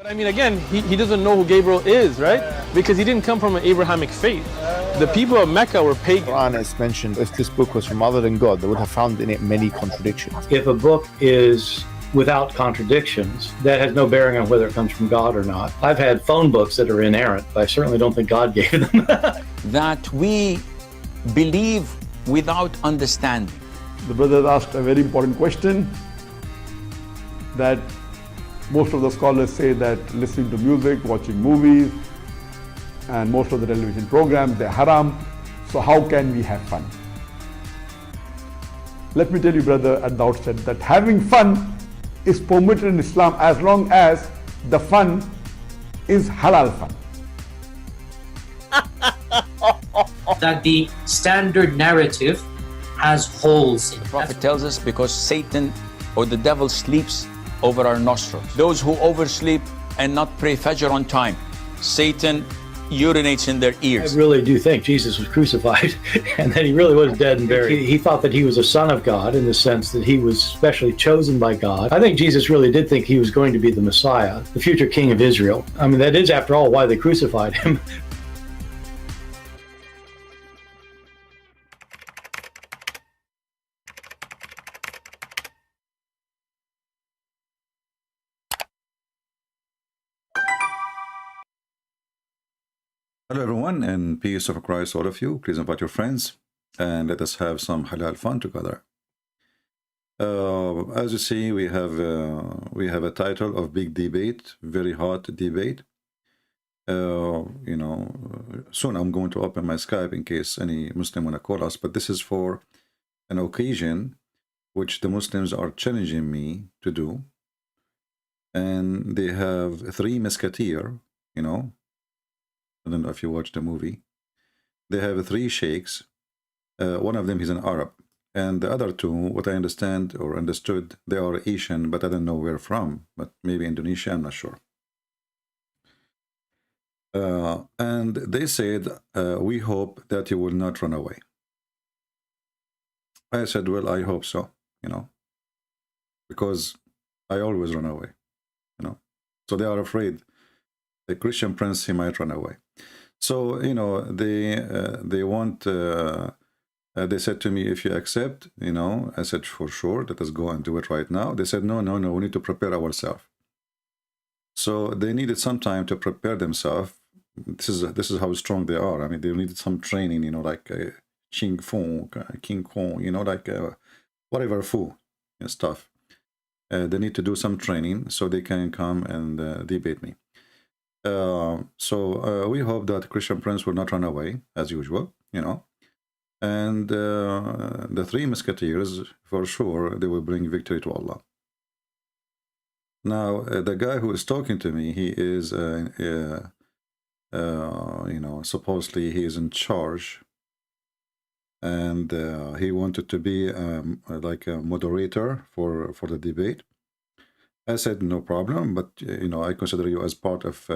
I mean, again, he doesn't know who Gabriel is, right? Because he didn't come from an Abrahamic faith. The people of Mecca were pagan. Quran is mentioned, if this book was from other than God, they would have found in it many contradictions. If a book is without contradictions, that has no bearing on whether it comes from God or not. I've had phone books that are inerrant, but I certainly don't think God gave them. That we believe without understanding. The brother asked a very important question, that most of the scholars say that listening to music, watching movies, and most of the television programs, they're haram. So how can we have fun? Let me tell you, brother, at the outset, that having fun is permitted in Islam as long as the fun is halal fun. That the standard narrative has holes in it. The Prophet tells us because Satan or the devil sleeps over our nostrils. Those who oversleep and not pray Fajr on time, Satan urinates in their ears. I really do think Jesus was crucified and that he really was dead and buried. He thought that he was a son of God in the sense that he was specially chosen by God. I think Jesus really did think he was going to be the Messiah, the future king of Israel. I mean, that is, after all, why they crucified him. Hello everyone, and peace of Christ all of you. Please invite your friends and let us have some halal fun together. As you see, we have a title of big debate, very hot debate. Soon I'm going to open my Skype in case any Muslim want to call us, but this is for an occasion which the Muslims are challenging me to do, and they have three musketeers, I don't know if you watched the movie. They have three sheikhs. One of them is an Arab, and the other two, what I understand or understood, they are Asian, but I don't know where from, but maybe Indonesia, I'm not sure. And they said, we hope that you will not run away. I said, well, I hope so, because I always run away, So they are afraid the Christian prince, he might run away. So, they want, they said to me, if you accept, I said, for sure, let us go and do it right now. They said, no, we need to prepare ourselves. So they needed some time to prepare themselves. This is how strong they are. I mean, they needed some training, like King Kong, like whatever fu and stuff. They need to do some training so they can come and debate me. So we hope that Christian prince will not run away as usual, and the three musketeers, for sure, they will bring victory to Allah. Now, the guy who is talking to me, he is, supposedly he is in charge, and he wanted to be like a moderator for the debate. I said, no problem, but, I consider you as part of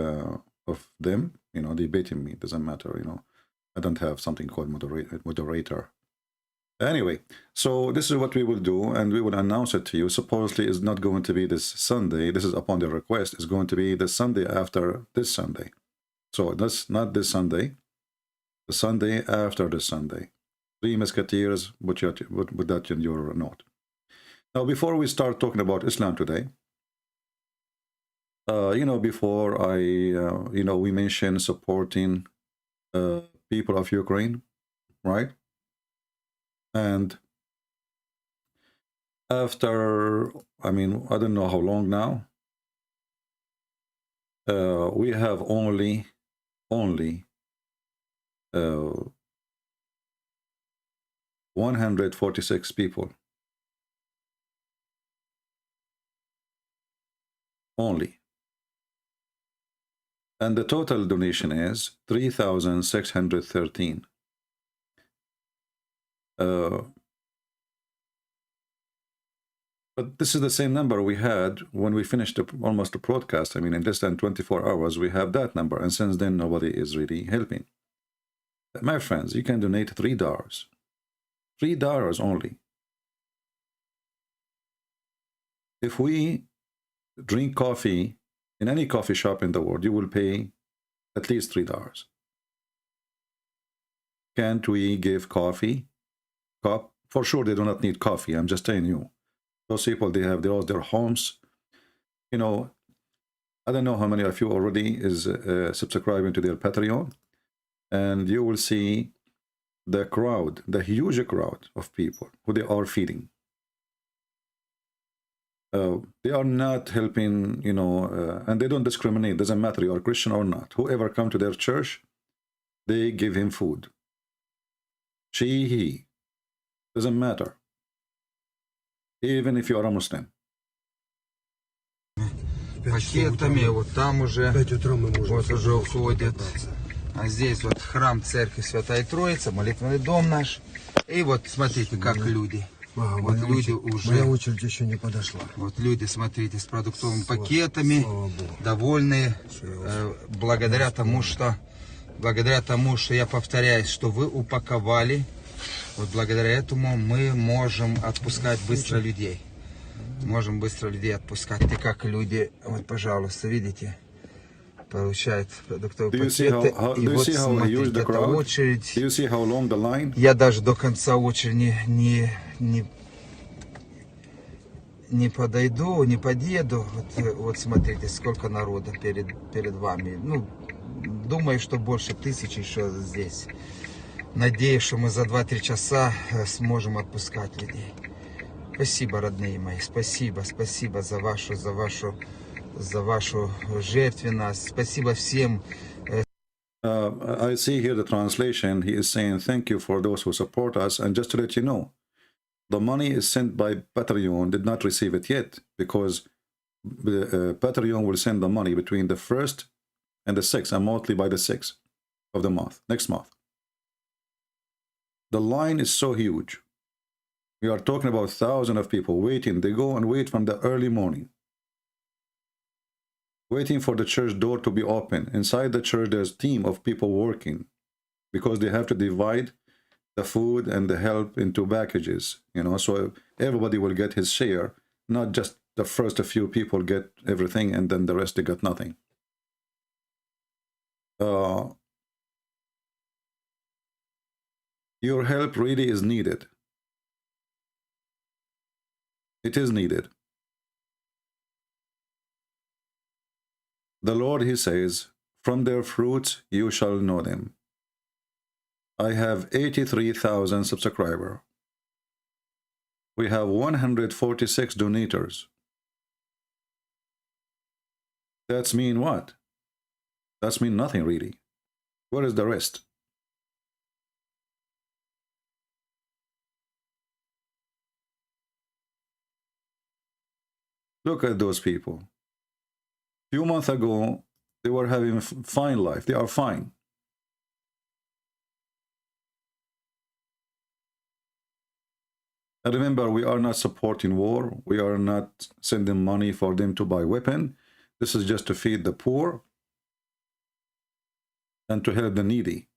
them, debating me. Doesn't matter, I don't have something called moderator. Anyway, so this is what we will do, and we will announce it to you. Supposedly, it's not going to be this Sunday. This is upon the request. It's going to be the Sunday after this Sunday. So that's not this Sunday. The Sunday after this Sunday. Three musketeers, put that in your note. Now, before we start talking about Islam today, before we mentioned supporting people of Ukraine, right? And after, I don't know how long now, we have only 146 people. Only. And the total donation is 3,613. But this is the same number we had when we finished almost the broadcast. In less than 24 hours, we have that number. And since then, nobody is really helping. My friends, you can donate $3. $3 only. If we drink coffee in any coffee shop in the world, you will pay at least $3. Can't we give coffee? For sure, they do not need coffee. I'm just telling you. Those people, they have their homes. You know, I don't know how many of you already is subscribing to their Patreon. And you will see the crowd, the huge crowd of people who they are feeding. They are not helping, you know, and they don't discriminate. Doesn't matter you are Christian or not. Whoever come to their church, they give him food. She, he. Doesn't matter. Even if you are a Muslim. Пакетами, вот там уже, вот уже уходят. А здесь вот храм, церковь Святая Троица, молитвенный дом наш. И вот смотрите, как люди. Вот люди уже... Моя очередь еще не подошла. Вот люди, смотрите, с продуктовыми пакетами, довольные, благодаря тому, что я повторяюсь, что вы упаковали. Вот благодаря этому мы можем отпускать быстро людей. Можем быстро людей отпускать. И как люди, вот, пожалуйста, видите, получают продуктовые пакеты. И вот смотрите, это очередь. Я даже до конца очереди не подойду, не подъеду. Вот смотрите, сколько народа перед вами. Ну, думаю, что больше 1000 еще здесь. Надеюсь, что мы за 2-3 часа сможем отпускать людей. Спасибо, родные мои, спасибо за вашу жертвенность. Спасибо всем. I see here the translation. He is saying thank you for those who support us. And just to let you know, the money is sent by Patreon, did not receive it yet, because Patreon will send the money between the 1st and the 6th, and mostly by the 6th of the month, next month. The line is so huge. We are talking about thousands of people waiting. They go and wait from the early morning, waiting for the church door to be open. Inside the church, there's a team of people working because they have to divide the food and the help into packages, you know, so everybody will get his share, not just the first a few people get everything and then the rest they got nothing. Your help really is needed. It is needed. The Lord, he says, from their fruits you shall know them. I have 83,000 subscribers. We have 146 donators. That's mean what? That's mean nothing really. Where is the rest? Look at those people. A few months ago, they were having a fine life. They are fine. And remember, we are not supporting war. We are not sending money for them to buy weapons. This is just to feed the poor and to help the needy.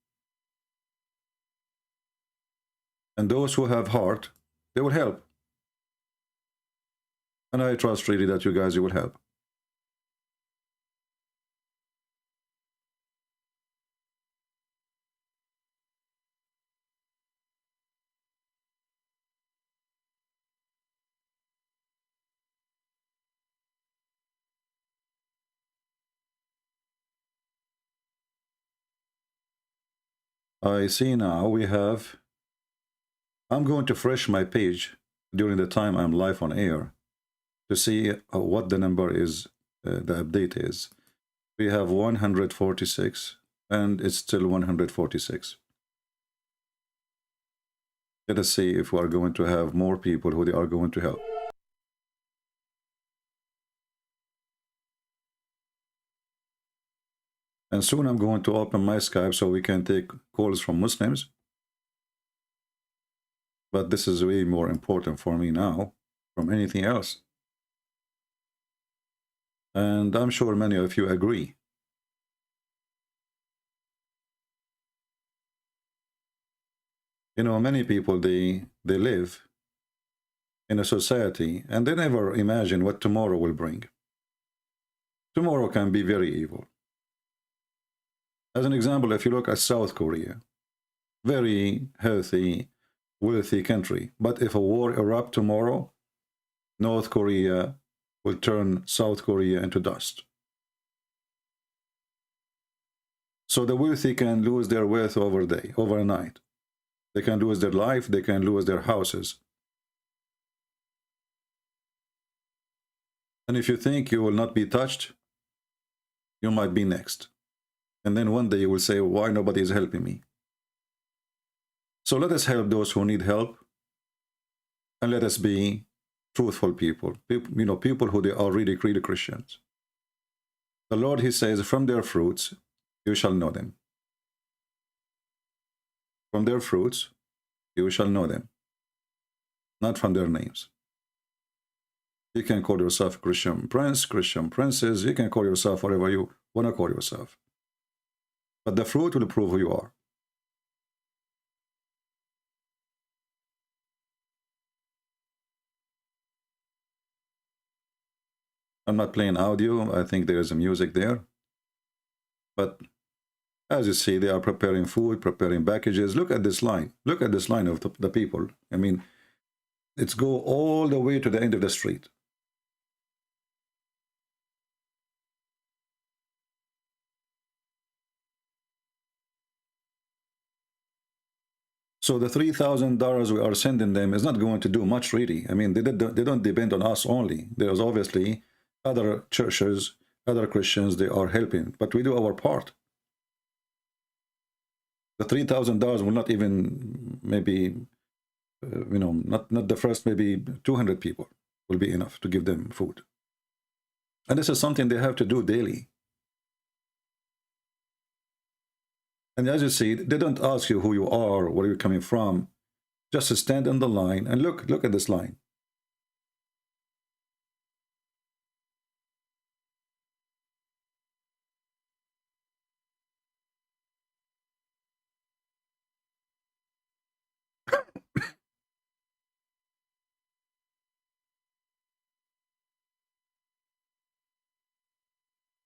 And those who have heart, they will help. And I trust really that you guys, you will help. I see now we have, I'm going to refresh my page during the time I'm live on air to see what the number is, the update is. We have 146 and it's still 146. Let us see if we are going to have more people who they are going to help. And soon I'm going to open my Skype so we can take calls from Muslims. But this is way more important for me now from anything else. And I'm sure many of you agree. You know, many people, they live in a society and they never imagine what tomorrow will bring. tomorrow can be very evil. As an example, if you look at South Korea, very healthy, wealthy country, but if a war erupts tomorrow, North Korea will turn South Korea into dust. So the wealthy can lose their wealth overnight. They can lose their life, they can lose their houses. And if you think you will not be touched, you might be next. And then one day you will say, why nobody is helping me? So let us help those who need help, and let us be truthful people, people who they are really Christians. The Lord, he says, from their fruits you shall know them. From their fruits you shall know them, not from their names. You can call yourself Christian prince, Christian princess, you can call yourself whatever you want to call yourself. But the fruit will prove who you are. I'm not playing audio. I think there is a music there. But as you see, they are preparing food, preparing packages. Look at this line. Look at this line of the people. I mean, it's go all the way to the end of the street. So the $3,000 we are sending them is not going to do much, really. I mean, they don't depend on us only. There's obviously other churches, other Christians, they are helping, but we do our part. The $3,000 will not even, maybe, not the first, maybe 200 people will be enough to give them food. And this is something they have to do daily. And as you see, they don't ask you who you are, where you're coming from. Just stand on the line and look at this line.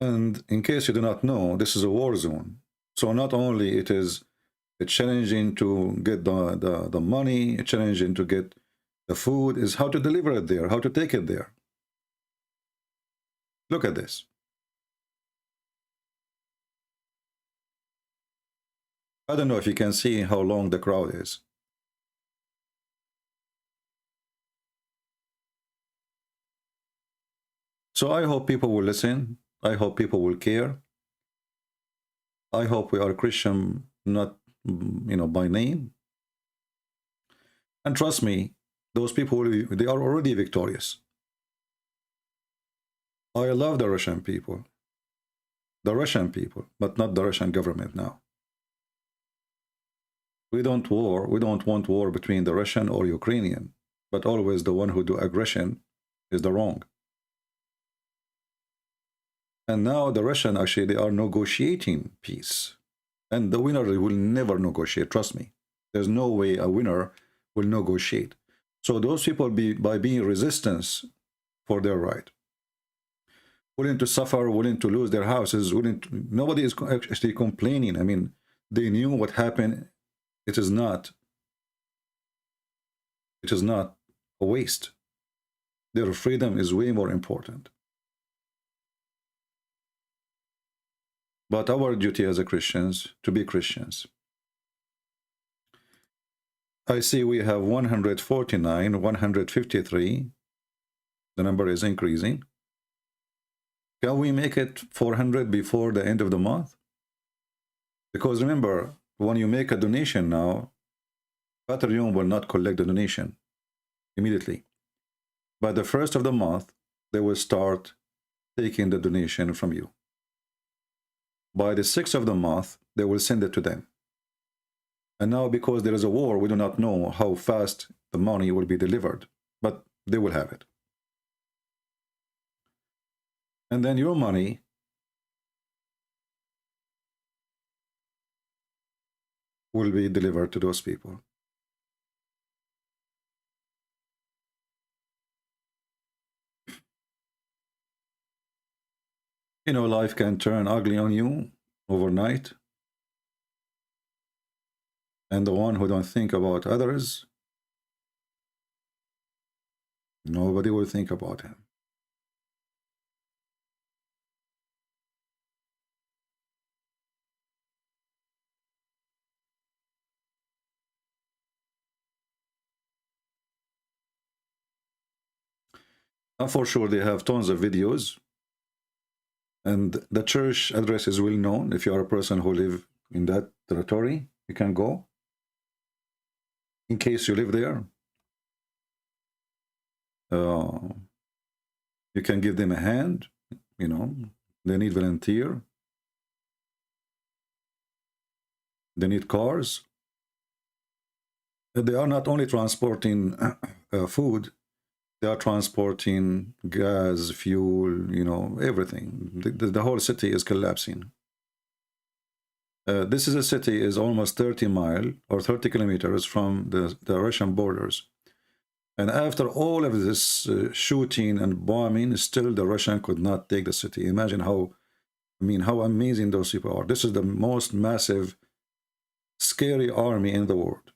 And in case you do not know, this is a war zone. So not only it's challenging to get the money, it's challenging to get the food, is how to deliver it there, how to take it there. Look at this. I don't know if you can see how long the crowd is. So I hope people will listen. I hope people will care. I hope we are Christian, not, by name. And trust me, those people, they are already victorious. I love the Russian people. The Russian people, but not the Russian government now. We don't want war between the Russian or Ukrainian, but always the one who do aggression is the wrong. And now the Russian, actually, they are negotiating peace. And the winner will never negotiate, trust me. There's no way a winner will negotiate. So those people, by being resistance for their right, willing to suffer, willing to lose their houses, nobody is actually complaining. I mean, they knew what happened. It is not a waste. Their freedom is way more important. But our duty as a Christians, to be Christians. I see we have 149, 153. The number is increasing. Can we make it 400 before the end of the month? Because remember, when you make a donation now, Patreon will not collect the donation immediately. By the first of the month, they will start taking the donation from you. By the 6th of the month, they will send it to them. And now, because there is a war, we do not know how fast the money will be delivered, but they will have it. And then your money will be delivered to those people. You know, life can turn ugly on you overnight. And the one who don't think about others, nobody will think about him. For sure, they have tons of videos. And the church address is well known. If you are a person who live in that territory, you can go. In case you live there, you can give them a hand. You know, they need volunteer. They need cars. They are not only transporting food, they are transporting gas, fuel, you know, everything. The whole city is collapsing. This is a city is almost 30 miles or 30 kilometers from the Russian borders. And after all of this shooting and bombing, still the Russian could not take the city. Imagine how, I mean, how amazing those people are. This is the most massive, scary army in the world.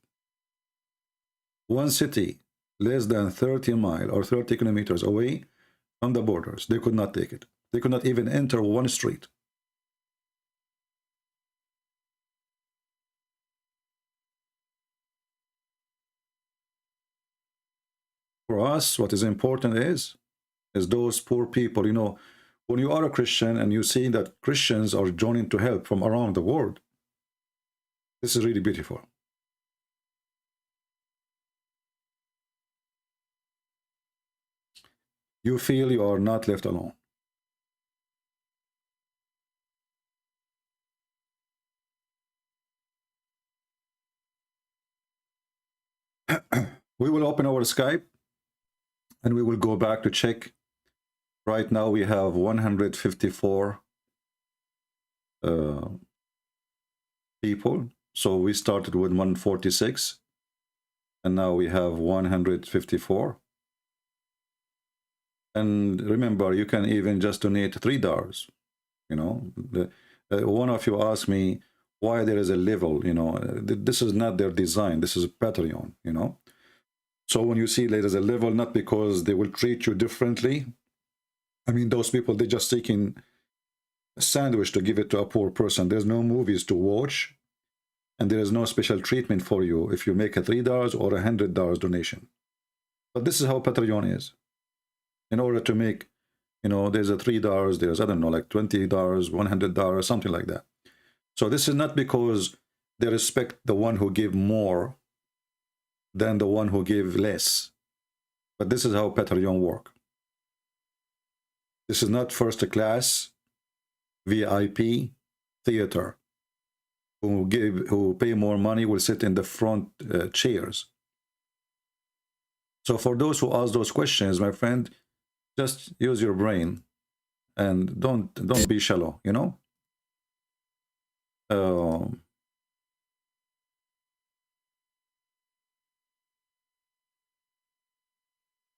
One city less than 30 miles or 30 kilometers away from the borders, they could not take it. They could not even enter one street. For us, what is important is those poor people. You know, when you are a Christian and you see that Christians are joining to help from around the world, this is really beautiful. You feel you are not left alone. We will open our Skype and we will go back to check. Right now we have 154 people. So we started with 146 and now we have 154. And remember, you can even just donate $3. You know, one of you asked me why there is a level. You know, this is not their design. This is a Patreon. You know, so when you see there is a level, not because they will treat you differently. I mean, those people, they're just taking a sandwich to give it to a poor person. There's no movies to watch, and there is no special treatment for you if you make a $3 or $100 donation. But this is how Patreon is. In order to make, you know, there's a $3, there's, I don't know, like $20, $100, something like that. So this is not because they respect the one who give more than the one who give less. But this is how Patreon work. This is not first class VIP theater. Who pay more money will sit in the front chairs. So for those who ask those questions, my friend, just use your brain and don't be shallow, you know.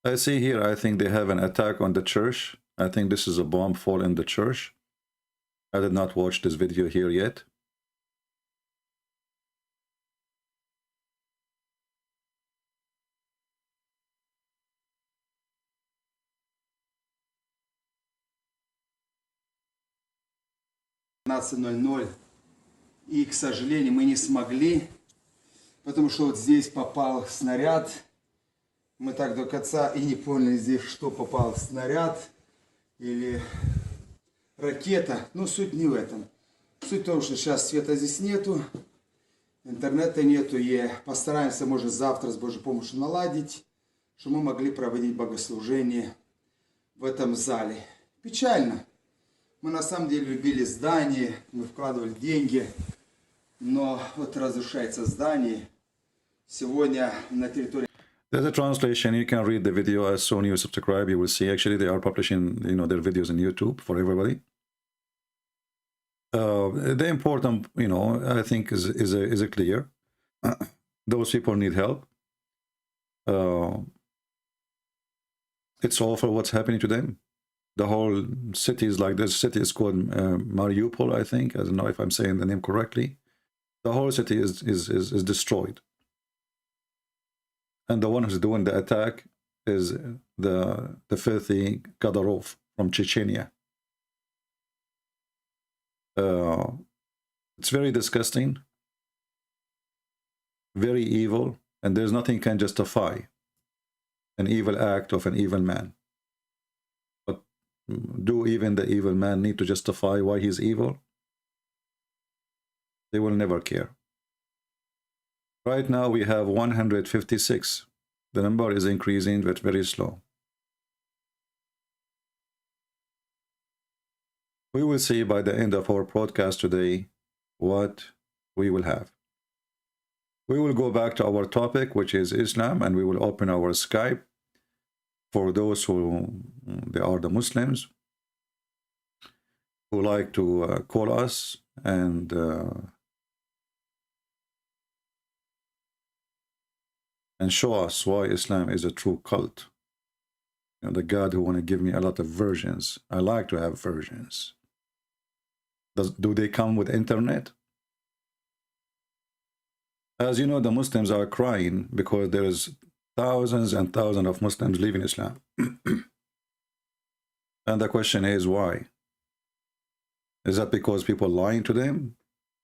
I see here, I think they have an attack on the church. I think this is a bomb fall in the church. I did not watch this video here yet. И, к сожалению, мы не смогли, потому что вот здесь попал снаряд. Мы так до конца и не поняли здесь, что попал снаряд или ракета. Но суть не в этом. Суть в том, что сейчас света здесь нету, интернета нету, и постараемся, может, завтра с Божьей помощью наладить, чтобы мы могли проводить богослужение в этом зале. Печально. Мы на самом деле любили здание, мы вкладывали деньги, но вот разрушается здание. Сегодня на территории... There's a translation. You can read the video as soon as you subscribe. You will see actually they are publishing, you know, their videos on YouTube for everybody. The important, you know, I think is clear. Those people need help. It's awful what's happening to them. The whole city is like this. City is called Mariupol, I think. I don't know if I'm saying the name correctly. The whole city is destroyed. And the one who's doing the attack is the filthy Kadyrov from Chechnya. It's very disgusting, very evil, and there's nothing can justify an evil act of an evil man. But do even the evil man need to justify why he's evil? They will never care. Right now we have 156. The number is increasing, but very slow. We will see by the end of our broadcast today what we will have. We will go back to our topic, which is Islam, and we will open our Skype for those who they are the Muslims who like to call us and show us why Islam is a true cult. You know, the God who want to give me a lot of versions. I like to have versions. Do they come with internet? As you know, the Muslims are crying because there is thousands and thousands of Muslims leaving Islam. And the question is why? Is that because people lying to them?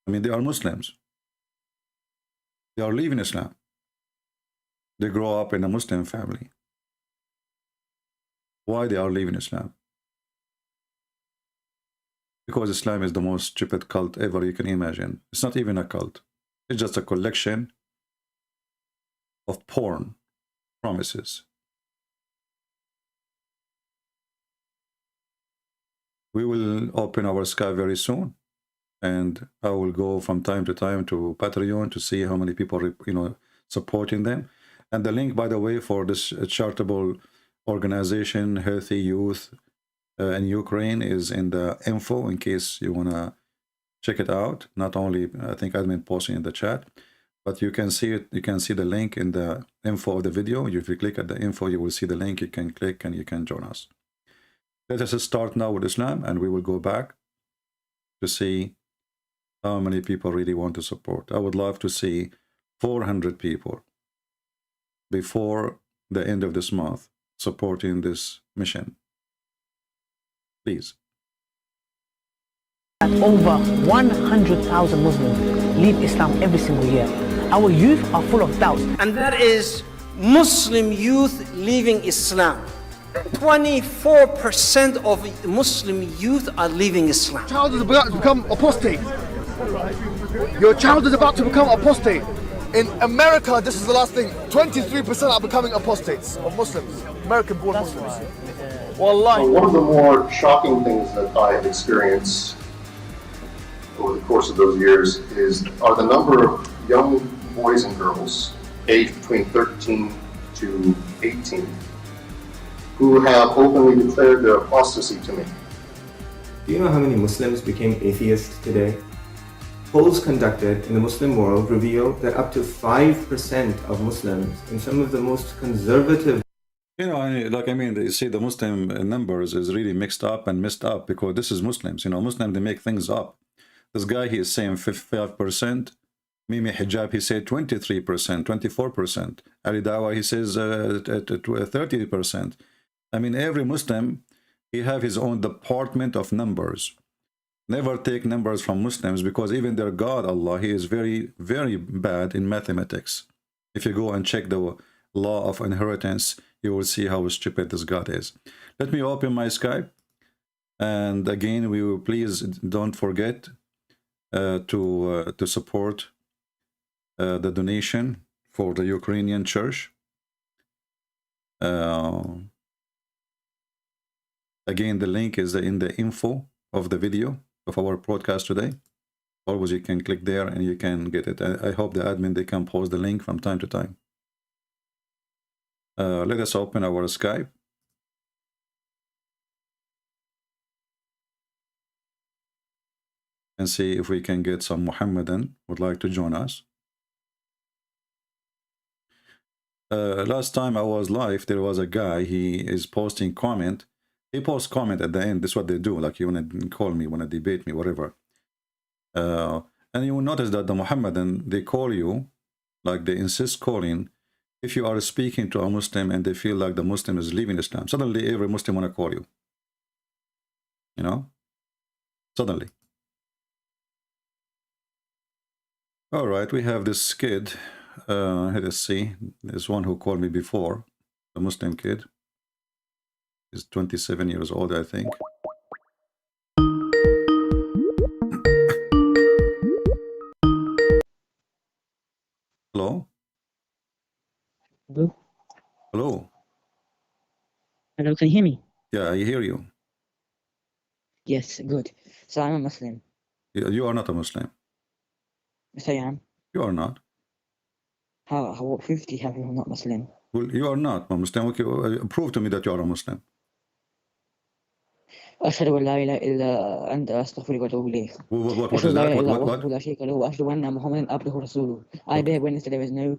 I mean, they are Muslims. They are leaving Islam. They grow up in a Muslim family. Why they are leaving Islam? Because Islam is the most stupid cult ever you can imagine. It's not even a cult. It's just a collection of porn promises. We will open our Skype very soon, and I will go from time to time to Patreon to see how many people are, supporting them. And the link, by the way, for this charitable organization, Healthy Youth in Ukraine, is in the info in case you want to check it out. Not only, I think admin posting in the chat, but you can see it. You can see the link in the info of the video. If you click at the info, you will see the link. You can click and you can join us. Let us start now with Islam, and we will go back to see how many people really want to support. I would love to see 400 people before the end of this month supporting this mission. Please. Over 100,000 Muslims leave Islam every single year. Our youth are full of doubts. And that is Muslim youth leaving Islam. 24% of Muslim youth are leaving Islam. Your child is about to become apostate. Your child is about to become apostate. In America, this is the last thing, 23% are becoming apostates of Muslims, American-born Muslims. Wallahi. One of the more shocking things that I have experienced over the course of those years are the number of young boys and girls aged between 13 to 18 who have openly declared their apostasy to me. Do you know how many Muslims became atheists today? Polls conducted in the Muslim world reveal that up to 5% of Muslims in some of the most conservative... You see the Muslim numbers is really mixed up and messed up because this is Muslims. Muslims, they make things up. This guy, he is saying 55%. Mimi Hijab, he said 23%, 24%. Ali Dawa, he says 30%. I mean, every Muslim, he have his own department of numbers. Never take numbers from Muslims because even their God, Allah, he is very, very bad in mathematics. If you go and check the law of inheritance, you will see how stupid this God is. Let me open my Skype. And again, we will please don't forget to support the donation for the Ukrainian church. Again, the link is in the info of the video of our broadcast today. Always you can click there and you can get it. I hope the admin, they can post the link from time to time. Let us open our Skype. And see if we can get some Muhammadan would like to join us. Last time I was live, there was a guy, he is posting comment He posts comment at the end. This is what they do. Like you want to call me, want to debate me, whatever. And you will notice that the Muhammadan, they call you, like they insist calling, if you are speaking to a Muslim and they feel like the Muslim is leaving Islam, suddenly every Muslim want to call you. You know? Suddenly. All right, we have this kid. Let's see. There's one who called me before, a Muslim kid. He's 27 years old, I think. Hello? Hello? Hello? Hello, can you hear me? Yeah, I hear you. Yes, good. So I'm a Muslim. You are not a Muslim. Yes, I am. You are not. What proof do you have if I'm not Muslim? Well, you are not a Muslim. Okay, prove to me that you are a Muslim. أشهد أن لا إله إلا أنت أستغفرك وأتوب إليك. What is that? What? وحده لا شريك له وأشهد أن محمدا عبده ورسوله. I bear witness that there is no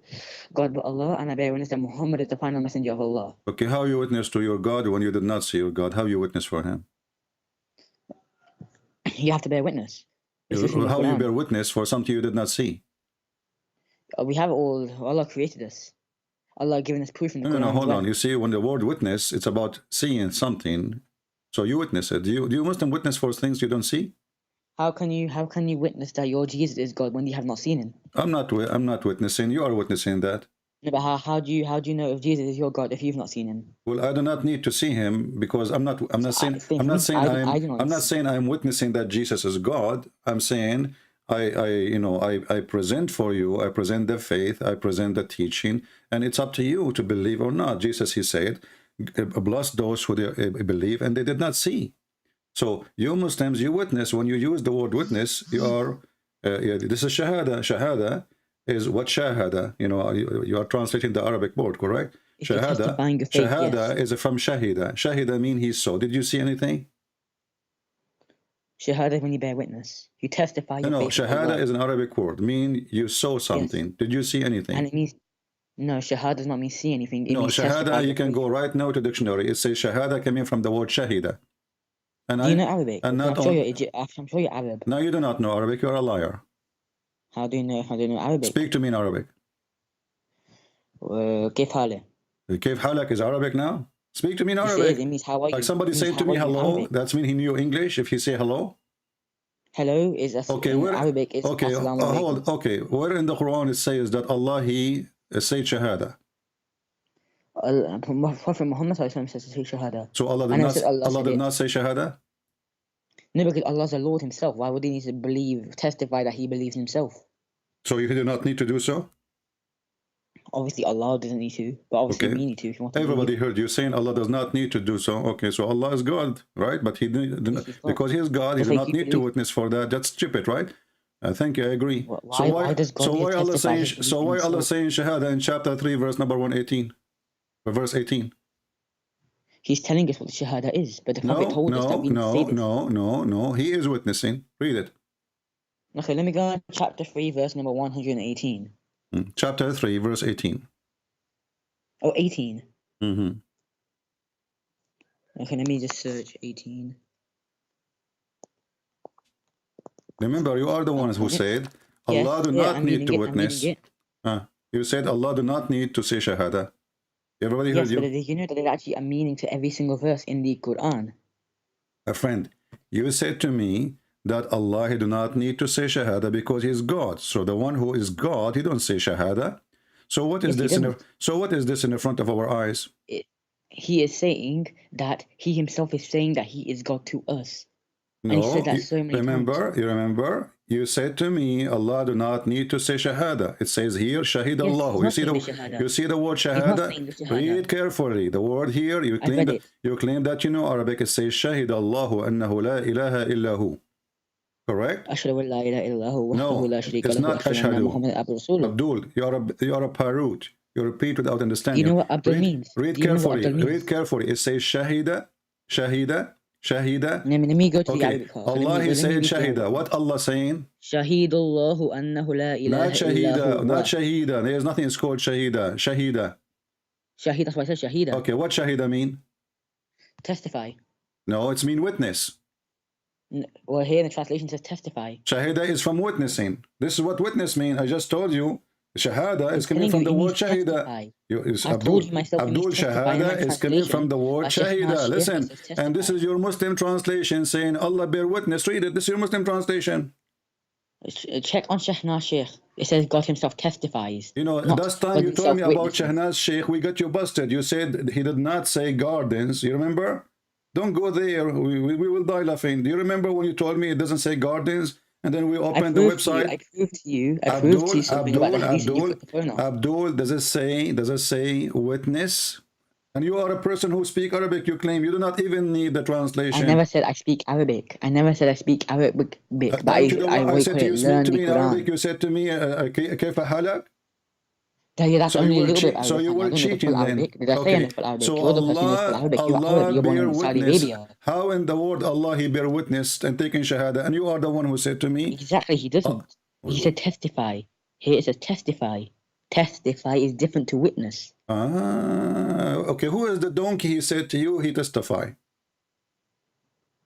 God but Allah, and I bear witness that Muhammad is the final messenger of Allah. Okay, how you witness to your God when you did not see your God? How you witness for him? You have to bear witness. How you bear witness for something you did not see? We have all. Allah created us. Allah given us proof in the Quran. No, hold on. You see, when the word witness, it's about seeing something. So you witness it. Do you Muslim witness for things you don't see? How can you witness that your Jesus is God when you have not seen him? I'm not witnessing. You are witnessing that. No, but how do you know if Jesus is your God if you've not seen him? Well, I do not need to see him because I'm not saying I'm witnessing that Jesus is God. I'm saying I present for you, I present the faith, I present the teaching, and it's up to you to believe or not. Jesus, he said, bless those who believe and they did not see. So you Muslims, you witness. When you use the word witness, you are this is shahada. Shahada is what shahada, you are translating the Arabic word, correct? Shahada is from shahida. Shahida means he saw. Did you see anything? Shahada is when you bear witness. You testify. No, shahada is an Arabic word. Mean you saw something. Yes. Did you see anything? And it means no. Shahada does not mean see anything. No, shahada. You can go right now to dictionary. It says shahada coming from the word shahida. And do you know Arabic? And I'm sure you're Arab. No, you do not know Arabic. You are a liar. How do you know Arabic? Speak to me in Arabic. كيف حالك? كيف حالك is Arabic now? Speak to me in Arabic. It means how are you? Like somebody saying to me hello, that's mean he knew English if he say hello. Hello is Arabic is okay, okay. Where in the Quran it says that Allah he say shahada? Prophet Muhammad says say shahada. So Allah did not say shahada? No, because Allah is the Lord himself. Why would he need to testify that he believes himself? So you do not need to do so? Obviously Allah doesn't need to, but obviously we need to if you want to. Everybody heard you saying Allah does not need to do so. Okay, so Allah is God, right? But he didn't, because he is God, he does not need to witness for that. That's stupid, right? I think I agree. Why Allah saying shahada in chapter 3 verse number 118? Verse 18. He's telling us what the shahada is, but the Prophet told us that we say this. No. He is witnessing. Read it. Okay, let me go on chapter 3, verse number 118. Chapter 3, verse 18. Oh, 18. Mm-hmm. Okay, let me just search 18. Remember, you are the ones who said Allah do not need to witness. You said Allah do not need to say shahada. Everybody heard you? But did you know that there's actually a meaning to every single verse in the Quran? A friend, you said to me that Allah he do not need to say shahada because he is God. So the one who is God, he don't say shahada. So what is this? What is this in the front of our eyes? He is saying that he himself is saying that he is God to us. No, and he said that so many times. You remember? You said to me, Allah do not need to say shahada. It says here, shahid Allah. You see the word shahada? Read carefully. The word here, you claim that you know Arabic. It says shahid Allahu annahu la ilaha illahu. Correct? No, it's not ashhadu. Abdul, you are a parrot. You repeat without understanding. You know what Abdul means? Read carefully. Read carefully. It says shahida. Shahida. Let me go to the Arabic. Allah he said shahida. What Allah saying? Shahidullahu annahu la ilaha illahu. Not shahida. There is nothing is called shahida. Shahida. Shahida. That's why I said shahida. Okay, what shahida mean? Testify. No, it's mean witness. Well, here in the translation says testify. Shahida is from witnessing. This is what witness mean. I just told you. Shahada is coming from the word shahida. Abdul Shahada is coming from the word shahida. Listen, and this is your Muslim translation saying Allah bear witness. Read it. This is your Muslim translation. Check on Shahnaz Sheikh. It says God himself testifies. You know, last time you told me about Shahnaz Sheikh, we got you busted. You said he did not say gardens. You remember? Don't go there. We will die laughing. Do you remember when you told me it doesn't say gardens? And then we opened the website. I proved to you something about the hadith and you put the phone on. Abdul, does it say witness? And you are a person who speaks Arabic. You claim you do not even need the translation. I never said I speak Arabic. I never said I speak Arabic. But I said to you, speak to me in Arabic. You said to me, كيف حالك? That's only a little bit Arabic. So you were cheating then. Okay. So Allah bear witness. How in the word Allah he bear witness and taking shahada, and you are the one who said to me. Exactly, he doesn't. He said testify. Here it says testify. Testify is different to witness. Okay, who is the donkey he said to you he testify?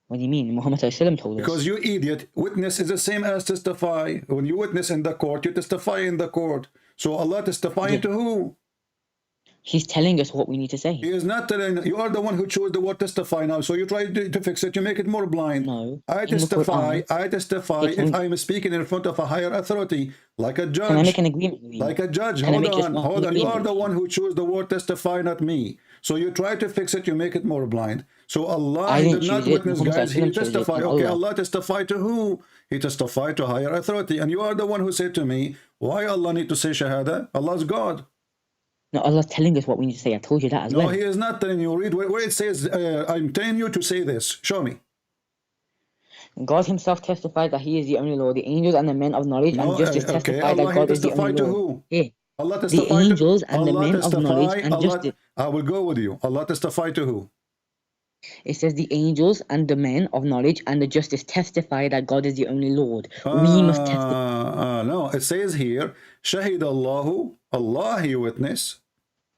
What do you mean? Muhammad told us. Because you idiot, witness is the same as testify. When you witness in the court, you testify in the court. So Allah testifying to who? He's telling us what we need to say. He is not telling. You are the one who chose the word testify now. So you try to fix it. You make it more blind. No. I testify if I am speaking in front of a higher authority, like a judge. Can I make an agreement with you? Like a judge. Hold on. You are the one who chose the word testify, not me. So you try to fix it. You make it more blind. So Allah did not witness, guys. He testified. Okay, Allah testified to who? He testified to higher authority. And you are the one who said to me, why Allah need to say shahada? Allah's God. No, Allah's telling us what we need to say. I told you that as well. No, He is not telling you. Read where it says, I'm telling you to say this. Show me. God himself testified that he is the only Lord. The angels and the men of knowledge and justice testify that God is the only Lord. Who? Allah the angels and the men of knowledge and justice. I will go with you. Allah testified to who? It says the angels and the men of knowledge and the justice testify that God is the only Lord. We must testify. No, it says here, Shahid Allahu, Allah he witness,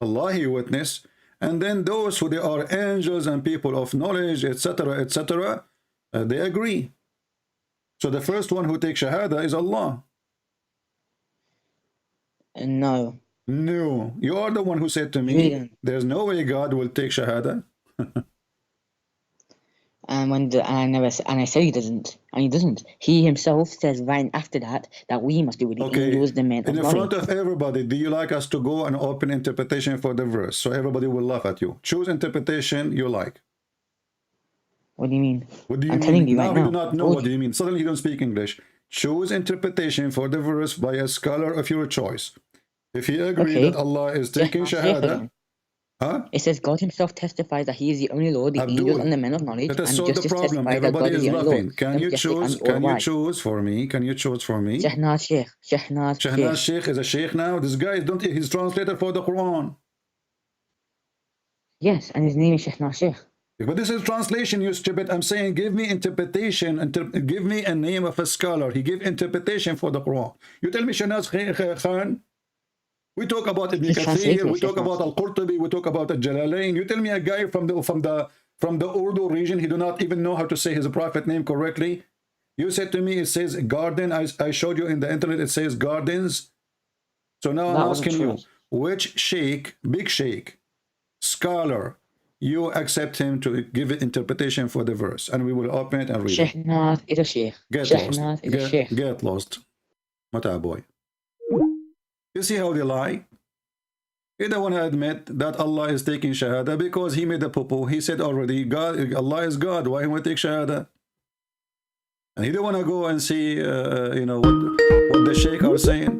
and then those who they are angels and people of knowledge, etc., they agree. So the first one who takes shahada is Allah. No. No, you are the one who said to me, there's no way God will take shahada. And I say he doesn't, and he doesn't. He himself says right after that we must do with the angels, the men of knowledge. In front of everybody, do you like us to go and open interpretation for the verse so everybody will laugh at you? Choose interpretation you like. What do you mean? What do you I'm mean? telling you right now. You do not know what do you mean. Suddenly you don't speak English. Choose interpretation for the verse by a scholar of your choice. If he agrees that Allah is taking shahada. It says God himself testifies that he is the only Lord, the angels and the men of knowledge, let us and solve justice the problem. testify that God is the only Lord. Can you choose for me? Shahnaz Sheikh is a sheikh now. This guy he's translator for the Quran. Yes, and his name is Shahnaz Sheikh. But this is translation, you stupid. I'm saying give me interpretation, give me a name of a scholar. He gave interpretation for the Quran. You tell me Shahnaz Khan. We talk about Ibn Kathir, we talk about Al-Qurtubi, we talk about Al-Jalalain. You tell me a guy from the Urdu region, he do not even know how to say his prophet name correctly. You said to me, it says garden. I showed you in the internet, it says gardens. So now I'm asking you, which sheikh, big sheikh, scholar, you accept him to give an interpretation for the verse, and we will open it and read it. Shahnaz is a sheikh. Get lost. Mutah boy. You see how they lie? He don't want to admit that Allah is taking shahada because he made a poo-poo. He said already, Allah is God. Why he want to take shahada? And he don't want to go and see, what the sheikh are saying.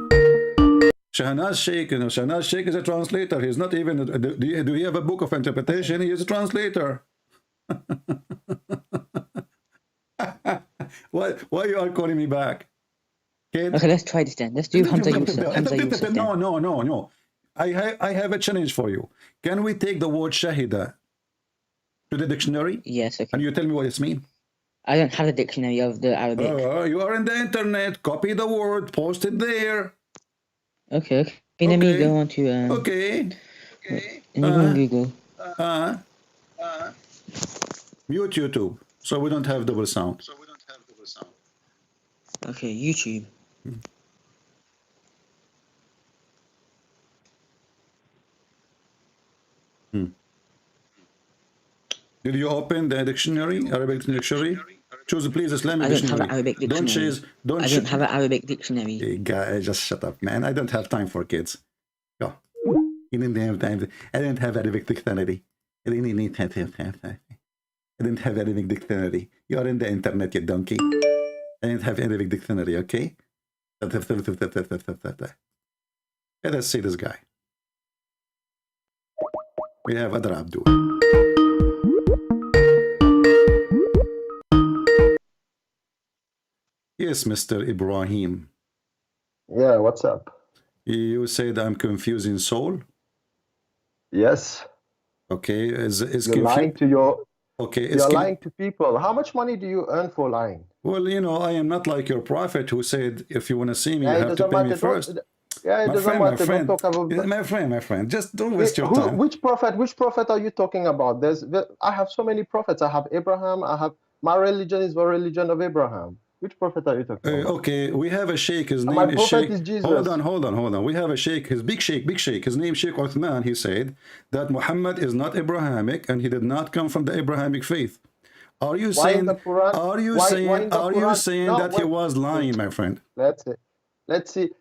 Shahnaz Sheikh, Shahnaz Sheikh is a translator. He's not even. Do you have a book of interpretation? He is a translator. Why you are calling me back? Okay, let's try this then. Let's do Hamza Yusuf. No. I have a challenge for you. Can we take the word shahida to the dictionary? Yes, okay. And you tell me what it means? I don't have the dictionary of the Arabic. You are in the internet. Copy the word. Post it there. Okay. Let me go on to... Okay. Let me go on Google. Mute YouTube, so we don't have double sound. Okay, YouTube. Did you open the dictionary, Arabic dictionary? Choose please Islamic I don't dictionary. have an Arabic dictionary. Don't I don't have an Arabic dictionary. Hey, guy, just shut up, man. I don't have time for kids. Go. You didn't have time. I didn't have Arabic dictionary. I didn't have Arabic dictionary. You're in the internet, you donkey. I didn't have Arabic dictionary, okay? Let's see this guy. We have Adar Abdul. Yes, Mr. Ibrahim. Yeah, what's up? You said I'm confusing soul? Yes. Okay, you're lying to your... Okay, you're lying to people. How much money do you earn for lying? Well, you know, I am not like your prophet who said, if you want to see me, you have to pay me first. Yeah, it doesn't matter. Don't talk about... My friend, just don't waste your time. Which prophet are you talking about? I have so many prophets. I have Abraham. My religion is the religion of Abraham. Which prophet are you talking about? Okay, we have a sheikh. His name my is prophet Sheikh. is Jesus. Hold on. We have a sheikh. His big sheikh. His name Sheikh Uthman. He said that Muhammad is not Abrahamic and he did not come from the Abrahamic faith. Are you saying? Are you saying that he was lying, my friend? Let's see.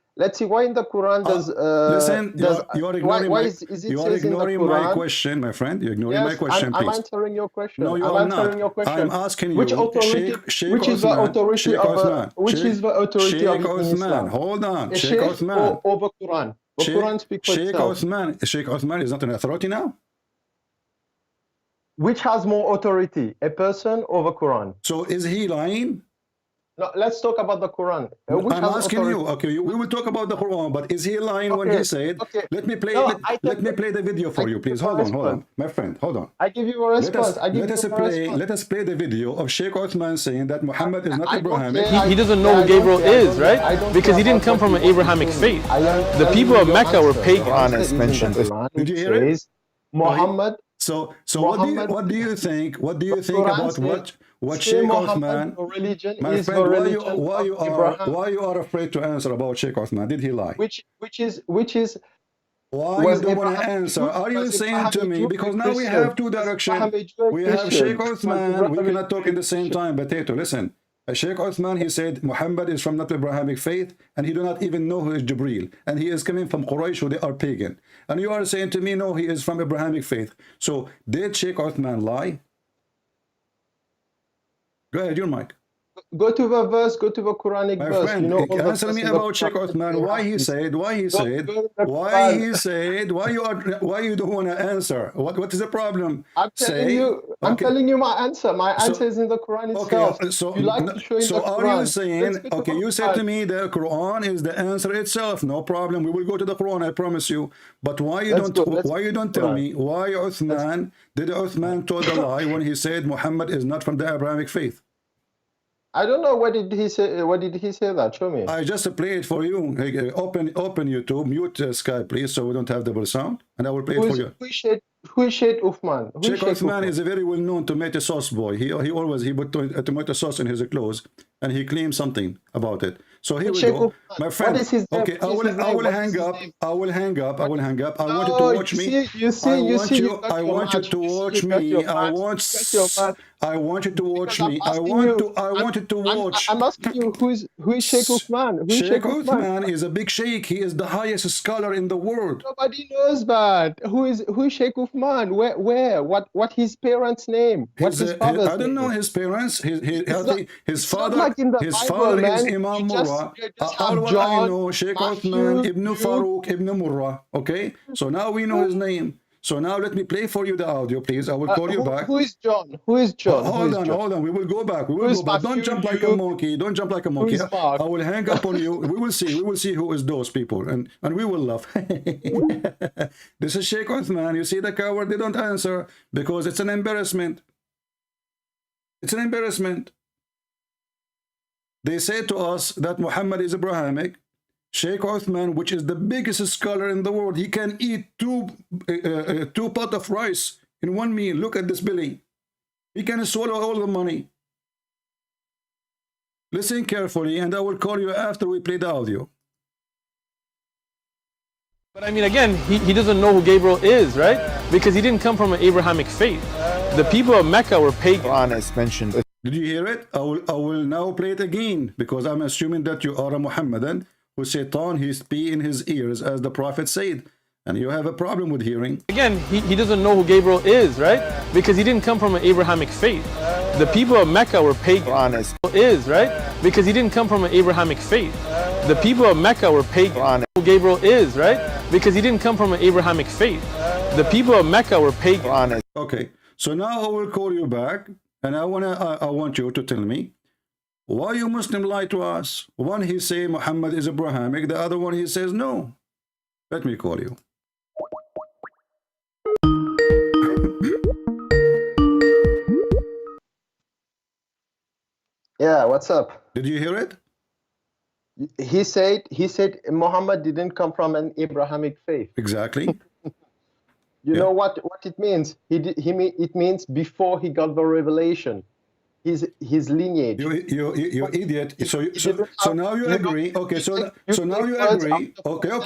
Why in the Quran does listen? You're ignoring my question, my friend. You're ignoring my question. I'm answering your question. No, you are not. I'm asking you. Which authority? Which is the authority of? Which is the authority of Islam? Hold on, Sheikh Uthman. Over Quran. The Quran speaks for itself. Sheikh Uthman is not an authority now. Which has more authority, a person or the Quran? So is he lying? No, let's talk about the Quran. I'm asking you. Okay, we will talk about the Quran, but is he lying when he said? Okay. Let me play. Let me play the video for you, please. Hold on, my friend. Hold on. I give you a response. Let us play the video of Sheikh Uthman saying that Muhammad is not Abrahamic. He doesn't know who Gabriel is, right? Because he didn't come from an Abrahamic faith. The people of Mecca were pagans. Did you hear it? Muhammad. So what do you think? What do you think about what Sheikh Uthman? My friend, why you are afraid to answer about Sheikh Uthman? Did he lie? Which is why you don't want to answer? Are you saying to me, because now we have two directions. We have Sheikh Uthman. We cannot talk at the same time. Potato, listen. Sheikh Uthman, he said Muhammad is from not Abrahamic faith, and he do not even know who is Jibreel, and he is coming from Quraysh, who they are pagan. And you are saying to me, no, he is from Abrahamic faith. So did Sheikh Uthman lie? Go ahead, your mic. Go to the verse, go to the Quranic verse. My friend, answer me about Sheikh Uthman. Why you don't want to answer? What is the problem? I'm telling you my answer. My answer is in the Quran itself. Okay, so are you saying, okay, you said to me the Quran is the answer itself. No problem. We will go to the Quran, I promise you. But why you don't tell me why Uthman told a lie when he said Muhammad is not from the Abrahamic faith? I don't know. What did he say? What did he say that? Show me. I just play it for you. Open YouTube, mute Skype, please, so we don't have double sound, and I will play it for you. Who is Sheikh Uthman? Sheikh Uthman is a very well-known tomato sauce boy. He put tomato sauce in his clothes, and he claimed something about it. So here we go, my friend. What is his name? Okay, I will hang up. I want you to watch me. I want you to watch me. I want you to watch me. I want you to watch. I'm asking you, who is Sheikh Uthman? Sheikh Uthman is a big sheikh. He is the highest scholar in the world. Nobody knows that. Who is Sheikh Uthman? Where? What his parents' name? What's his father's name? I don't know his parents. His father. Like his father is Imam Murrah. All what I know, Sheikh Uthman Ibn Farouk Ibn Murrah. Okay, so now we know his name. So now let me play for you the audio, please. I will call you back. Who is John? Who is John? Hold on. We will go back. Don't jump like a monkey. Don't jump like a monkey. I will hang up on you. We will see who is those people, and we will laugh. This is Sheikh Uthman. You see the coward? They don't answer because it's an embarrassment. It's an embarrassment. They say to us that Muhammad is Abrahamic. Sheikh Uthman, which is the biggest scholar in the world, he can eat two pot of rice in one meal. Look at this belly. He can swallow all the money. Listen carefully, and I will call you after we play the audio. But I mean, again, he doesn't know who Gabriel is, right? Because he didn't come from an Abrahamic faith. The people of Mecca were pagan. Quran is mentioned. Did you hear it? I will now play it again, because I'm assuming that you are a Muhammadan who Satan his pee in his ears, as the Prophet said. And you have a problem with hearing. Again, he doesn't know who Gabriel is, right? Because he didn't come from an Abrahamic faith. The people of Mecca were pagan. Quran is, right? Because he didn't come from an Abrahamic faith. The people of Mecca were pagan. Who Gabriel is, right? Because he didn't come from an Abrahamic faith. The people of Mecca were pagan. Okay, so now I will call you back, and I want you to tell me why you Muslim lie to us. One he say Muhammad is Abrahamic, the other one he says no. Let me call you. Yeah, what's up? Did you hear it? He said Muhammad didn't come from an Abrahamic faith. Exactly. You know what it means? It means before he got the revelation. His lineage. You idiot. So now you agree. Okay, so now you agree. Okay. You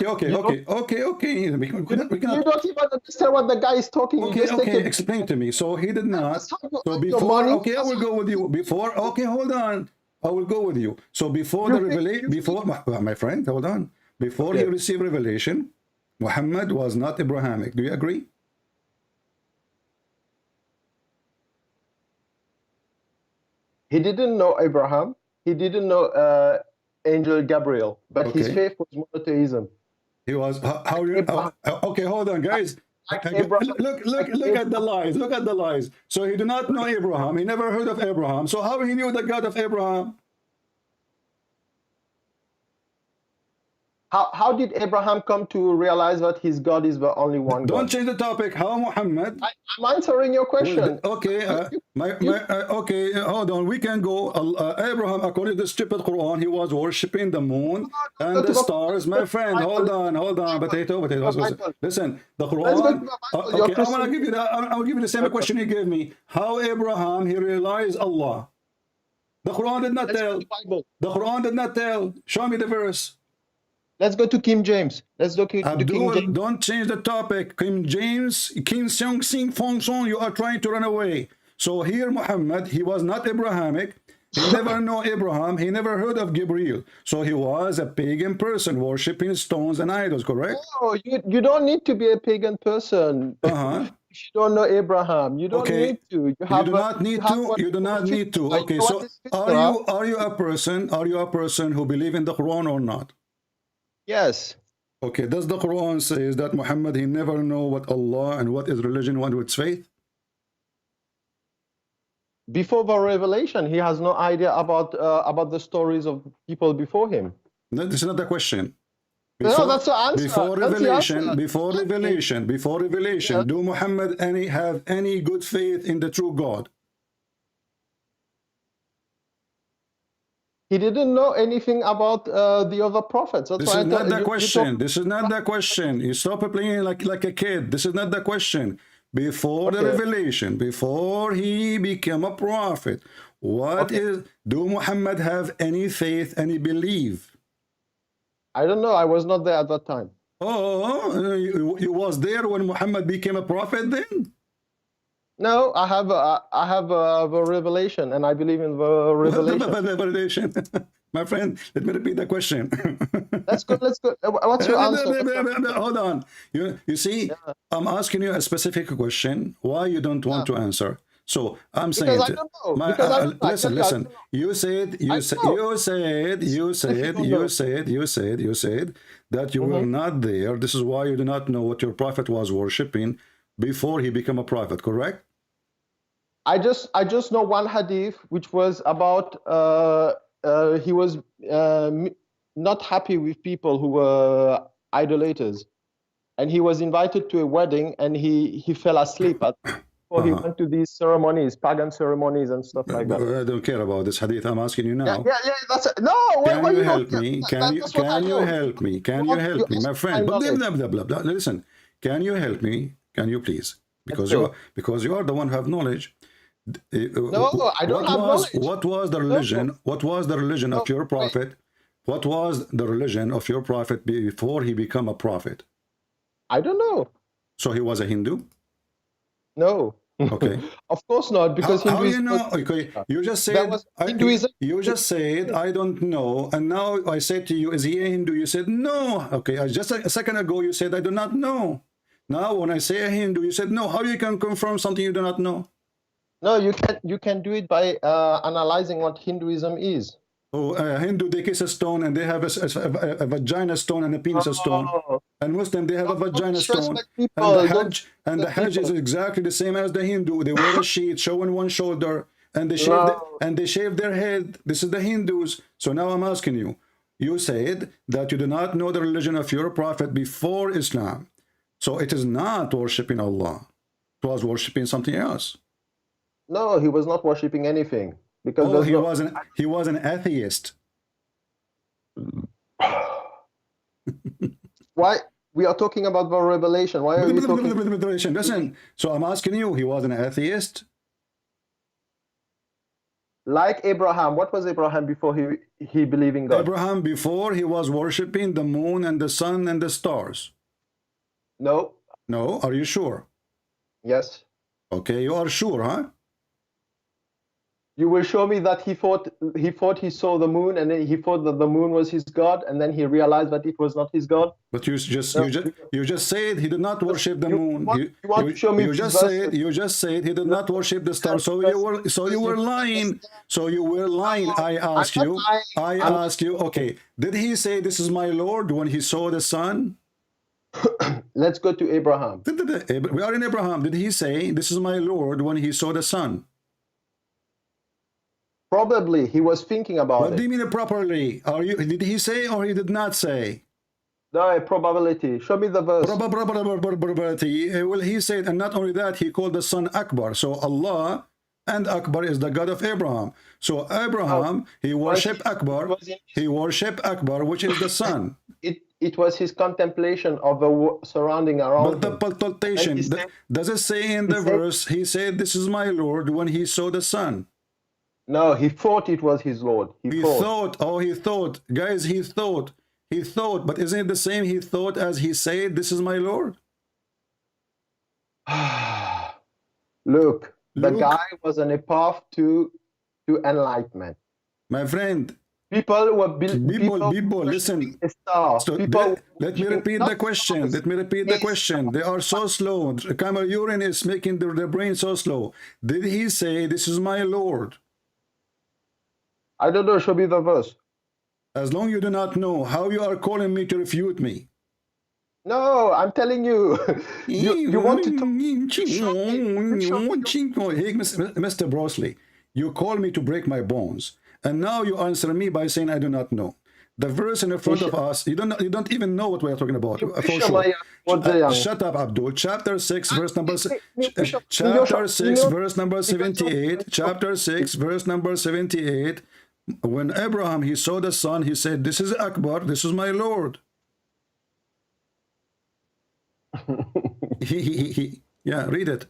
don't even understand what the guy is talking. Okay, explain to me. So he did not. So before, okay, I will go with you. Before, okay, hold on. I will go with you. So before the revelation, my friend, hold on. Before he received revelation, Muhammad was not Abrahamic. Do you agree? He didn't know Abraham. He didn't know Angel Gabriel, but his faith was monotheism. He was okay, hold on, guys. Look at the lies. Look at the lies. So he did not know Abraham. He never heard of Abraham. So how he knew the God of Abraham? How did Abraham come to realize that his God is the only one God? Don't change the topic. How Muhammad? I'm answering your question. Okay, okay, hold on. We can go. Abraham, according to the stupid Quran, he was worshipping the moon and the stars. My friend, hold on. Potato. Listen, the Quran. Okay, I'll give you the same question you gave me. How Abraham he realized Allah? The Quran did not tell. The Quran did not tell. Show me the verse. Let's go to King James. Let's go to King James. Don't change the topic. King James, King Seong Sing Fong Song, you are trying to run away. So here Muhammad, he was not Abrahamic. He never knew Abraham. He never heard of Gabriel. So he was a pagan person worshipping stones and idols, correct? No, you don't need to be a pagan person. If you don't know Abraham, you don't need to. You do not need to. Okay, so are you a person who believe in the Quran or not? Yes. Okay, does the Quran say that Muhammad, he never know what Allah and what is religion, what is faith? Before the revelation, he has no idea about the stories of people before him. No, this is not the question. No, that's the answer. Before revelation, do Muhammad have any good faith in the true God? He didn't know anything about the other prophets. That's this is not the question. This is not the question. You stop playing like a kid. This is not the question. Before the revelation, before he became a prophet, do Muhammad have any faith, any belief? I don't know. I was not there at that time. Oh, you was there when Muhammad became a prophet then? No, I have the revelation, and I believe in the revelation. My friend, let me repeat the question. Let's go. What's your answer? Hold on. You see, I'm asking you a specific question. Why you don't want to answer? So I'm saying, listen. You said that you were not there. This is why you do not know what your prophet was worshiping before he became a prophet, correct? I just know one hadith which was about he was not happy with people who were idolaters, and he was invited to a wedding and he fell asleep before he went to these ceremonies, pagan ceremonies and stuff like that. I don't care about this hadith. I'm asking you now. Can you help me? Can you help me? Can you help me, my friend? Listen, can you help me? Can you please? Because you are the one who have knowledge. No, I don't have knowledge. What was the religion? What was the religion of your prophet? What was the religion of your prophet before he became a prophet? I don't know. So he was a Hindu? No. Okay. Of course not, because how Hinduism you know? Okay, you just said Hinduism. You just said I don't know, and now I said to you, is he a Hindu? You said no. Okay, just a second ago you said I do not know. Now when I say a Hindu, you said no. How you can confirm something you do not know? No, you can do it by analyzing what Hinduism is. Oh, Hindu, they kiss a stone and they have a vagina stone and a penis stone. And Muslim, they have a vagina stone. And the Hajj is exactly the same as the Hindu. They wear a sheet showing one shoulder and they shave their head. This is the Hindus. So now I'm asking you. You said that you do not know the religion of your prophet before Islam. So it is not worshipping Allah. It was worshipping something else. No, he was not worshipping anything. Because he was an atheist. Why we are talking about the revelation? Why are you talking about revelation? Listen, so I'm asking you, he was an atheist? Like Abraham. What was Abraham before he believed in God? Abraham before he was worshipping the moon and the sun and the stars. No. No, are you sure? Yes. Okay, you are sure, huh? You will show me that he thought he saw the moon, and then he thought that the moon was his god, and then he realized that it was not his god. But you just said he did not worship the moon. You want to show me? You just said he did not worship the stars. So you were lying. So you were lying. I ask you. Okay, did he say this is my Lord when he saw the sun? Let's go to Abraham. We are in Abraham. Did he say this is my Lord when he saw the sun? Probably he was thinking about it. What do you mean properly? Did he say or he did not say? No, probability. Show me the verse. Probability. Well, he said, and not only that, he called the sun Akbar. So Allah and Akbar is the God of Abraham. So Abraham, he worshipped Akbar. He worshipped Akbar, which is the sun. It was his contemplation of the surrounding around. But the contemplation, does it say in the verse, he said, this is my Lord when he saw the sun? No, he thought it was his Lord. He thought. Guys, he thought. But isn't it the same he thought as he said, this is my Lord? Look, the guy was on a path to enlightenment. My friend. People listen. So let me repeat the question. They are so slow. Camel urine is making their brain so slow. Did he say, this is my Lord? I don't know. Show me the verse. As long as you do not know, how you are calling me to refute me? No, I'm telling you. you want to talk. Hey, Mr. Brosley, you call me to break my bones, and now you answer me by saying I do not know. The verse in front of us, you don't even know what we are talking about. For sure. Shut up, Abdul. Chapter 6, verse number 78. Chapter 6, verse number 78. When Abraham he saw the sun, he said, "This is Akbar. This is my Lord." Yeah, read it.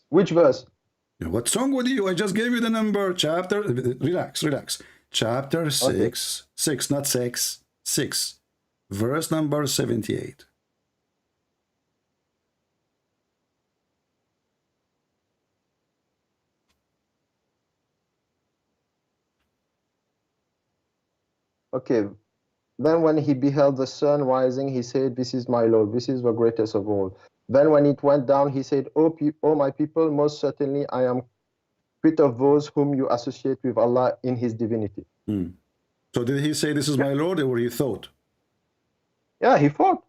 Which verse? What's wrong with you? I just gave you the number. Chapter. Relax. Chapter 6, 6, not 6, 6, verse number 78. Okay. Then when he beheld the sun rising, he said, "This is my Lord, this is the greatest of all." Then when it went down, he said, "O my people, most certainly I am quit of those whom you associate with Allah in his divinity." So did he say, "This is my Lord," or he thought? Yeah, he thought.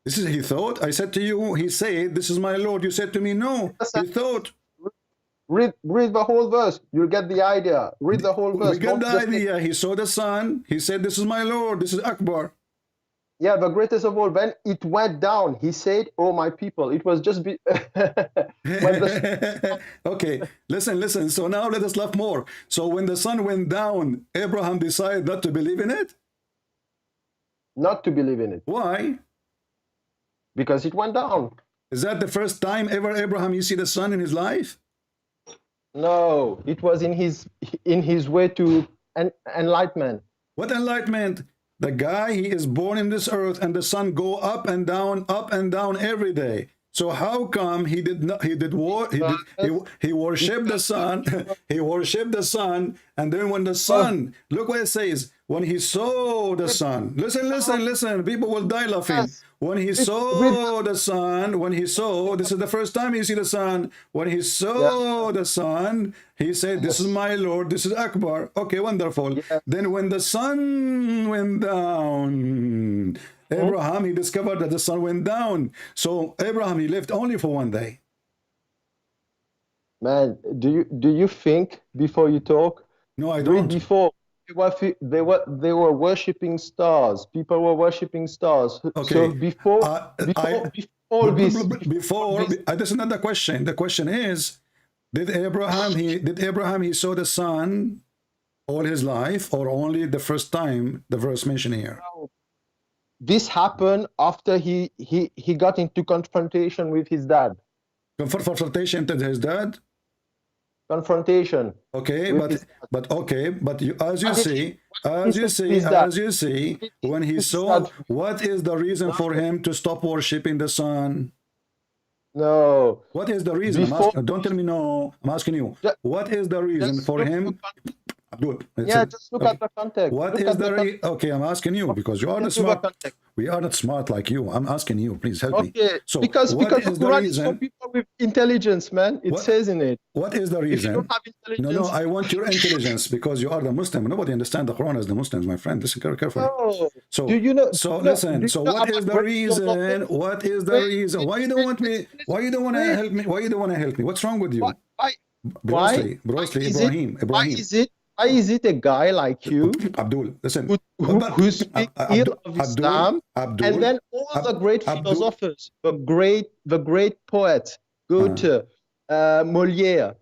This is he thought? I said to you, he said, "This is my Lord." You said to me, no, he thought. Read the whole verse. You'll get the idea. Read the whole verse. We get the idea. He saw the sun. He said, "This is my Lord. This is Akbar." Yeah, the greatest of all. When it went down, he said, "Oh, my people." It was just Okay, listen. So now let us laugh more. So when the sun went down, Abraham decided not to believe in it? Not to believe in it. Why? Because it went down. Is that the first time ever Abraham you see the sun in his life? No, it was in his way to enlightenment. What enlightenment? The guy, he is born in this earth, and the sun go up and down every day. So how come he did not? He worshipped the sun. He worshipped the sun, and then when the sun, look what it says. When he saw the sun, listen. People will die laughing. When he saw the sun, this is the first time you see the sun. When he saw the sun, he said, "This is my Lord. This is Akbar." Okay, wonderful. Then when the sun went down, Abraham, he discovered that the sun went down. So Abraham, he lived only for one day. Man, do you think before you talk? No, I don't. Before they were worshiping stars. People were worshiping stars. Okay. So before this is not the question. The question is, did Abraham he saw the sun all his life, or only the first time the verse mentioned here? This happened after he got into confrontation with his dad. Confrontation to his dad? Confrontation. Okay, but you, as you see, when he saw, what is the reason for him to stop worshiping the sun? No. What is the reason? Don't tell me no. I'm asking you. What is the reason for him? Just look at the context. What is the reason? Okay, I'm asking you because you are the smart. We are not smart like you. I'm asking you. Please help me. So because the Quran is for reason? people with intelligence, man. It says in it. What is the reason? If you don't have intelligence, No, I want your intelligence because you are the Muslim. Nobody understands the Quran as the Muslims, my friend. Listen carefully. No. So, do you know? Listen. So, what is the reason? What is the reason? Why you don't want me? Why you don't want to help me? Why you don't want to help me? What's wrong with you? Brosely, Ibrahim. Why is it a guy like you, Abdul? Listen, who speak ill of Islam, Abdul, and then all the great philosophers, the great poets, Goethe, Molière,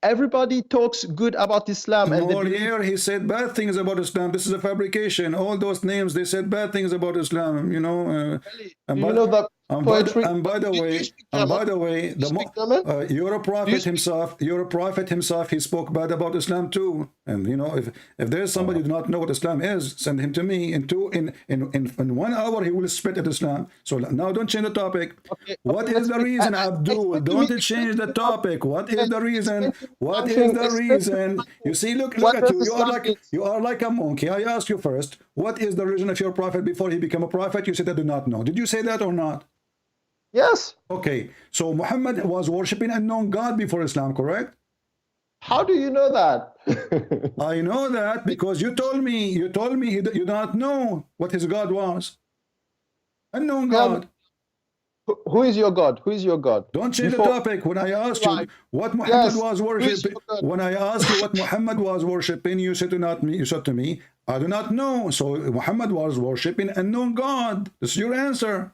everybody talks good about Islam. And Molière, he said bad things about Islam. This is a fabrication. All those names, they said bad things about Islam. You know. And by the way, you're a prophet himself. He spoke bad about Islam too. And you know, if there's somebody who do not know what Islam is, send him to me. In 1 hour, he will spit at Islam. So now, don't change the topic. What is the reason, Abdul? Don't change the topic. What is the reason? What is the reason? You see, look at you. You are like a monkey. I asked you first, what is the reason of your prophet before he became a prophet? You said, I do not know. Did you say that or not? Yes. Okay. So Muhammad was worshipping an unknown God before Islam, correct? How do you know that? I know that because you told me you do not know what his God was. Unknown God. Who is your God? Who is your God? Don't change the topic. When I asked you what Muhammad was worshiping, when I asked you what Muhammad was worshiping, you said to me, I do not know. So Muhammad was worshiping an unknown God. This is your answer.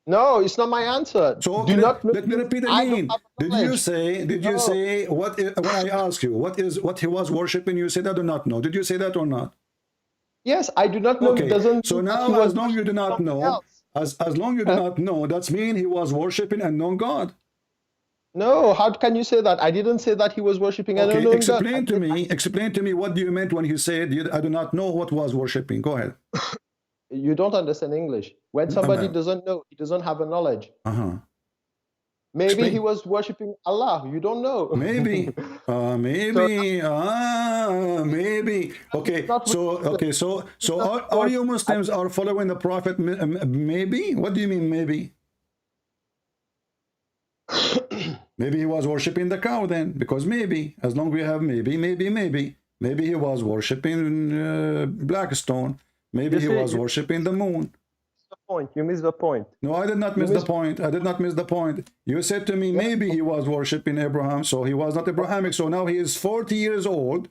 No, it's not my answer. So let me repeat again. Did you say what when I ask you what he was worshiping, you said I do not know. Did you say that or not? Yes, I do not know. Okay. It doesn't. So now, as long as you do not know, as long you do not know, that's mean he was worshiping an unknown God. No, how can you say that? I didn't say that he was worshiping an unknown God. Explain to me what do you meant when you said I do not know what was worshiping. Go ahead. You don't understand English. When somebody doesn't know, he doesn't have a knowledge. Maybe he was worshiping Allah. You don't know. Maybe. Maybe. Okay. So all you Muslims are following the Prophet. Maybe. What do you mean? Maybe. Maybe he was worshiping the cow then, because maybe, as long as we have maybe he was worshiping Blackstone. Maybe he was worshiping the moon. You missed the point. No, I did not miss the point. I did not miss the point. You said to me, maybe he was worshiping Abraham, so he was not Abrahamic. So now he is 40 years old,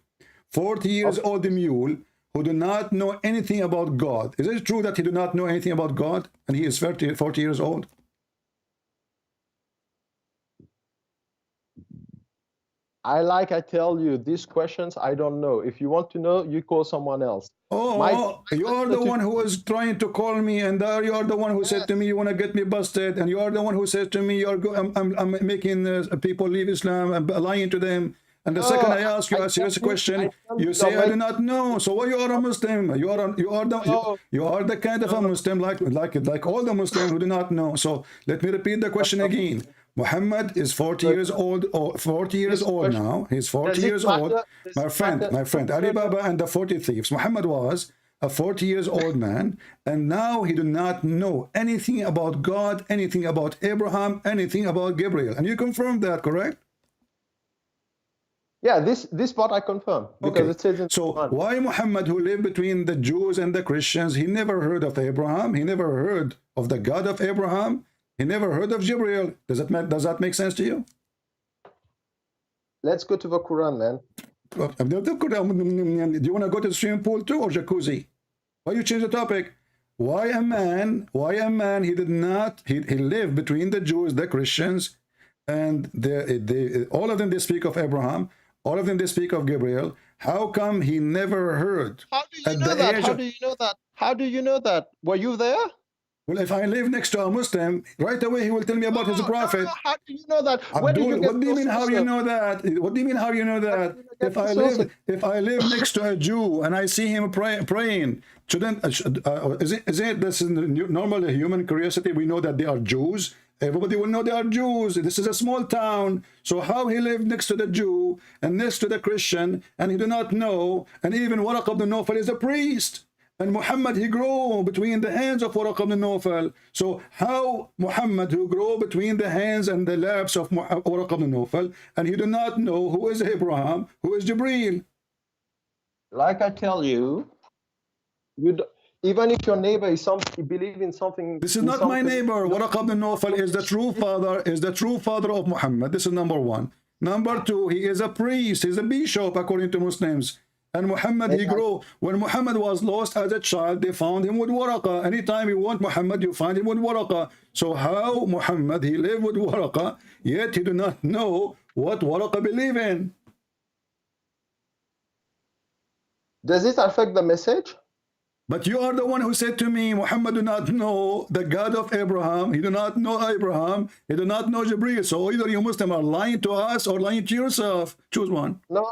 40 years old mule, who do not know anything about God. Is it true that he do not know anything about God, and he is 40 years old? I tell you, these questions, I don't know. If you want to know, you call someone else. You are the one who was trying to call me, and you are the one who said to me, you want to get me busted, and you are the one who said to me, I'm making people leave Islam, I'm lying to them, And the second I ask you a serious question, you say I do not know. So why you are a Muslim? You are the kind of a Muslim like all the Muslims who do not know. So let me repeat the question again. Muhammad is 40 years old, or 40 years old now. He's 40 years old. My friend, Ali Baba and the 40 thieves. Muhammad was a 40 years old man, and now he do not know anything about God, anything about Abraham, anything about Gabriel. And you confirm that, correct? Yeah, this part I confirm. Because Okay. it says in So Quran. why Muhammad, who lived between the Jews and the Christians, he never heard of Abraham, he never heard of the God of Abraham, he never heard of Gabriel? Does that make sense to you? Let's go to the Quran, man. Do you want to go to the swimming pool too, or jacuzzi? Why you change the topic? Why a man, he lived between the Jews, the Christians, and all of them, they speak of Abraham, all of them, they speak of Gabriel. How come he never heard? How do you know that? How do you know that? How do you know that? Were you there? Well, if I live next to a Muslim, right away he will tell me about his prophet. How do you know that? What do you mean how you know that? What do you mean how you know that? If I live next to a Jew and I see him praying, shouldn't this is normal human curiosity? We know that they are Jews. Everybody will know they are Jews. This is a small town. So how he lived next to the Jew and next to the Christian, and he do not know? And even Waraq ibn Nawfal is a priest. And Muhammad, he grew between the hands of Waraq ibn Nawfal. So how Muhammad, who grew between the hands and the laps of Waraq ibn Nawfal, and he do not know who is Abraham, who is Jibreel? Like I tell you, even if your neighbor is believe in something. This is not my neighbor. Waraq ibn Nawfal is the true father of Muhammad. This is number one. Number two, he is a priest. He's a bishop according to Muslims. And Muhammad, he grew. When Muhammad was lost as a child, they found him with Waraqa. Anytime you want Muhammad, you find him with Waraqa. So how Muhammad, he lived with Waraqa, yet he do not know what Waraqa believe in? Does this affect the message? But you are the one who said to me, Muhammad do not know the God of Abraham. He do not know Abraham. He do not know Jibreel. So either you Muslim are lying to us or lying to yourself. Choose one. No,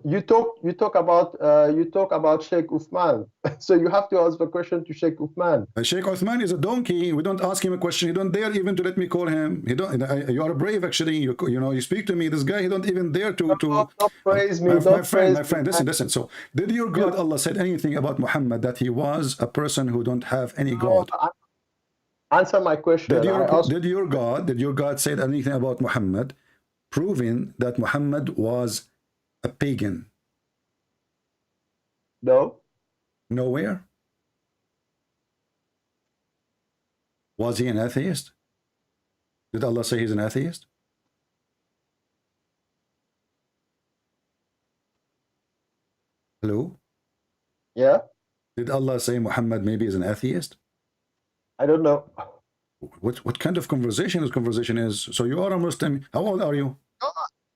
you talk about Sheikh Uthman. So you have to ask the question to Sheikh Uthman. Sheikh Uthman is a donkey. We don't ask him a question. He don't dare even to let me call him. He don't. You are brave actually. You know, you speak to me. This guy, he don't even dare to. Don't praise me. My friend. Listen. So did your God Allah said anything about Muhammad that he was a person who don't have any God? Answer my question. Did your God said anything about Muhammad, proving that Muhammad was a pagan? No. Nowhere. Was he an atheist? Did Allah say he's an atheist? Hello? Yeah. Did Allah say Muhammad maybe is an atheist? I don't know. What kind of conversation this conversation is? So you are a Muslim. How old are you?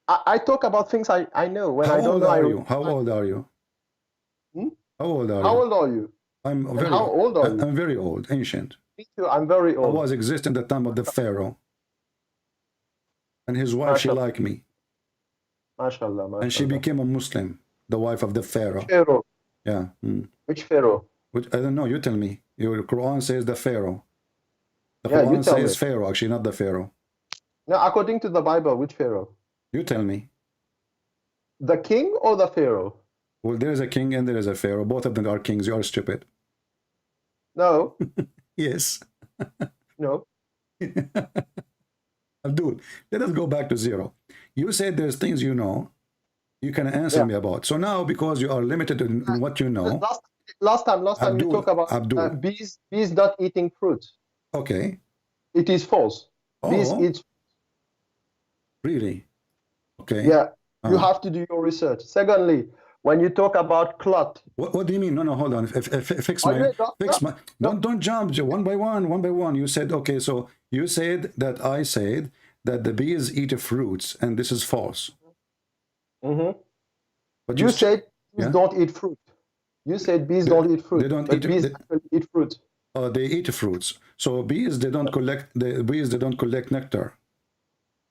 I talk about things I know. When How I don't old know, are you? How old are you? How old are you? How old are you? How old are you? I'm very old, ancient. Me too. I'm very old. I was existing at the time of the Pharaoh. And his wife, she liked me. MashaAllah. And she became a Muslim, the wife of the Pharaoh. Pharaoh. Yeah. Which Pharaoh? I don't know. You tell me. Your Quran says the Pharaoh. The Yeah, Quran you tell says me. Pharaoh, actually, not the Pharaoh. No, according to the Bible, which Pharaoh? You tell me. The king or the Pharaoh? Well, there is a king and there is a Pharaoh. Both of them are kings. You are stupid. No. Yes. No. Dude, let us go back to zero. You said there's things you know, you can answer me about. So now, because you are limited in what you know. Last time you talk about bees not eating fruit. Okay. It is false. Bees eat. Really? Okay. Yeah. You have to do your research. Secondly, when you talk about clot. What do you mean? No, hold on. Fix my. Don't jump one by one. You said, okay, so you said that I said that the bees eat fruits, and this is false. Mm-hmm. But you said bees don't eat fruit. You said bees don't eat fruit. They don't but bees actually eat fruit. They eat fruits. So bees, they don't collect nectar.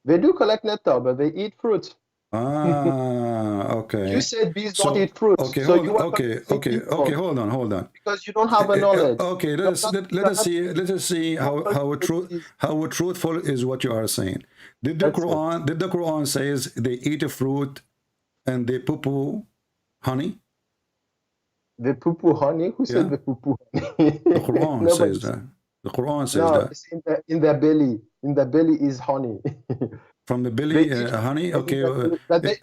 They do collect nectar, but they eat fruit. Okay. You said bees So, don't eat fruits. okay, So hold, you are okay, confusing people hold on. because you don't have a knowledge. Okay, let us see how truthful is what you are saying. Did the Quran says they eat a fruit and they poo-poo honey? The poo-poo honey? Who said the poo-poo honey? The Quran says that. The Quran says that. It's in their belly. In the belly is honey. From the belly, honey. Okay, but the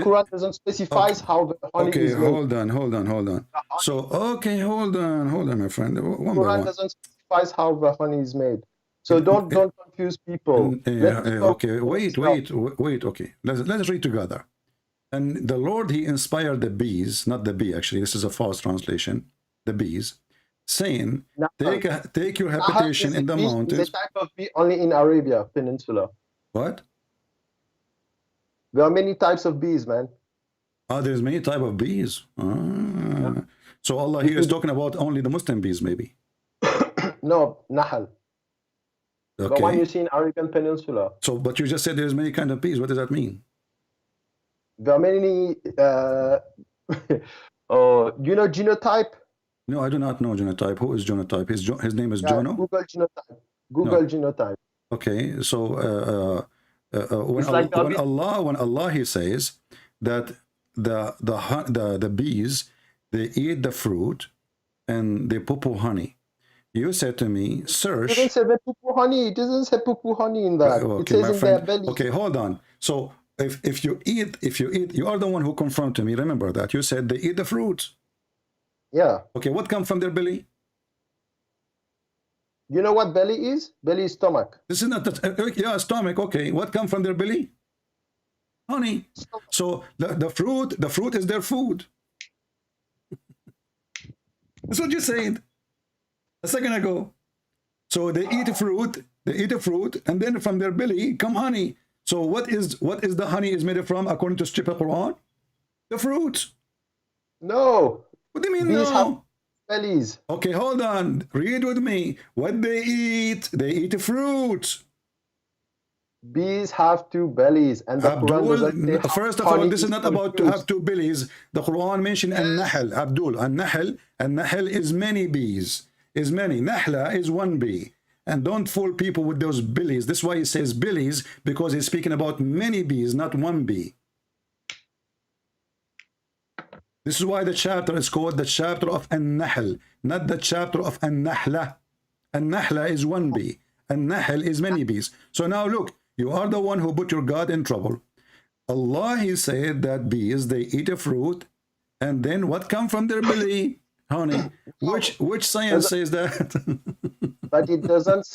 Quran doesn't specify how the honey is made. hold on. So, okay, hold on, my friend. The Quran doesn't specify how the honey is made. So don't confuse people. Okay, wait. Okay, let's read together. And the Lord, he inspired the bees, not the bee. Actually, this is a false translation. The bees, saying, take your habitation in the mountains. The type of bee only in Arabia Peninsula. What? There are many types of bees, man. There's many type of bees. So Allah here is talking about only the Muslim bees, maybe. No, Nahl. Okay. The one you see in Arabian Peninsula. So, but you just said there's many kind of bees. What does that mean? There are many. You know genotype? No, I do not know genotype. Who is genotype? His name is Jono. Google genotype. Google genotype. Okay, so when Allah he says that the bees, they eat the fruit and they poo-poo honey. You said to me, search. It doesn't say poo-poo honey. It doesn't say poo-poo honey in that. Okay, it says in their belly. Okay, hold on. So if you eat, you are the one who confirmed to me. Remember that you said they eat the fruit. Yeah. Okay, what comes from their belly? You know what belly is? Belly is stomach. This is not the stomach. Okay, what comes from their belly? Honey. So the fruit is their food. That's what you said a second ago. So they eat fruit, and then from their belly come honey. So what is the honey is made from according to stupid Quran? The fruit. No. What do you mean Bees no? have bellies. Okay, hold on. Read with me. What they eat fruit. Bees have two bellies, and the Quran doesn't say first of all, this is not about to have two bellies. The Quran mentioned an-nahl. Abdul, an-nahl is many bees. Is many. Nahla is one bee. And don't fool people with those bellies. This is why he says bellies, because he's speaking about many bees, not one bee. This is why the chapter is called the chapter of an-nahl, not the chapter of an-nahla. An-nahla is one bee. An-nahl is many bees. So now look, you are the one who put your God in trouble. Allah, he said that bees, they eat a fruit, and then what comes from their belly? Honey. Which science says that? But it doesn't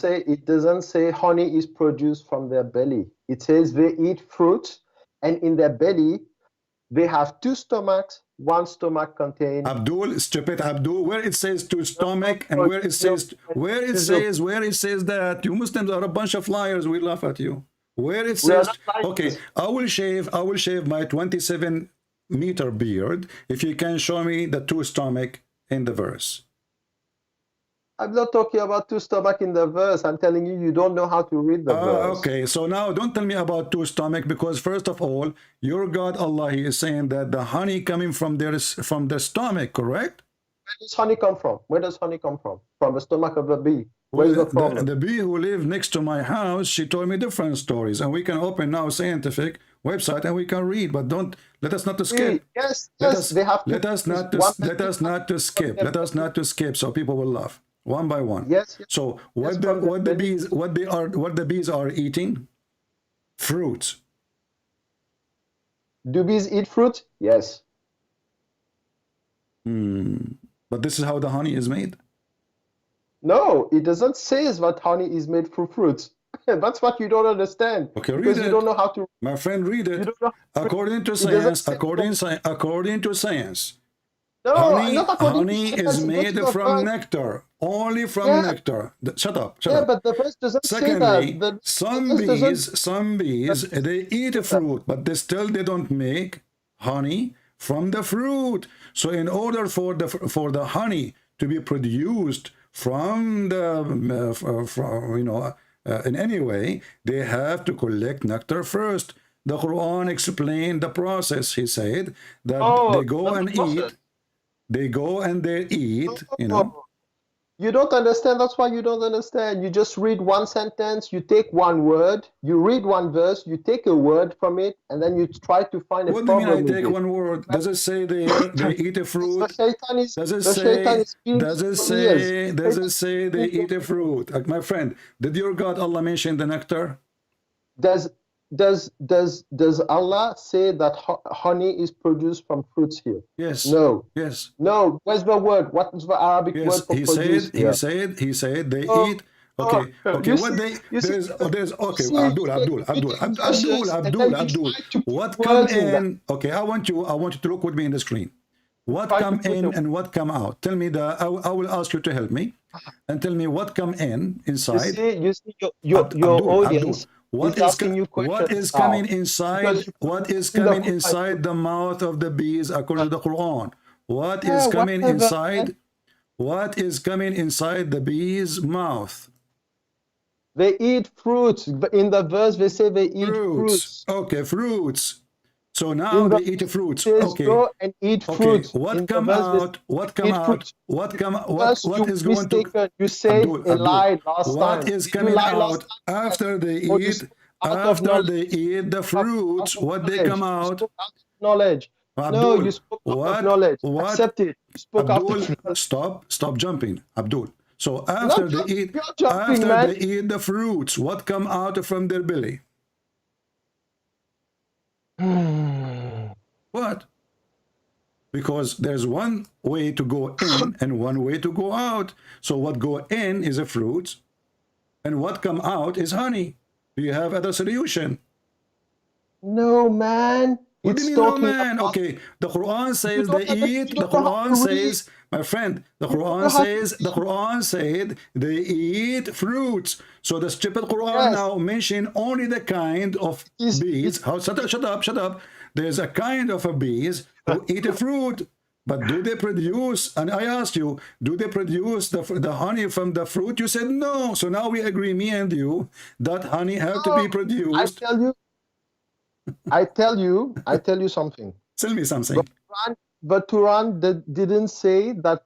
say honey is produced from their belly. It says they eat fruit, and in their belly they have two stomachs. One stomach contains stupid Abdul, where it says two stomach and where it says that you Muslims are a bunch of liars. We laugh at you. Where it says, okay, I will shave my 27-meter beard if you can show me the two stomach in the verse. I'm not talking about two stomach in the verse. I'm telling you, you don't know how to read the verse. Okay, so now don't tell me about two stomach, because first of all, your God Allah, he is saying that the honey coming from their stomach, correct? Where does honey come from? Where does honey come from? From the stomach of the bee. Where's the problem? The bee who lived next to my house, she told me different stories, and we can open now scientific website and we can read, but don't let us not to skip. Let us not to skip, so people will laugh one by one. Yes. So what the bees are eating? Fruits. Do bees eat fruit? Yes. But this is how the honey is made. No, it doesn't say that honey is made from fruits. That's what you don't understand. Okay, read because it. You don't know how to. My friend, read it. According to science, according to science, no, honey is made from nectar. Only from nectar. Shut up. Yeah, but the verse doesn't say that. Some bees, they eat a fruit, but they don't make honey from the fruit. So in order for the honey to be produced from the in any way, they have to collect nectar first. The Quran explained the process. He said that they go not and the process. eat. They go and they eat, you know. You don't understand. That's why you don't understand. You just read one sentence, you take one word, you read one verse, you take a word from it, and then you try to find a What do you mean problem I with take it. one word? Does it say there they eat a fruit? Does it say they eat a fruit? Like, my friend, did your God Allah mention the nectar? Does Allah say that honey is produced from fruits here? Yes. No. Yes. No. Where's the word? What is the Arabic word for produce here? He said they eat. Okay, okay. What they there's okay. Abdul. What come in? Okay, I want you to look with me in the screen. What come in and what come out? Tell me I will ask you to help me and tell me what come in inside. You see your audience. What is coming inside? What is coming inside the mouth of the bees according to the Quran? What is coming inside? What is coming inside the bee's mouth? They eat fruits. In the verse, they say they eat fruits. Okay, fruits. So now they eat fruits. Okay. Go and eat fruits. What come out? What come out? What is going to? You said a lie last time. What is coming out after they eat? After they eat the fruits, what they come out? Knowledge. Abdul, no, you spoke out of knowledge. Accept it. You spoke Abdul, out. stop jumping, Abdul. So after they eat the fruits, what come out from their belly? What? Because there's one way to go in and one way to go out. So what go in is a fruit, and what come out is honey. Do you have other solution? No, man. What do you mean, no, man? Okay, the Quran says they eat. The Quran says, my friend, the Quran said they eat fruits. So the stupid Quran now mention only the kind of bees. Shut up. There's a kind of a bees who eat a fruit. But do they produce, and I asked you, do they produce the honey from the fruit? You said no. So now we agree, me and you, that honey have to be produced. I tell you something. Tell me something. But Quran didn't say that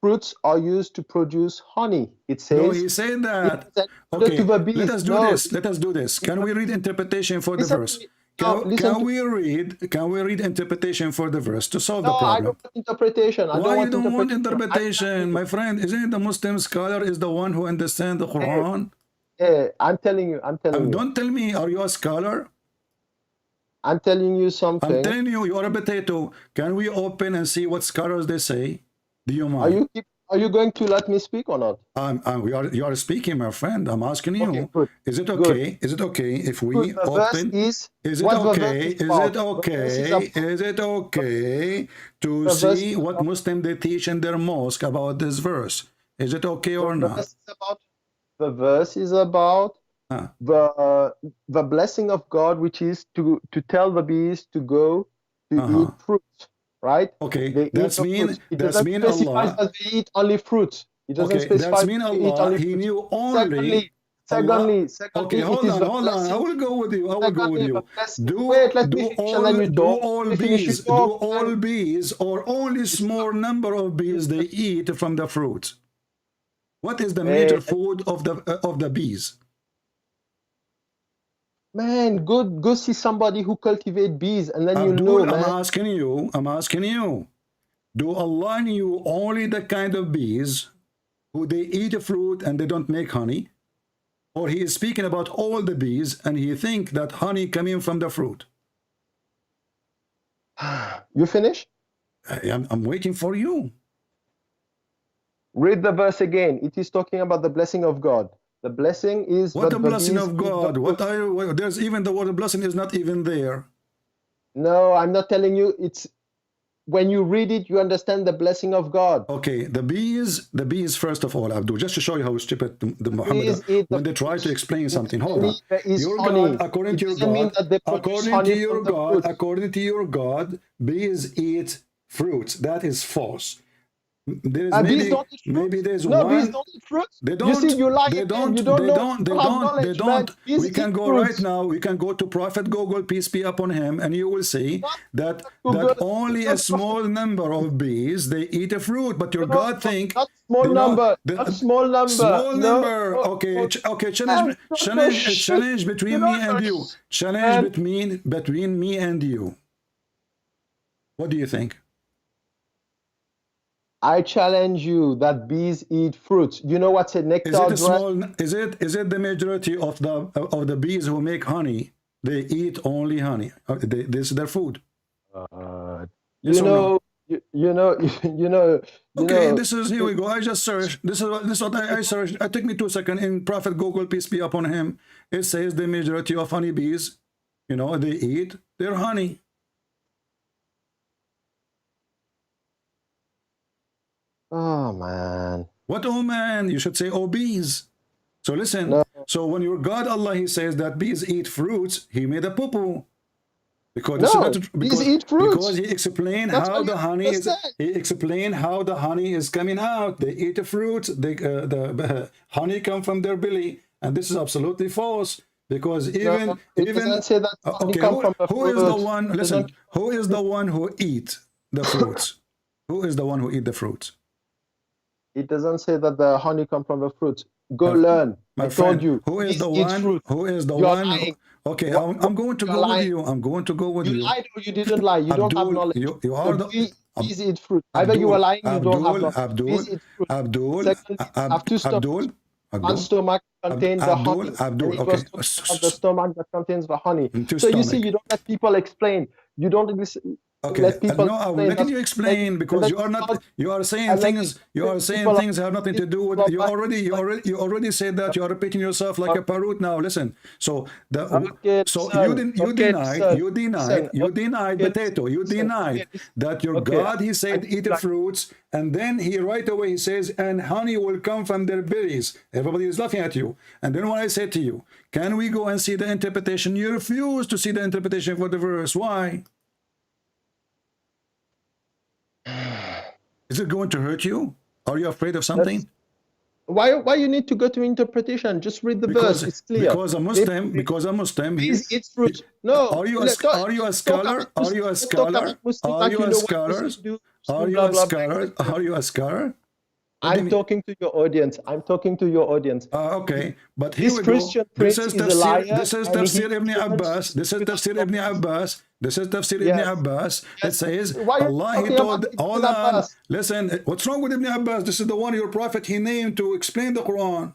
fruits are used to produce honey. It says. No, he said that. Okay, let us do this. Let us do this. Can we read interpretation for the verse? Can we read interpretation for the verse to solve the problem? I don't want interpretation. Why you don't want interpretation, my friend? Isn't it the Muslim scholar is the one who understands the Quran? I'm telling you. Don't tell me, are you a scholar? I'm telling you something. I'm telling you, you are a potato. Can we open and see what scholars they say? Do you mind? Are you going to let me speak or not? You are speaking, my friend. I'm asking you. Okay, good. Is it okay? Good. Is it okay if we open? Is it okay to see what Muslim they teach in their mosque about this verse? Is it okay or not? The verse is about the blessing of God, which is to tell the bees to go to eat fruit, right? Okay, that's mean Allah. They eat only fruits. It doesn't specify. That's mean Allah. He knew only. Secondly, okay, hold on. I will go with you. Do all bees or only small number of bees they eat from the fruits? What is the major food of the bees? Man, go see somebody who cultivate bees, and then you know. I'm asking you. Do Allah knew only the kind of bees who they eat a fruit and they don't make honey? Or he is speaking about all the bees and he think that honey coming from the fruit? You finish? I'm waiting for you. Read the verse again. It is talking about the blessing of God. The blessing is what the blessing of God. There's even the word blessing is not even there. No, I'm not telling you. It's when you read it, you understand the blessing of God. Okay, the bees first of all, Abdul, just to show you how stupid the Muhammad when they try to explain something. Hold on. Your God, according to your God, bees eat fruits. That is false. There's And bees maybe don't eat fruit? maybe there's No, bees one. don't eat fruit. They You don't. see, you lie They again. don't. You don't They know. don't. They You have don't. They knowledge, man. don't. Bees We can eat go fruits. right now. We can go to Prophet Google, peace be upon him, and you will see that Google. only a small number of bees they eat a fruit. But your God think Not small you know, number. the- Not small number. Small No, number. no, Okay. no. Okay. Man, Challenge between me and you. Challenge Man. between me and you. What do you think? I challenge you that bees eat fruits. You know what's a nectar Is it a dress? small? Is it the majority of the bees who make honey? They eat only honey. This is their food. Yes You or no? know, you know. Okay, this is, here we go. I just searched. This is what I searched. It took me 2 seconds in Prophet Google, peace be upon him. It says the majority of honeybees, you know, they eat their honey. Oh man. What, oh man? You should say, oh bees. So listen. No. So when your God Allah, he says that bees eat fruits, he made a poo-poo. Because No, because, bees eat fruits. because he explained That's how what the you honey just is. said. He explained how the honey is coming out. They eat the fruits. The honey come from their belly, and this is absolutely false. Because even it doesn't say that honey okay, come from a who is the fruit. one? It Listen, doesn't- who is the one who eat the fruits? Who is the one who eat the fruits? It doesn't say that the honey come from a fruit. Go learn. My I friend, told you. who is Bees the eat one? fruit. Who is the You are one? lying. Okay, What- I'm going to you go are with lying. you. I'm going to go with You you. lied or you didn't lie. You don't have Abdul, knowledge. you are the Bees eat fruit. Either you are lying, you don't have knowledge. Abdul, Bees eat fruit. Abdul, Secondly, have two stomachs. One stomach contains the honey. And it was talking about the stomach that contains the honey. So you see, you don't let people explain. You don't listen. Okay, Let people no, I'm letting you explain because you are not. You are saying things. You are saying things have nothing to do with. You already said that. You are repeating yourself like a parrot now. Listen. So you denied potato. You denied that your God. He said eat the fruits, and then he right away he says, and honey will come from their bellies. Everybody is laughing at you. And then when I said to you, can we go and see the interpretation? You refuse to see the interpretation for the verse. Why? Is it going to hurt you? Are you afraid of something? Why you need to go to interpretation? Just read the verse. It's clear. Because a Muslim. It's fruit. No. Are you a scholar? Are you a scholar? Are you a scholar? Are you a scholar? Are you a scholar? I'm talking to your audience. I'm talking to your audience. Okay, but here this we Christian go. This is prince is a liar. This is Tafsir Ibn Abbas. This is Tafsir Ibn Abbas. This is Tafsir Ibn Abbas. It says Allah. He told. Hold on. Listen. What's wrong with Ibn Abbas? This is the one your prophet he named to explain the Quran.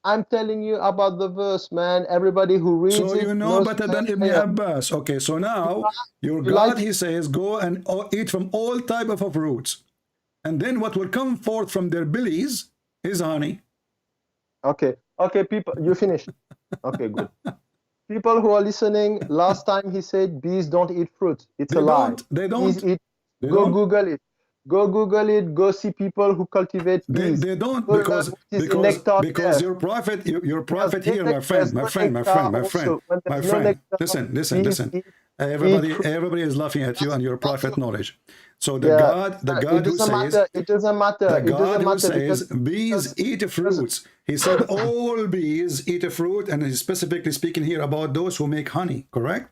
I'm telling you about the verse, man. Everybody who reads it. So you know better than Ibn Abbas. Okay, so now your God he says go and eat from all type of fruits. And then what will come forth from their bellies is honey. Okay, people, you finished. Okay, good. People who are listening, last time he said bees don't eat fruit. It's a lie. They don't. Bees eat. Go Google it. Go Google it. Go see people who cultivate bees. They don't Go because your prophet here, my friend. Listen. Everybody is laughing at you and your prophet knowledge. So the God who says it doesn't matter. The God who says bees eat fruits. He said all bees eat a fruit, and he's specifically speaking here about those who make honey. Correct?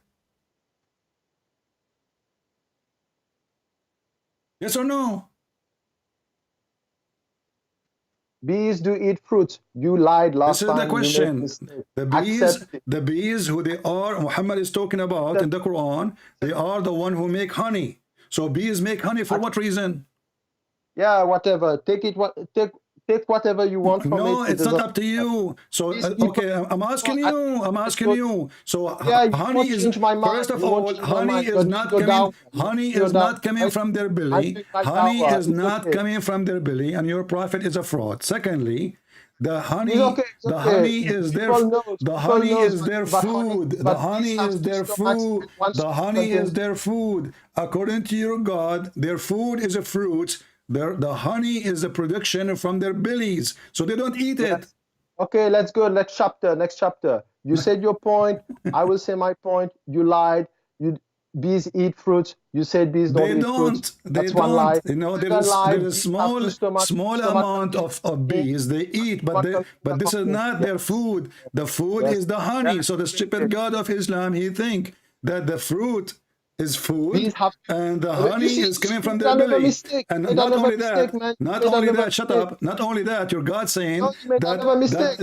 Yes or no? Bees do eat fruits. You lied last time. This is the question. The bees who they are, Muhammad is talking about in the Quran, they are the one who make honey. So bees make honey for what reason? Yeah, whatever. Take whatever you want from it. No, it's not up to you. So okay, I'm asking you. So honey is first of all, honey is not coming from their belly. Honey is not coming from their belly, and your prophet is a fraud. Secondly, the honey is their food. The honey is their food. According to your God, their food is a fruit. The honey is a production from their bellies, so they don't eat it. Okay, let's go. Next chapter. You said your point. I will say my point. You lied. bees eat fruit. You said bees don't eat fruit. They That's one lie. don't. You know, Second lie, there is bees have two stomachs. small amount of bees they eat, but this is not their food. The food is the honey. So the stupid God of Islam, he think that the fruit is food and the honey is coming from their belly. And not only that, shut up. Not only that, your God saying that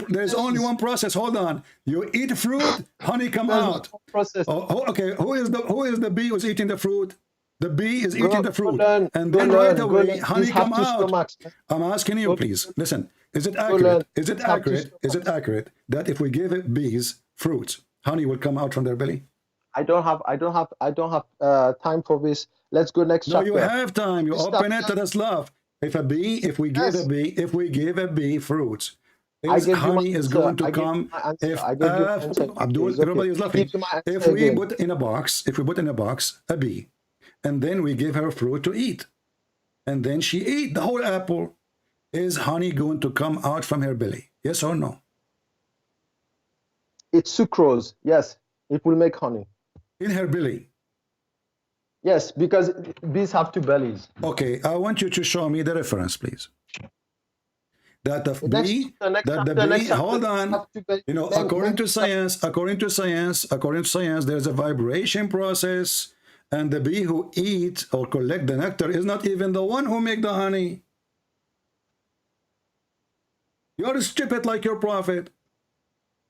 there's only one process. Hold on. You eat fruit, honey come out. Okay, who is the bee who's eating the fruit? The bee is eating the fruit, and then right away honey come out. I'm asking you, please listen. Is it accurate? Is it accurate that if we give bees fruits, honey will come out from their belly? I don't have time for this. Let's go next chapter. No, you have time. You open it to the love. If we give a bee fruits, honey is going to come. Abdul, everybody is laughing. If we put in a box a bee, and then we give her fruit to eat, and then she eat the whole apple, is honey going to come out from her belly? Yes or no? It's sucrose. Yes, it will make honey. In her belly? Yes, because bees have two bellies. Okay, I want you to show me the reference, please. That the bee, hold on. You know, according to science, there's a vibration process, and the bee who eat or collect the nectar is not even the one who make the honey. You're stupid like your prophet.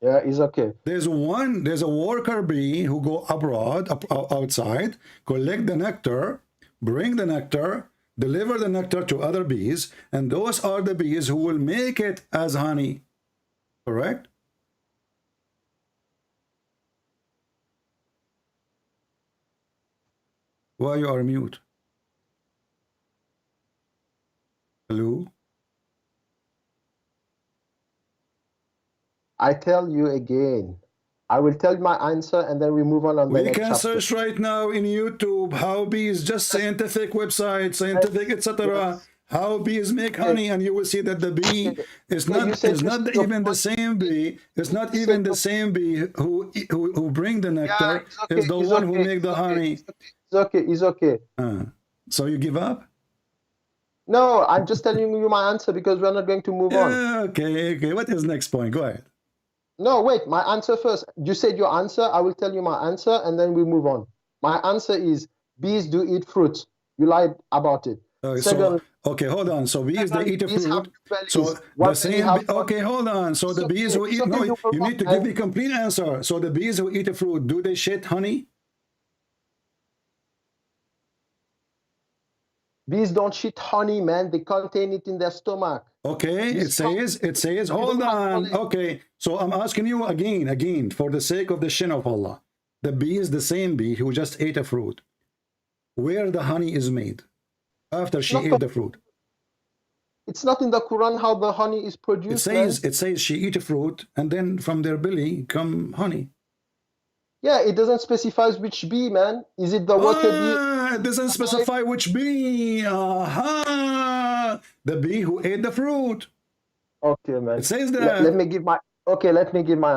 Yeah, it's okay. There's a worker bee who go abroad, outside, collect the nectar, bring the nectar, deliver the nectar to other bees, and those are the bees who will make it as honey. Correct? Why you are mute? Hello? I tell you again. I will tell you my answer, and then we move on the next chapter. We can search right now in YouTube how bees, just scientific website, scientific, etc. How bees make honey, and you will see that the bee is not even the same bee. It's not even the same bee who bring the nectar. Is the one who make the honey. It's okay. So you give up? No, I'm just telling you my answer because we're not going to move on. Okay. What is next point? Go ahead. No, wait, my answer first. You said your answer. I will tell you my answer, and then we move on. My answer is bees do eat fruit. You lied about it. Okay, hold on. So bees, they eat a fruit. So the same. Okay, hold on. So the bees who eat. No, you need to give me a complete answer. So the bees who eat a fruit, do they shit honey? Bees don't shit honey, man. They contain it in their stomach. Okay, it says, hold on. Okay, so I'm asking you again, for the sake of the shin of Allah. The bee is the same bee who just ate a fruit. Where the honey is made after she ate the fruit. It's not in the Quran how the honey is produced. It says she eat a fruit and then from their belly come honey. Yeah, it doesn't specify which bee, man. Is it the worker bee? It doesn't specify which bee. The bee who ate the fruit. Okay, man. It says that. Let me give my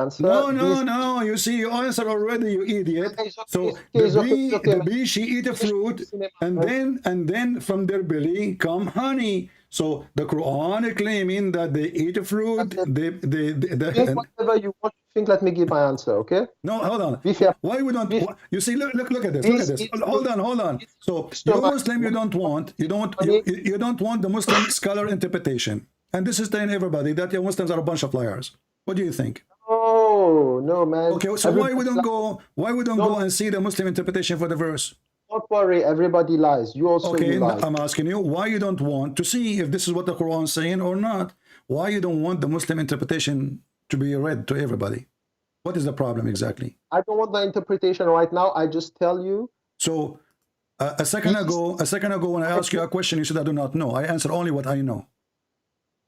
answer. No. You see, you answer already, you idiot. So the bee, she eat a fruit, and then from their belly come honey. So the Quran is claiming that they eat a fruit. Whatever you want to think. Let me give my answer. Okay. No, hold on. Why we don't? You see, look at this. Look at this. Hold on. So you Muslim, you don't want the Muslim scholar interpretation. And this is telling everybody that your Muslims are a bunch of liars. What do you think? Oh no, man. Okay, so why we don't go and see the Muslim interpretation for the verse? Don't worry, everybody lies. You also lie. I'm asking you why you don't want to see if this is what the Quran is saying or not. Why you don't want the Muslim interpretation to be read to everybody? What is the problem exactly? I don't want the interpretation right now. I just tell you. So a second ago, when I asked you a question, you said I do not know. I answer only what I know.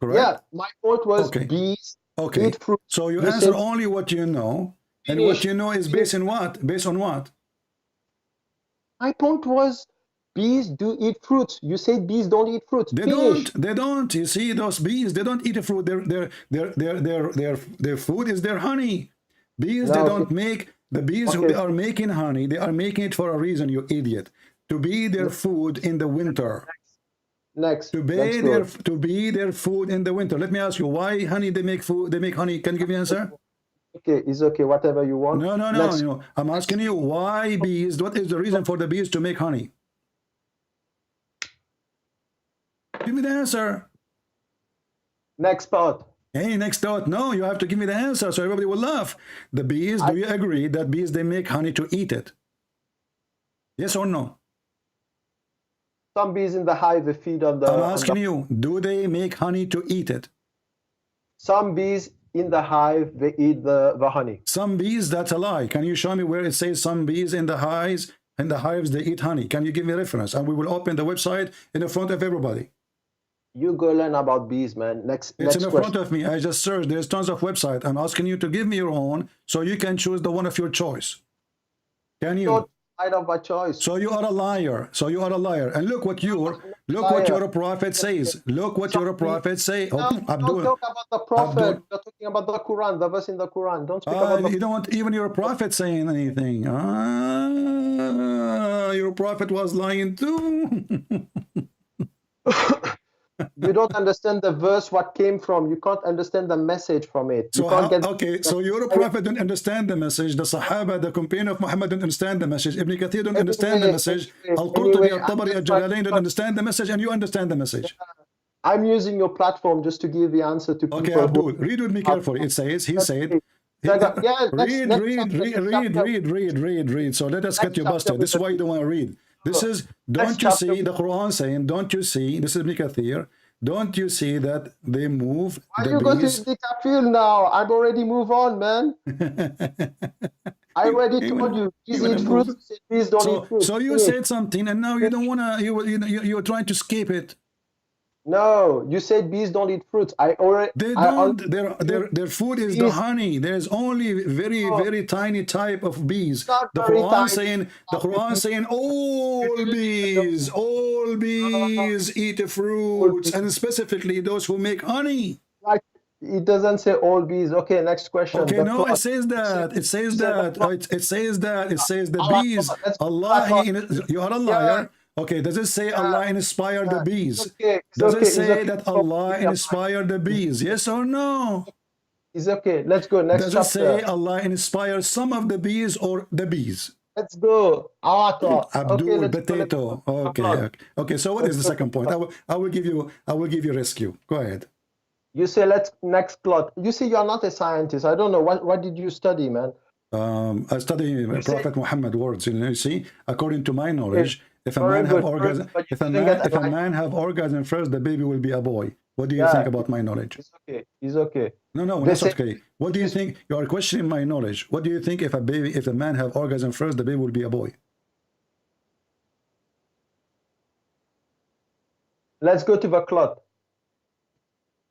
Correct? Yeah, my point was bees. Okay. So you answer only what you know, and what you know is based on what? Based on what? My point was bees do eat fruits. You said bees don't eat fruits. They don't. You see, those bees, they don't eat a fruit. Their food is their honey. Bees, they don't make, the bees who are making honey, they are making it for a reason, you idiot. To be their food in the winter. Next. To be their food in the winter. Let me ask you, why honey they make food, they make honey? Can you give me an answer? Okay, it's okay, whatever you want. No. I'm asking you, why bees, what is the reason for the bees to make honey? Give me the answer. Next part. Hey, next thought. No, you have to give me the answer so everybody will laugh. The bees, do you agree that bees, they make honey to eat it? Yes or no? Some bees in the hive, they feed on the... I'm asking you, do they make honey to eat it? Some bees in the hive, they eat the honey. Some bees, that's a lie. Can you show me where it says some bees in the hives, they eat honey? Can you give me a reference? And we will open the website in the front of everybody. You go learn about bees, man. Next in the front of me. I just searched. There's tons of websites. I'm asking you to give me your own so you can choose the one of your choice. Can you? I of my choice. So you are a liar. So you are a liar. And look what your prophet says. Look what your prophet say. No, don't talk about the prophet. You're talking about the Quran, the verse in the Quran. Don't speak about the... You don't want even your prophet saying anything. Your prophet was lying too. You don't understand the verse, what came from. You can't understand the message from it. So so your prophet don't understand the message. The Sahaba, the companion of Muhammad, don't understand the message. Ibn Kathir don't understand the message. Al-Qurtubi, Al-Tabari, Al-Jalalain don't understand the message, and you understand the message. I'm using your platform just to give the answer to people. Okay, Abdul, read with me carefully. It says, he said, read. So let us get you busted. This is why you don't want to read. This is, don't you see the Quran saying, don't you see, this is Ibn Kathir, don't you see that they move the bees? Why you go to the kafir now? I've already moved on, man. I already told you, bees eat fruits, bees don't eat fruits. So you said something and now you don't want to, you're trying to skip it. No, you said bees don't eat fruits. They don't. Their food is the honey. There's only very tiny type of bees. The Quran saying all bees eat fruits, and specifically those who make honey. Like, it doesn't say all bees. Okay, next question. Okay, no, it says that. It says the bees. Allah, you are a liar. Okay, does it say Allah inspired the bees? Does it say that Allah inspired the bees? Yes or no? It's okay. Let's go. Next chapter. Does it say Allah inspired some of the bees or the bees? Let's go. Abdul, potato. Okay. So what is the second point? I will give you rescue. Go ahead. You say next plot. You see, you're not a scientist. I don't know what did you study, man? I study Prophet Muhammad words. You see, according to my knowledge. If a man have orgasm, if a man have orgasm first, the baby will be a boy. What do you think about my knowledge? It's okay. It's okay. No, that's okay. What do you think? You are questioning my knowledge. What do you think if a man have orgasm first, the baby will be a boy? Let's go to the cloth.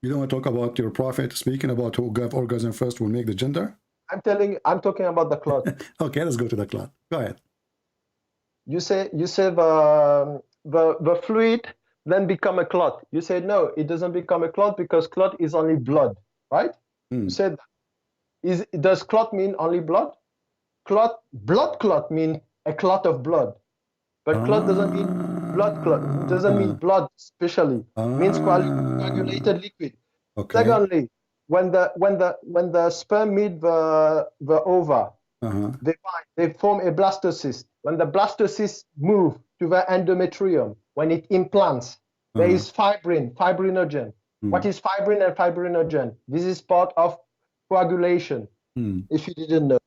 You don't want to talk about your prophet speaking about who gave orgasm first will make the gender? I'm talking about the cloth. Okay, let's go to the cloth. Go ahead. You say the fluid then become a clot. You said no, it doesn't become a clot because clot is only blood, right? You said does clot mean only blood? Blood clot mean a clot of blood, but clot doesn't mean blood clot. It doesn't mean blood specially. It means coagulated liquid. Okay. Secondly, when the sperm meet the ova, they form a blastocyst. When the blastocyst move to the endometrium, when it implants, there is fibrinogen. What is fibrin and fibrinogen? This is part of coagulation. If you didn't know,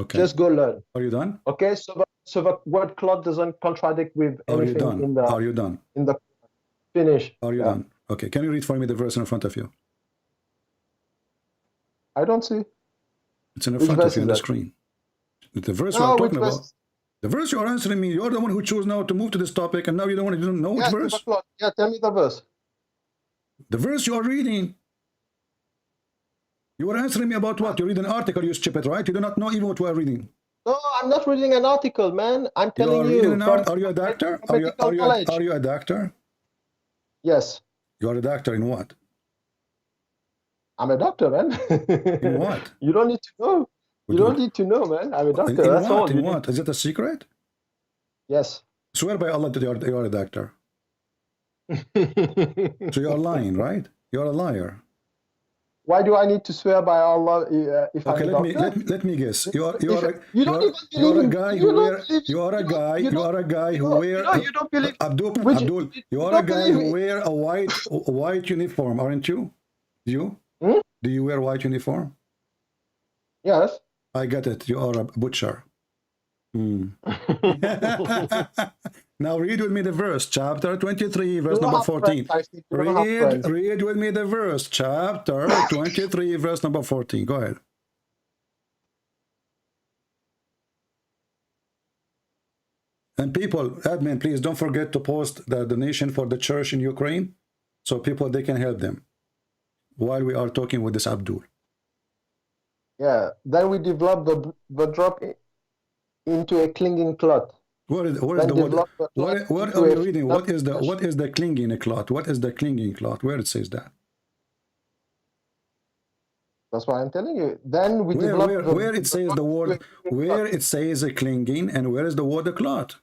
just go learn. Are you done? Okay, so the word clot doesn't contradict with anything in the. Are you done? In the finish. Are you done? Okay, can you read for me the verse in front of you? I don't see. It's in front of you on the screen. The verse we're talking about. The verse you are answering me, you're the one who chose now to move to this topic, and now you don't know which verse. Yeah, tell me the verse. The verse you are reading. You are answering me about what? You read an article, you stupid, right? You do not know even what we are reading. No, I'm not reading an article, man. I'm telling you. Are you a doctor? Are you a doctor? Yes. You are a doctor in what? I'm a doctor, man. In what? You don't need to know. You don't need to know, man. I'm a doctor. In That's all. what? In what? Is it a secret? Yes. Swear by Allah that you are a doctor. So you are lying, right? You are a liar. Why do I need to swear by Allah if Okay, I'm a doctor? let me guess. You are a guy who wear Abdul. You are a guy who wear a white uniform, aren't you? You? Do you wear white uniform? Yes. I get it. You are a butcher. Now read with me the verse, chapter 23, verse number 14. Read with me the verse, chapter 23, verse number 14. Go ahead. And people, admin, please don't forget to post the donation for the church in Ukraine, so people, they can help them while we are talking with this Abdul. Yeah. Then we develop the drop into a clinging cloth. What are we reading? What is the clinging cloth? What is the clinging cloth? Where it says that? That's why I'm telling you. Then we where it says the word, where it says a clinging, and where is the word a cloth?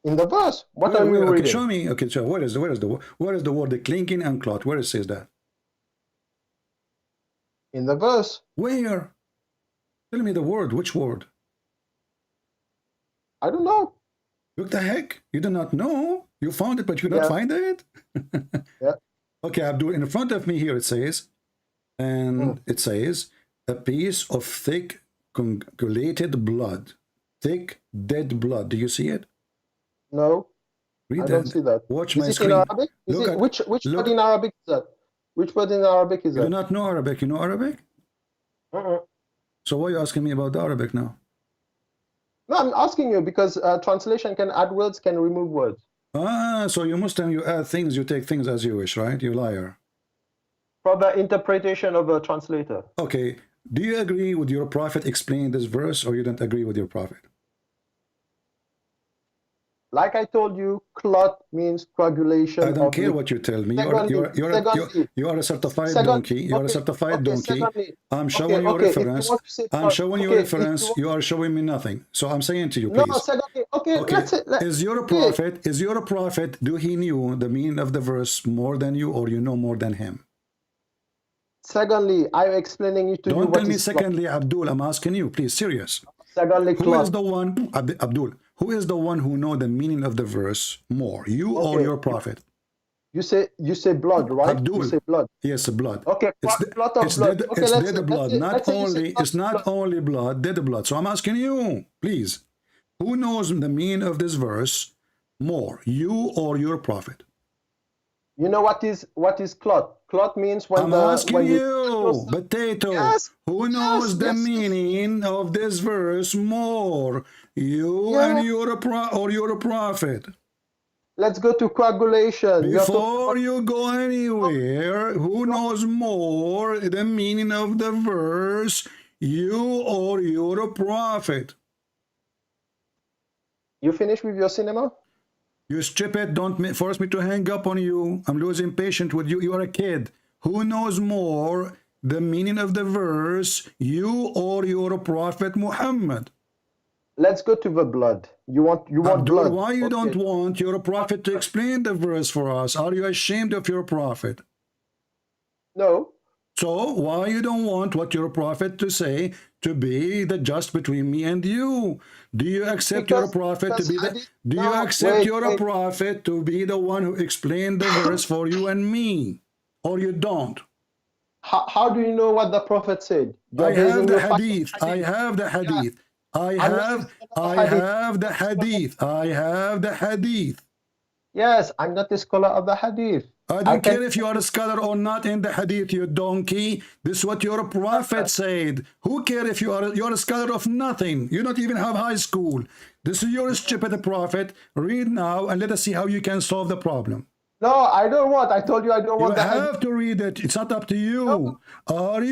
In the verse. What are you reading? Show me. Okay, so where is the word the clinging and cloth? Where it says that? In the verse. Where? Tell me the word. Which word? I don't know. Look the heck. You do not know. You found it, but you don't find it. Yeah. Okay, Abdul. In front of me here it says, and it says a piece of thick, coagulated blood, thick, dead blood. Do you see it? No. Read I don't see that. Watch is my it screen. In Arabic? Which word in Arabic is that? Which word in Arabic is that? You do not know Arabic. You know Arabic? So why are you asking me about the Arabic now? No, I'm asking you because translation can add words, can remove words. Ah, so you Muslim, you add things, you take things as you wish, right? You liar. Proper interpretation of a translator. Okay. Do you agree with your prophet explaining this verse, or you don't agree with your prophet? Like I told you, clot means coagulation. I don't care what you tell me. You are a certified donkey. You are a certified donkey. I'm showing you a reference. I'm showing you a reference. You are showing me nothing. So I'm saying to you, please. No, secondly, okay. Is your prophet, do he knew the meaning of the verse more than you, or you know more than him? Secondly, I'm explaining it to you. Don't tell me secondly, Abdul. I'm asking you, please, serious. Secondly, who is the one, Abdul? Who is the one who know the meaning of the verse more, you or your prophet? You say blood, right? Abdul. You say blood. Yes, blood. Okay, it's blood. Dead blood. It's not only blood, dead blood. So I'm asking you, please, who knows the meaning of this verse more, you or your prophet? You know what is clot? Clot means when I'm asking you, potato. Yes, who knows the meaning of this verse more, you and your prophet? Let's go to coagulation. Before you go anywhere, who knows more the meaning of the verse, you or your prophet? You finished with your cinema? You stupid, don't force me to hang up on you. I'm losing patience with you. You are a kid. Who knows more the meaning of the verse, you or your prophet Muhammad? Let's go to the blood. You want blood. Why you don't want your prophet to explain the verse for us? Are you ashamed of your prophet? No. So why you don't want what your prophet to say to be the just between me and you? Do you accept your prophet to be the? Do you accept your prophet to be the one who explained the verse for you and me, or you don't? How do you know what the prophet said? I have the hadith. I have the hadith. I have the hadith. I have the hadith. Yes, I'm not a scholar of the hadith. I don't care if you are a scholar or not in the hadith, you donkey. This is what your prophet said. Who cares if you're a scholar of nothing? You don't even have high school. This is your stupid prophet. Read now and let us see how you can solve the problem. No, I don't want. I told you I don't want. You have to read it. It's not up to you. No. Are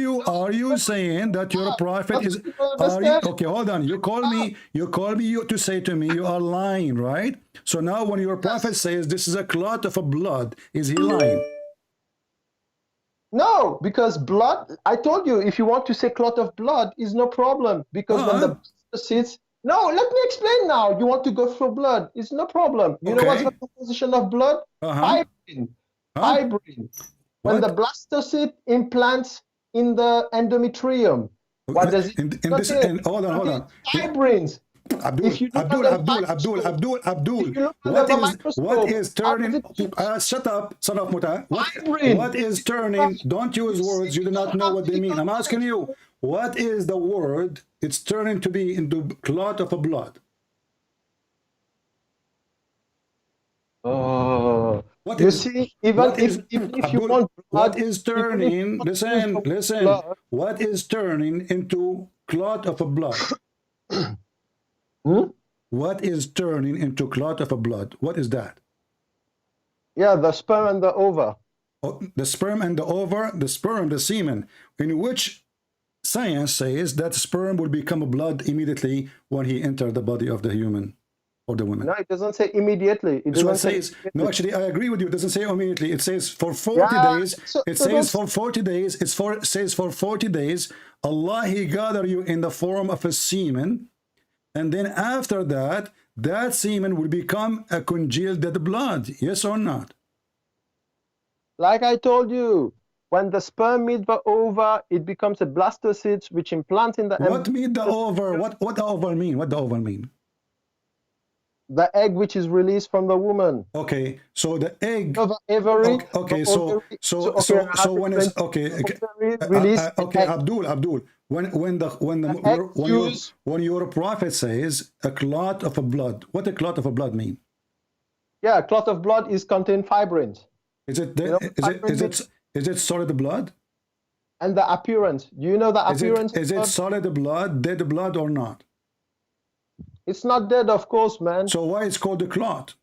you saying that your prophet is? Okay? Hold on. You call me to say to me you are lying, right? So now when your prophet says this is a clot of blood, is he lying? No, because blood, I told you, if you want to say clot of blood, is no problem. Because when the blaster sits, no, let me explain now. You want to go for blood, it's no problem. You know what's the composition of blood? Fibrin. Fibrin. When the blastocyst implants in the endometrium, what does it contain? Hold on. Fibrins. Abdul. What is turning? Shut up, son of mutah. What is turning? Don't use words you do not know what they mean. I'm asking you, what is the word it's turning to be into clot of a blood? What you see, even if you want blood, what is turning? Listen. What is turning into clot of a blood? What is turning into clot of a blood? What is that? Yeah, the sperm and the ova. Oh, the sperm and the ova, the sperm, the semen, in which science says that sperm will become a blood immediately when he enters the body of the human or the woman. No, it doesn't say immediately. It doesn't say no, actually, I agree with you. It doesn't say immediately. It says for 40 days. It says for 40 days. It says for 40 days, Allah, He gather you in the form of a semen. And then after that, that semen will become a congealed dead blood. Yes or not? Like I told you, when the sperm meets the ova, it becomes a blastocyst which implants in the embryo. What meet the ova? What the ova mean? What the ova mean? The egg which is released from the woman. Okay, so the egg. Ovary. Okay, so when it's Abdul. When your prophet says a clot of a blood, what a clot of a blood mean? Yeah, clot of blood is contain fibrins. Is it solid blood? And the appearance. Do you know the appearance? Is it solid blood, dead blood, or not? It's not dead, of course, man. So why it's called a clot?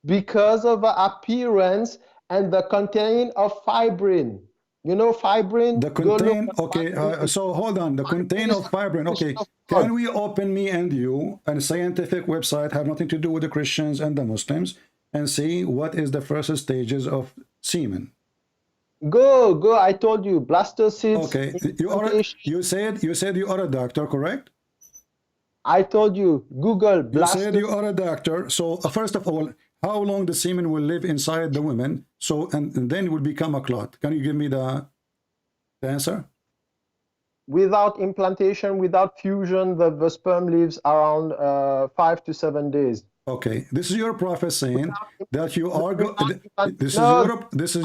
Because of the appearance and the contain of fibrin. You know fibrin? The contain, okay, so hold on. The contain of fibrin, okay. Can we open, me and you, a scientific website, have nothing to do with the Christians and the Muslims, and see what is the first stages of semen? Go, I told you, blastocysts. Okay, you said you are a doctor, correct? I told you, Google blastocysts. You said you are a doctor, so first of all, how long the semen will live inside the women, so and then it will become a clot? Can you give me the answer? Without implantation, without fusion, the sperm lives around 5 to 7 days. Okay, this is your prophet saying that you are this is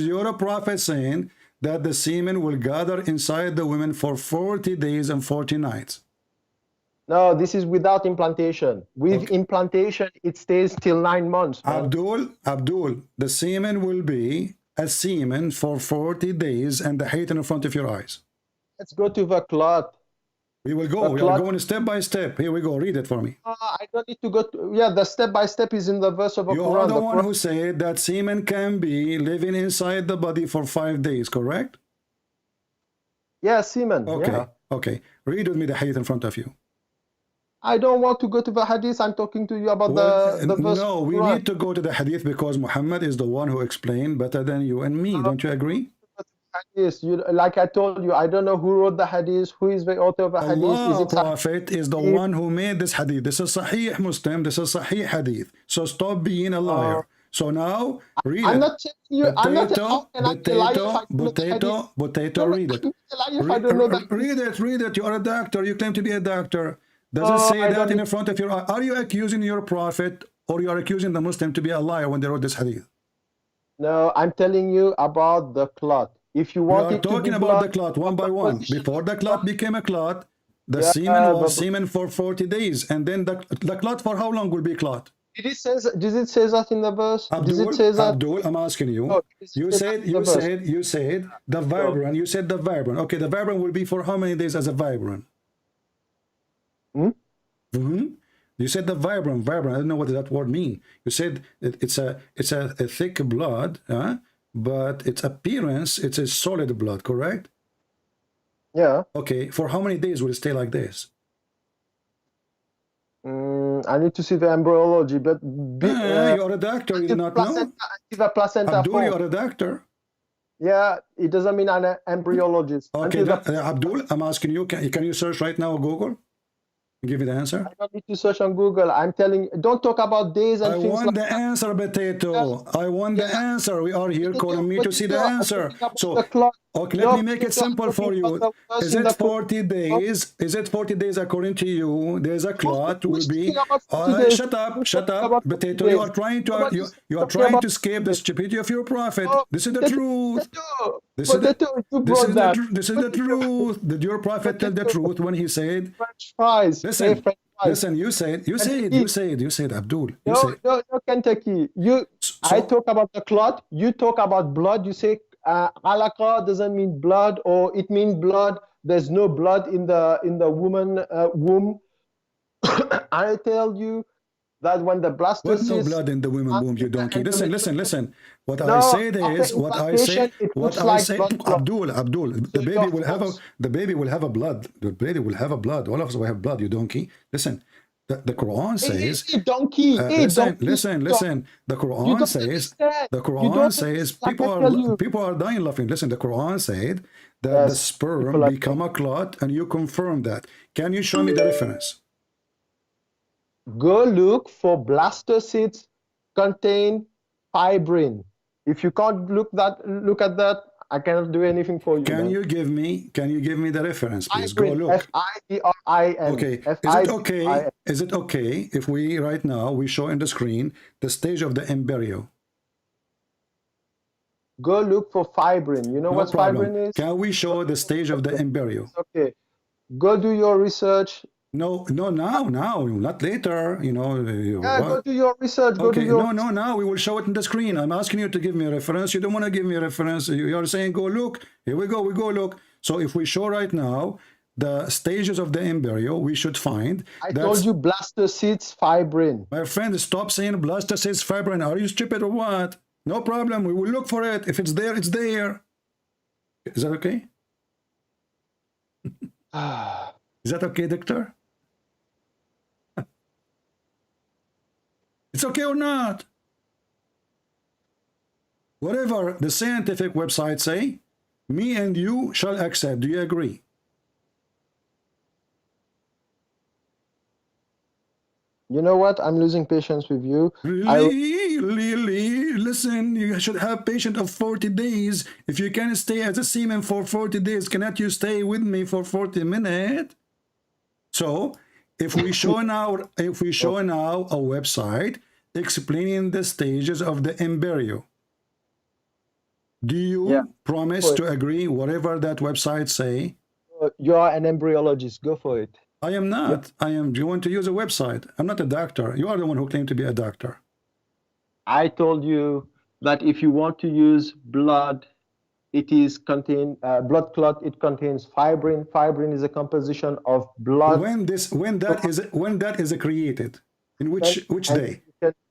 your prophet saying that the semen will gather inside the women for 40 days and 40 nights. No, this is without implantation. With implantation, it stays till 9 months. Man. Abdul, the semen will be a semen for 40 days and the height in front of your eyes. Let's go to the clot. We will go. We are going step by step. Here we go. Read it for me. I don't need to go to, yeah, the step by step is in the verse of the Quran. You are the one who said that semen can be living inside the body for 5 days, correct? Yeah, semen. Okay, yeah. Okay. Read with me the hadith in front of you. I don't want to go to the hadith. I'm talking to you about the verse. No, we need to go to the hadith because Muhammad is the one who explained better than you and me. Don't you agree? Yes, like I told you, I don't know who wrote the hadith, who is the author of the hadith. Allah, Prophet is the one who made this hadith. This is Sahih Muslim, this is Sahih hadith. So stop being a liar. So now, read I'm it. not telling you, Potato, read it. Read it. You are a doctor. You claim to be a doctor. Does it say that in front of your eye? Are you accusing your prophet or you are accusing the Muslim to be a liar when they wrote this hadith? No, I'm telling you about the clot. If you want it to be talking about the clot one by one. Before the clot became a clot, the semen was semen for 40 days. And then the clot for how long will be clot? Did it say that in the verse? Abdul, I'm asking you. Oh, you said the vibran. You said the vibran. Okay, the vibran will be for how many days as a vibran? You said the vibran. I don't know what does that word mean. You said it's a thick blood, but its appearance, it's a solid blood, correct? Yeah. Okay. For how many days will it stay like this? I need to see the embryology, but you are a doctor. You do not know. The placenta Abdul, you are a doctor. Yeah, it doesn't mean an embryologist. Okay, Abdul, I'm asking you, can you search right now on Google? Give me the answer. I don't need to search on Google. I'm telling you, don't talk about days and I things want like the answer, Potato. I want the answer. We are here calling me to see the answer. So, okay, let me make it simple for you. Is it 40 days? Is it 40 days according to you? There's a clock will be. Shut up, Potato. You are trying to you are trying to escape the stupidity of your prophet. This is the truth. This is the truth. Did your prophet tell the truth when he said? French fries. Listen, you said, Abdul. No, Kentucky. I talk about the clot. You talk about blood. You say alaka doesn't mean blood, or it means blood. There's no blood in the woman womb. I tell you that when the blastocyst. There's no blood in the woman womb, you donkey. Listen. What I said is, Abdul, the baby will have a blood. The baby will have a blood. All of us will have blood, you donkey. Listen, the Quran says. Listen. The Quran says, people are dying laughing. Listen, the Quran said that the sperm become a clot, and you confirm that. Can you show me the reference? Go look for blastocysts contain fibrin. If you can't look at that, I cannot do anything for you. Can you give me the reference, please? Go look. F-I-B-R-I-N. Okay. Is it okay if we right now we show in the screen the stage of the embryo? Go look for fibrin. You know what fibrin is? Can we show the stage of the embryo? Okay. Go do your research. No, now, not later. Go do your research. Now we will show it in the screen. I'm asking you to give me a reference. You don't want to give me a reference. You're saying go look. Here we go. We go look. So if we show right now the stages of the embryo, we should find. I told you blastocysts fibrin. My friend, stop saying blastocysts fibrin. Are you stupid or what? No problem. We will look for it. If it's there, it's there. Is that okay? Is that okay, doctor? It's okay or not? Whatever the scientific websites say, me and you shall accept. Do you agree? You know what? I'm losing patience with you. Listen, you should have patience of 40 days. If you can stay as a seaman for 40 days, cannot you stay with me for 40 minutes? So, if we show now a website explaining the stages of the embryo, do you promise to agree whatever that website say? You are an embryologist. Go for it. I am not. I am. Do you want to use a website? I'm not a doctor. You are the one who claimed to be a doctor. I told you that if you want to use blood, it is contain blood clot. It contains fibrin. Fibrin is a composition of blood. When that is created, in which day?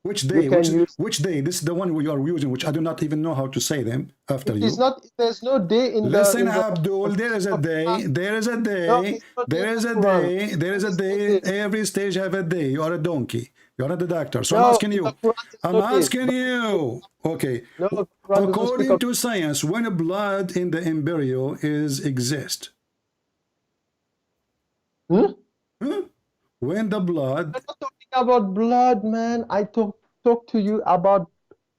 Which day? This is the one we are using, which I do not even know how to say them after you. It's not. There's no day in Listen, Abdul. There is a day. There is a day. There is a day. There is a day. Every stage have a day. You are a donkey. You are not the doctor. So I'm asking you. Okay. According to science, when blood in the embryo exists. When the blood. I'm not talking about blood, man. I talk to you about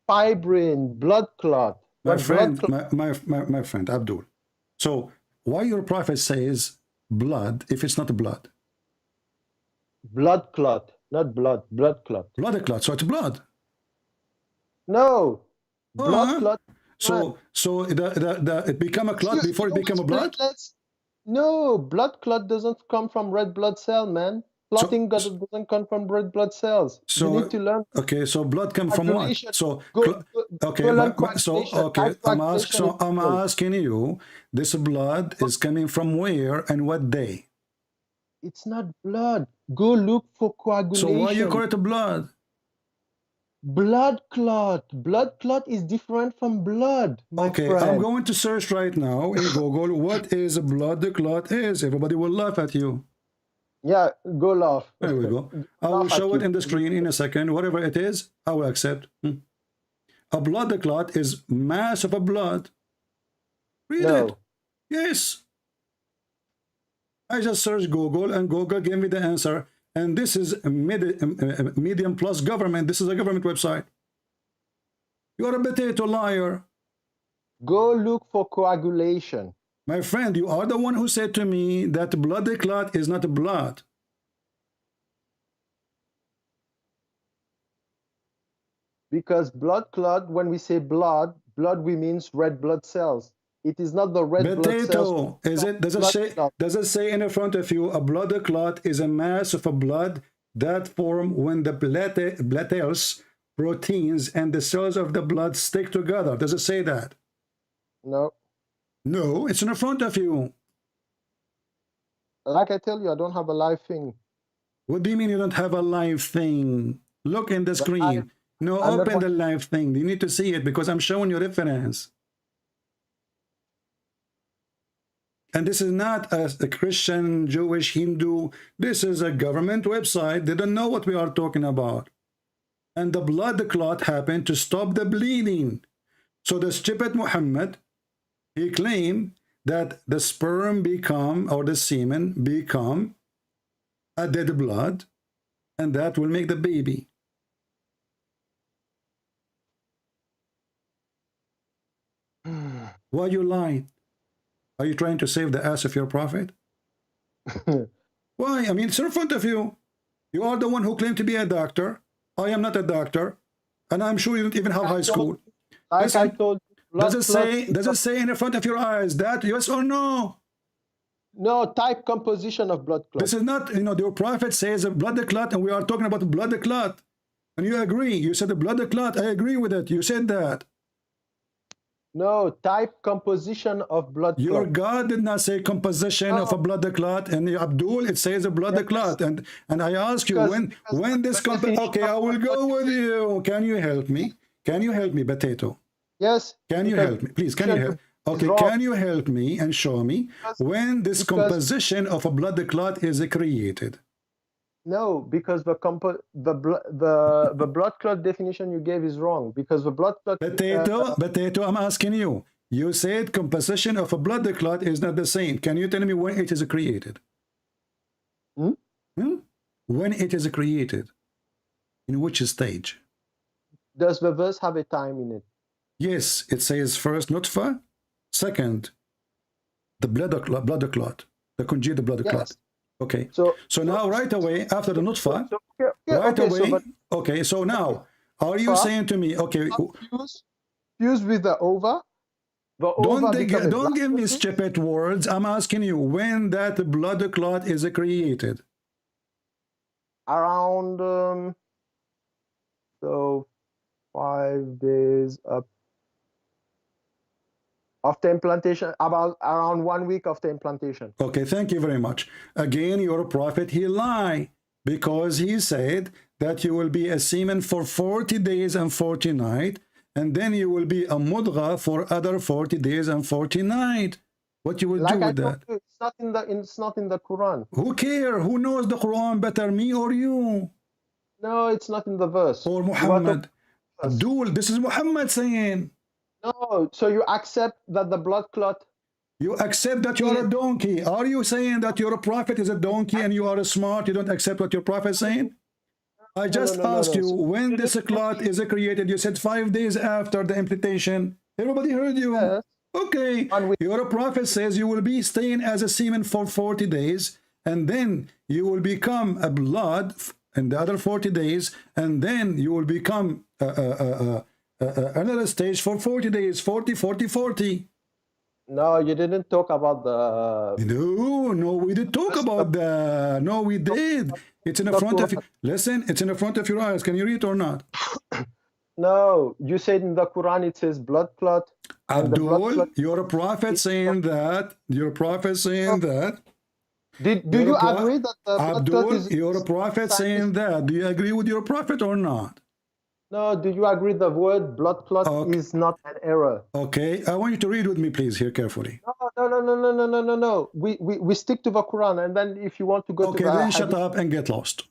fibrin, blood clot. My friend Abdul. So why your prophet says blood if it's not blood? Blood clot, not blood. Blood clot. Blood clot. So it's blood. No. Blood clot. So it become a clot before it become a blood? No, blood clot doesn't come from red blood cell, man. Clotting doesn't come from red blood cells. So you need to learn. Okay, so blood come from what? So I'm asking you, this blood is coming from where and what day? It's not blood. Go look for coagulation. So why you call it blood? Blood clot. Blood clot is different from blood. Okay, friend. I'm going to search right now in Google what is a blood clot is. Everybody will laugh at you. Yeah, go laugh. There we go. I will show it in the screen in a second. Whatever it is, I will accept. A blood clot is mass of a blood Read it. Yes. I just searched Google and Google gave me the answer. And this is a medium plus government. This is a government website. You're a potato liar. Go look for coagulation. My friend, you are the one who said to me that blood clot is not blood. Because blood clot, when we say blood, we means red blood cells. It is not the red blood cells. Is it? Does it say in front of you a blood clot is a mass of a blood that form when the platelets, proteins, and the cells of the blood stick together? Does it say that? No. No, it's in front of you. Like I tell you, I don't have a live thing. What do you mean you don't have a live thing? Look in the screen. No, open the live thing. You need to see it because I'm showing you reference. And this is not a Christian, Jewish, Hindu. This is a government website. They don't know what we are talking about. And the blood clot happened to stop the bleeding. So the stupid Muhammad, he claimed that the sperm become, or the semen become a dead blood, and that will make the baby. Why you lying? Are you trying to save the ass of your prophet? Why? I mean, it's in front of you. You are the one who claimed to be a doctor. I am not a doctor. And I'm sure you don't even have high school. Like I told you, does it say in front of your eyes that yes or no? No, type composition of blood clot. This is not, your prophet says a blood clot, and we are talking about blood clot. And you agree. You said the blood clot. I agree with it. You said that. No, type composition of blood clot. Your God did not say composition of a blood clot, and Abdul, it says a blood clot. And I ask you, when this okay, I will go with you. Can you help me? Can you help me, Potato? Yes. Can you help me? Please, can you help? Okay, can you help me and show me when this composition of a blood clot is created? No, because the blood clot definition you gave is wrong. Because the blood clot. Potato, I'm asking you. You said composition of a blood clot is not the same. Can you tell me when it is created? When it is created? In which stage? Does the verse have a time in it? Yes, it says first nutfa, second the blood clot, the congealed blood clot. Okay, so now right away after the nutfa, so now are you saying to me, okay, fused with the ova? Don't give me stupid words. I'm asking you when that blood clot is created. Around 5 days up after implantation, around 1 week after implantation. Okay, thank you very much. Again, your prophet, he lied because he said that you will be a semen for 40 days and 40 nights, and then you will be a mudgha for other 40 days and 40 nights. What you will do with that? It's not in the Quran. Who cares? Who knows the Quran better, me or you? No, it's not in the verse. Or Muhammad. Abdul, this is Muhammad saying. No, so you accept that the blood clot. You accept that you are a donkey. Are you saying that your prophet is a donkey and you are smart? You don't accept what your prophet is saying? I just asked you when this clot is created. You said 5 days after the implantation. Everybody heard you. Yes. Okay. Your prophet says you will be staying as a semen for 40 days, and then you will become a blood in the other 40 days, and then you will become another stage for 40 days, 40, 40, 40. No, you didn't talk about the... No, we did talk about that. No, we did. It's in the front of you. Listen, it's in the front of your eyes. Can you read or not? No, you said in the Quran it says blood clot. Abdul, your prophet saying that. Your prophet saying that. Do you agree that the blood clot is... your prophet saying that. Do you agree with your prophet or not? No, do you agree the word blood clot is not an error? Okay, I want you to read with me, please, here carefully. No. We stick to the Quran, and then if you want to go to the... Okay, then shut up and get lost.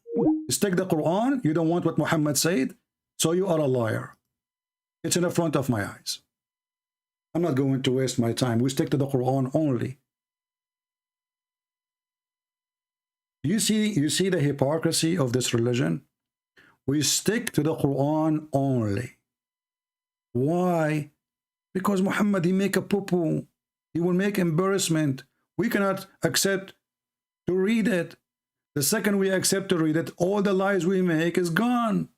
Stick the Quran. You don't want what Muhammad said, so you are a liar. It's in the front of my eyes. I'm not going to waste my time. We stick to the Quran only. You see the hypocrisy of this religion? We stick to the Quran only. Why? Because Muhammad, he make a poo-poo. He will make embarrassment. We cannot accept to read it. The second we accept to read it, all the lies we make is gone.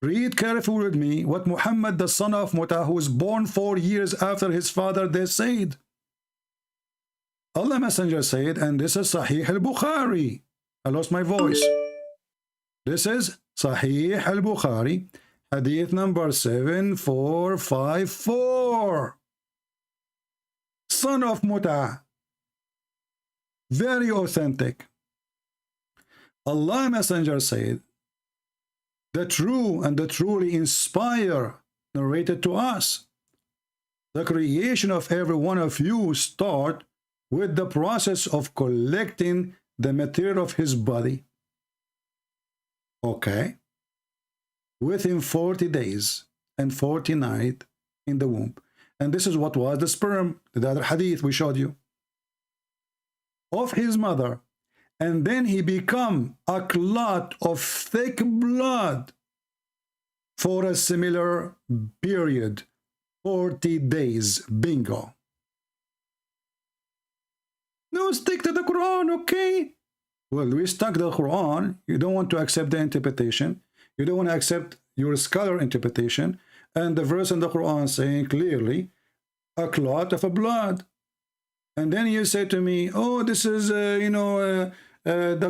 Read carefully with me what Muhammad, the son of Mutah, who was born 4 years after his father, they said. Allah Messenger said, and this is Sahih al-Bukhari. I lost my voice. This is Sahih al-Bukhari, hadith number 7454. Son of Mutah. Very authentic. Allah Messenger said, the true and the truly inspire narrated to us. The creation of every one of you start with the process of collecting the material of his body. Okay. Within 40 days and 40 nights in the womb. And this is what was the sperm, the other hadith we showed you, of his mother. And then he become a clot of thick blood for a similar period, 40 days. Bingo. No, stick to the Quran, okay? Well, we stuck to the Quran. You don't want to accept the interpretation. You don't want to accept your scholar interpretation. And the verse in the Quran saying clearly, a clot of a blood. And then you say to me, oh, this is, the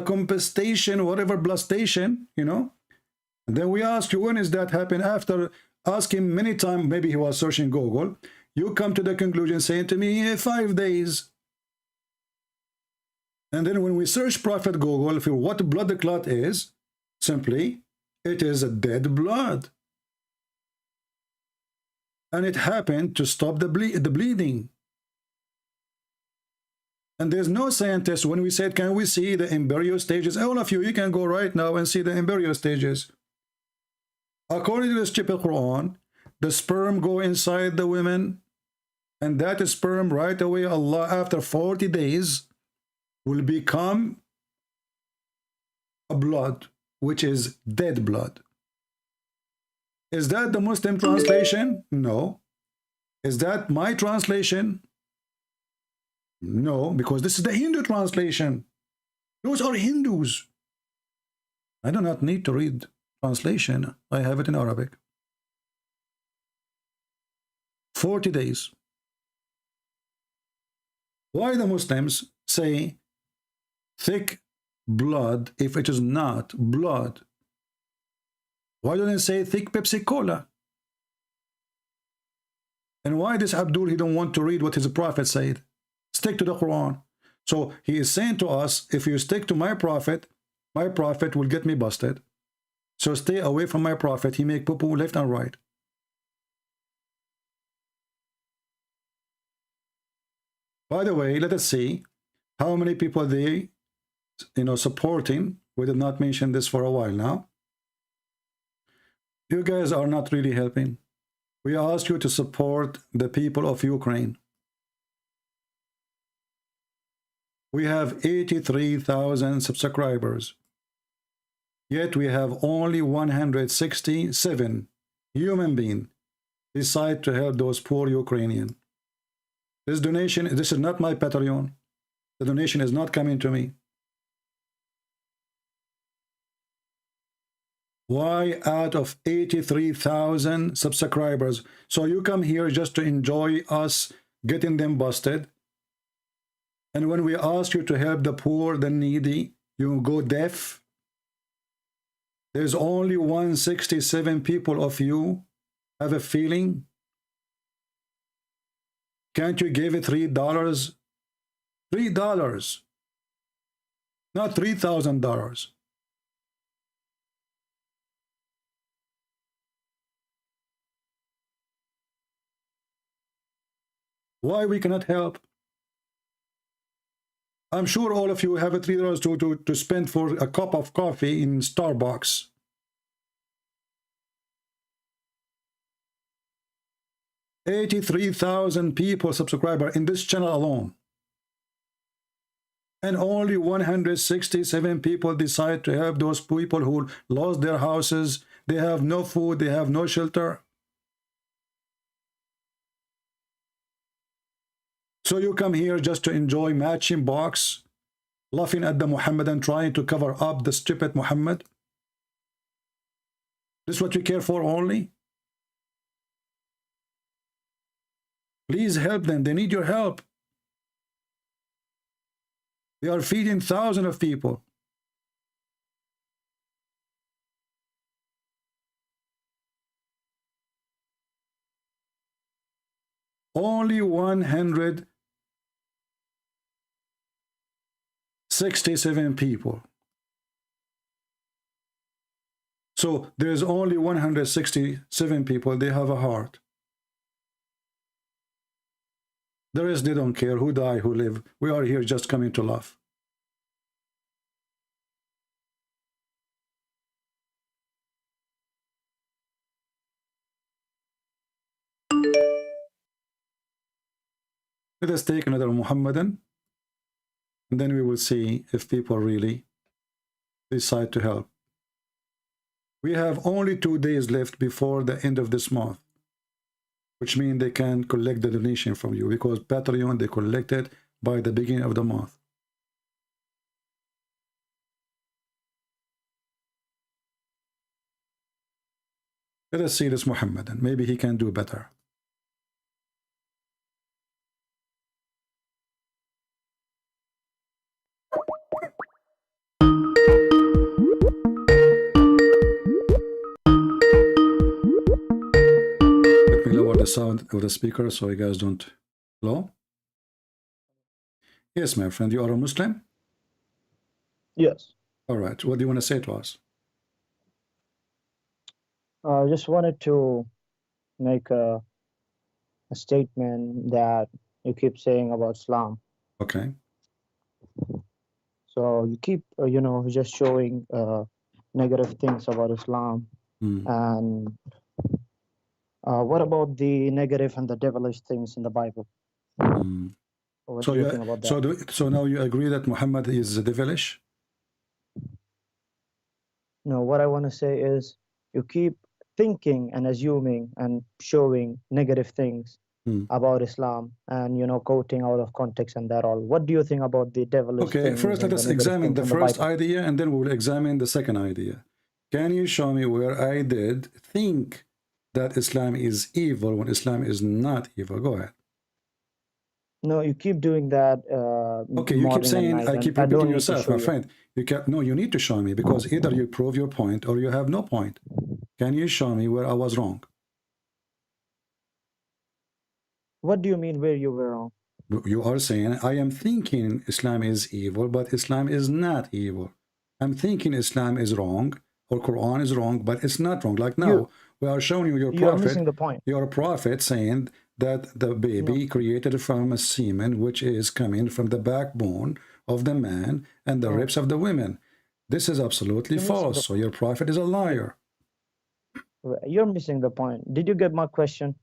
compensation, whatever, blood station, And then we ask you, when is that happen? After asking many times, maybe he was searching Google, you come to the conclusion saying to me, 5 days. And then when we search Prophet Google for what blood the clot is, simply, it is a dead blood. And it happened to stop the bleeding. And there's no scientist, when we said, can we see the embryo stages? All of you can go right now and see the embryo stages. According to the stupid Quran, the sperm go inside the women, and that sperm right away, Allah, after 40 days, will become a blood, which is dead blood. Is that the Muslim translation? No. Is that my translation? No, because this is the Hindu translation. Those are Hindus. I do not need to read translation. I have it in Arabic. 40 days. Why the Muslims say thick blood if it is not blood? Why don't they say thick Pepsi Cola? And why this Abdul, he don't want to read what his prophet said? Stick to the Quran. So he is saying to us, if you stick to my prophet will get me busted. So stay away from my prophet. He make poo-poo left and right. By the way, let us see how many people they, supporting. We did not mention this for a while now. You guys are not really helping. We ask you to support the people of Ukraine. We have 83,000 subscribers. Yet we have only 167 human beings decide to help those poor Ukrainians. This donation, this is not my Patreon. The donation is not coming to me. Why out of 83,000 subscribers? So you come here just to enjoy us getting them busted. And when we ask you to help the poor, the needy, you go deaf. There's only 167 people of you have a feeling. Can't you give it $3? $3, not $3,000. Why we cannot help? I'm sure all of you have a $3 to spend for a cup of coffee in Starbucks. 83,000 people subscriber in this channel alone. And only 167 people decide to help those people who lost their houses. They have no food, they have no shelter. So you come here just to enjoy matching box, laughing at the Muhammad and trying to cover up the stupid Muhammad. This is what you care for only? Please help them. They need your help. They are feeding thousands of people. Only 167 people. So there's only 167 people. They have a heart. The rest, they don't care who die, who live. We are here just coming to laugh. Let us take another Muhammadan, and then we will see if people really decide to help. We have only 2 days left before the end of this month, which means they can collect the donation from you, because Patreon, they collect it by the beginning of the month. Let us see this Muhammadan. Maybe he can do better. Sound of the speaker so you guys don't. Hello? Yes, my friend, you are a Muslim? Yes. All right, what do you want to say to us? I just wanted to make a statement that you keep saying about Islam. Okay. So you keep just showing negative things about Islam. And what about the negative and the devilish things in the Bible? What do you think about that? So now you agree that Muhammad is devilish? No, what I want to say is you keep thinking and assuming and showing negative things about Islam and, quoting out of context and that all. What do you think about the devilish Okay, things? first let us examine the first idea and then we will examine the second idea. Can you show me where I did think that Islam is evil when Islam is not evil? Go ahead. No, you keep doing that. Okay, you keep saying, I keep repeating yourself, my friend. No, you need to show me, because either you prove your point or you have no point. Can you show me where I was wrong? What do you mean where you were wrong? You are saying, I am thinking Islam is evil, but Islam is not evil. I'm thinking Islam is wrong, or Quran is wrong, but it's not wrong. Like now, we are showing you your prophet. You're missing the point. Your prophet saying that the baby created from a semen, which is coming from the backbone of the man and the ribs of the women. This is absolutely false. So your prophet is a liar. You're missing the point. Did you get my question?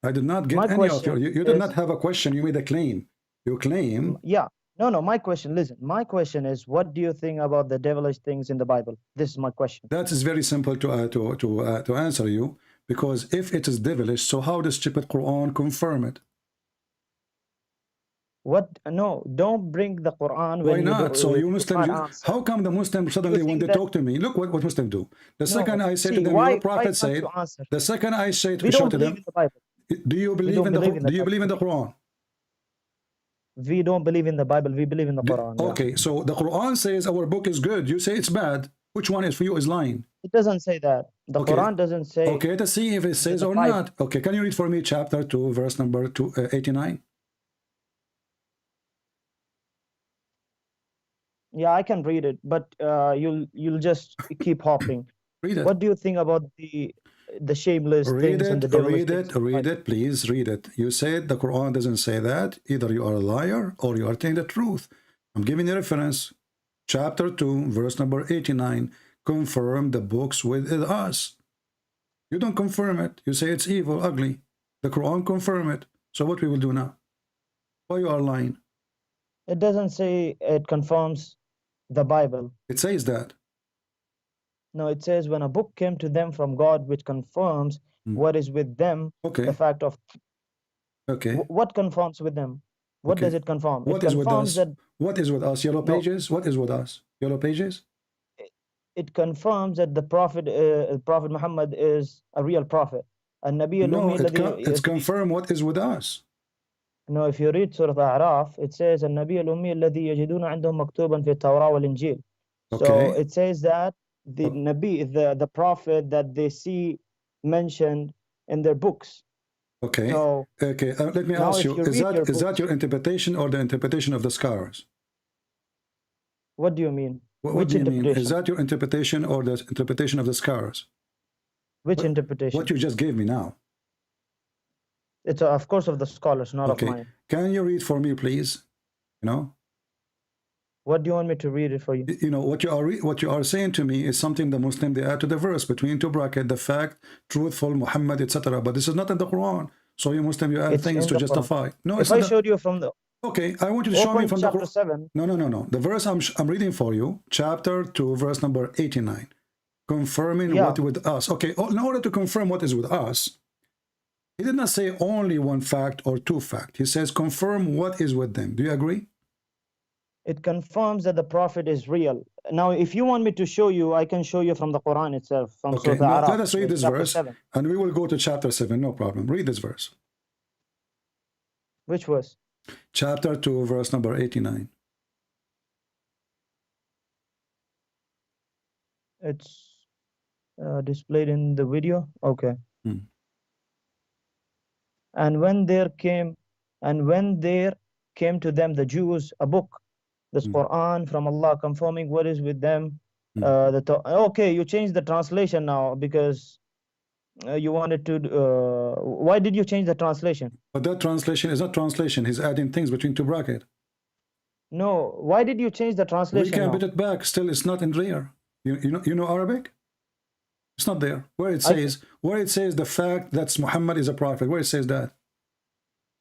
I did not get any of your. You did not have a question. You made a claim. You claim. Yeah. No, my question, listen. My question is, what do you think about the devilish things in the Bible? This is my question. That is very simple to answer you, because if it is devilish, so how does stupid Quran confirm it? What? No, don't bring the Quran. Why not? So you Muslims, how come the Muslims suddenly when they talk to me, look what Muslims do. The second I say to them, your prophet said, the second I say to show to them, do you believe in the Quran? We don't believe in the Bible. We believe in the Quran. Okay, so the Quran says our book is good. You say it's bad. Which one is for you is lying? It doesn't say that. The Quran doesn't say. Okay, let's see if it says or not. Okay, can you read for me chapter 2, verse number 89? Yeah, I can read it, but you'll just keep hopping. Read it. What do you think about the shameless things and the devilish things? Read it, please read it. You said the Quran doesn't say that. Either you are a liar or you are telling the truth. I'm giving you a reference. Chapter 2, verse number 89. Confirm the books with us. You don't confirm it. You say it's evil, ugly. The Quran confirm it. So what we will do now? Why you are lying? It doesn't say it confirms the Bible. It says that. No, it says when a book came to them from God, which confirms what is with them. Okay. The fact of. Okay. What confirms with them? What Okay. does it confirm? What it is with us? that What is with us? Yellow pages? What is with us? Yellow pages? it confirms that the Prophet Muhammad is a real prophet. No, it's confirm what is with us. No, if you read Surah Al-A'raf, it says النبي الأمي الذي يجدون عندهم مكتوبا في التوراة والإنجيل. So it says that the Nabi, the prophet that they see mentioned in their books. Okay. So, okay. Let me ask you: is that your interpretation or the interpretation of the scholars? What do you mean? What do you mean? Is that your interpretation or the interpretation of the scholars? Which interpretation? What you just gave me now. It's of course of the scholars, not of mine. Can you read for me, please? You know. What do you want me to read it for you? You know what you are saying to me is something the Muslim they add to the verse between two brackets, the fact, truthful, Muhammad, etc. But this is not in the Quran. So you Muslim you add things to justify. No, if I showed you from the. Okay, I want you to show me from the chapter 7. No. The verse I'm reading for you, chapter 2, verse number 89, confirming what with us. Okay, in order to confirm what is with us, he did not say only one fact or two facts. He says confirm what is with them. Do you agree? It confirms that the prophet is real. Now, if you want me to show you, I can show you from the Quran itself. From okay, Surah let us read this verse, 7. and we will go to chapter 7. No problem. Read this verse. Which verse? Chapter 2, verse number 89. It's displayed in the video. Okay. And when there came to them, the Jews, a book, this Quran from Allah, confirming what is with them. Okay, you changed the translation now because you wanted to. Why did you change the translation? But that translation is not translation. He's adding things between two brackets. No, why did you change the translation? We can put it back. Still, it's not in there. You know Arabic? It's not there. Where it says the fact that Muhammad is a prophet. Where it says that?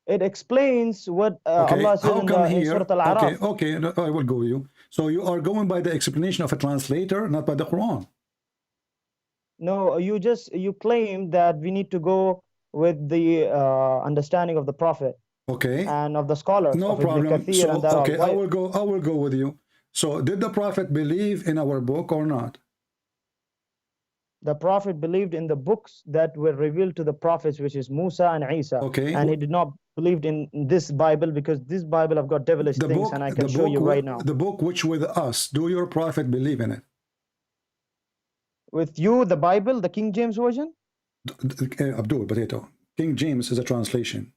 It explains what Allah says in Surah Al-A'raf. Okay, I will go with you. So you are going by the explanation of a translator, not by the Quran. No, you claim that we need to go with the understanding of the prophet. Okay. And of the scholars. No problem. So, okay, I will go with you. So did the prophet believe in our book or not? The prophet believed in the books that were revealed to the prophets, which is Musa and Isa. Okay. And he did not believe in this Bible because this Bible have got devilish things, and I can show you right now. The book which with us, do your prophet believe in it? With you, the Bible, the King James version? Abdul Barreto, King James is a translation.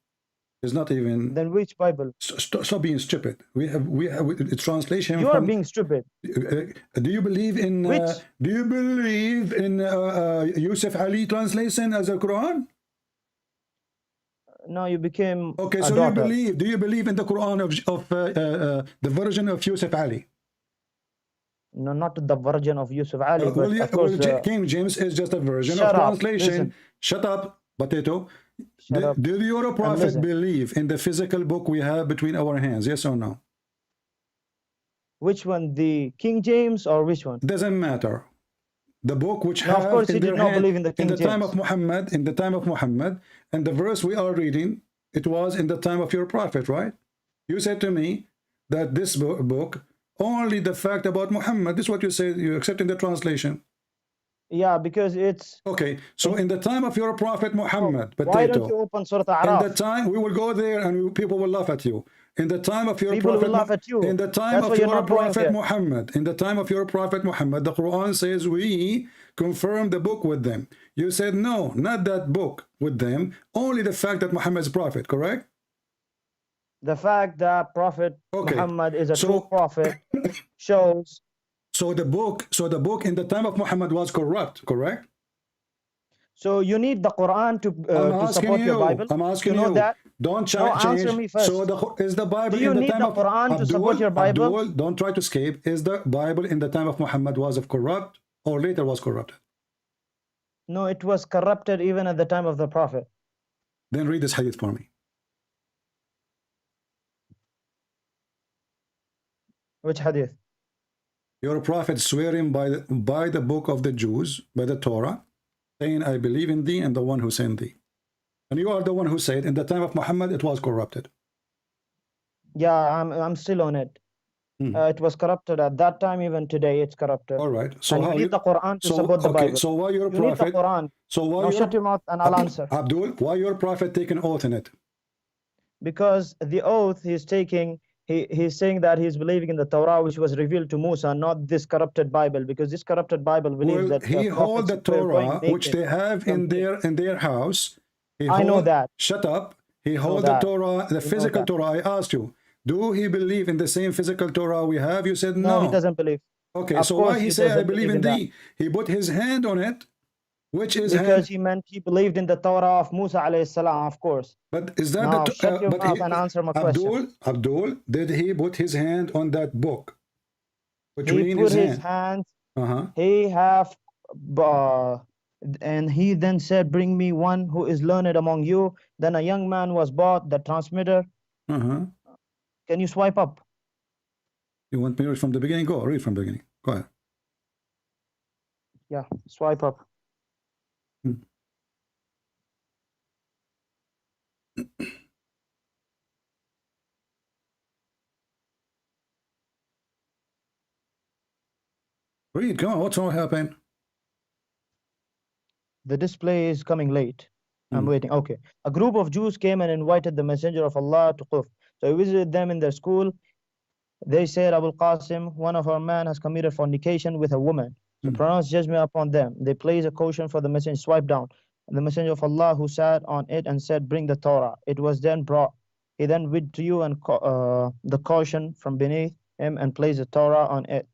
It's not even. Then which Bible? Stop being stupid. We have a translation. You are being stupid. Do you believe in? Do you believe in Yusuf Ali translation as a Quran? No, you became. Okay, so you believe? Do you believe in the Quran of the version of Yusuf Ali? No, not the version of Yusuf Ali. But of course, King James is just a version of translation. Shut up, Potato. Did your prophet believe in the physical book we have between our hands? Yes or no? Which one? The King James or which one? Doesn't matter. The book which no, have of course in he did not believe in the King James. time of Muhammad, in the time of Muhammad, and the verse we are reading, it was in the time of your prophet, right? You said to me that this book only the fact about Muhammad. This is what you say. You accept in the translation. Yeah, because it's okay. So in the time of your prophet Muhammad, why don't you open Surah Al-A'raf? In the time we will go there and people will laugh at you. In the time of your people prophet, will laugh at you. In the time of your prophet Muhammad, in the time of your prophet Muhammad, the Quran says we confirm the book with them. You said no, not that book with them. Only the fact that Muhammad is a prophet. Correct? The fact that Prophet Muhammad is a true prophet shows. So the book in the time of Muhammad was corrupt, correct? So you need the Quran to support your Bible. I'm asking you. Know that? Don't change. Answer me first. So is the Bible Do you in the need time the of Quran to support your Bible? Abdul, don't try to escape. Is the Bible in the time of Muhammad was of corrupt or later was corrupted? No, it was corrupted even at the time of the Prophet. Then read this hadith for me. Which hadith? Your prophet swearing by the book of the Jews, by the Torah, saying, I believe in thee and the one who sent thee. And you are the one who said, in the time of Muhammad, it was corrupted. Yeah, I'm still on it. It was corrupted at that time, even today it's corrupted. All right. So and how you need the Quran to support the okay, Bible. so why your you prophet? need the Quran. So why now shut your mouth and I'll answer. Abdul, why your prophet taking oath in it? Because the oath he's taking, he's saying that he's believing in the Torah which was revealed to Musa, not this corrupted Bible, because this corrupted Bible believes that he hold the Torah which they have in their house. I know that. Shut up. He hold the Torah, the physical Torah. I asked you, do he believe in the same physical Torah we have? You said no. No, he doesn't believe. Okay, Of so course why he he say I doesn't believe in thee? He put his hand on it, which is because he meant he believed in the Torah of Musa alayhi salam, of course. But is that now, the shut your mouth and answer my question. Abdul, did he put his hand on that book? He put his hands. He have, and he then said, "Bring me one who is learned among you." Then a young man was brought, the transmitter. Can you swipe up? You want me to read from the beginning? Go read from the beginning. Go ahead. Yeah, swipe up. Read, come on, what's wrong happening? The display is coming late. I'm waiting. Okay. A group of Jews came and invited the messenger of Allah to Quf. So he visited them in their school. They said, Abul Qasim, one of our men has committed fornication with a woman. So pronounce judgment upon them. They placed a caution for the messenger, swipe down. The messenger of Allah who sat on it and said, bring the Torah. It was then brought. He then withdrew and the caution from beneath him and placed the Torah on it,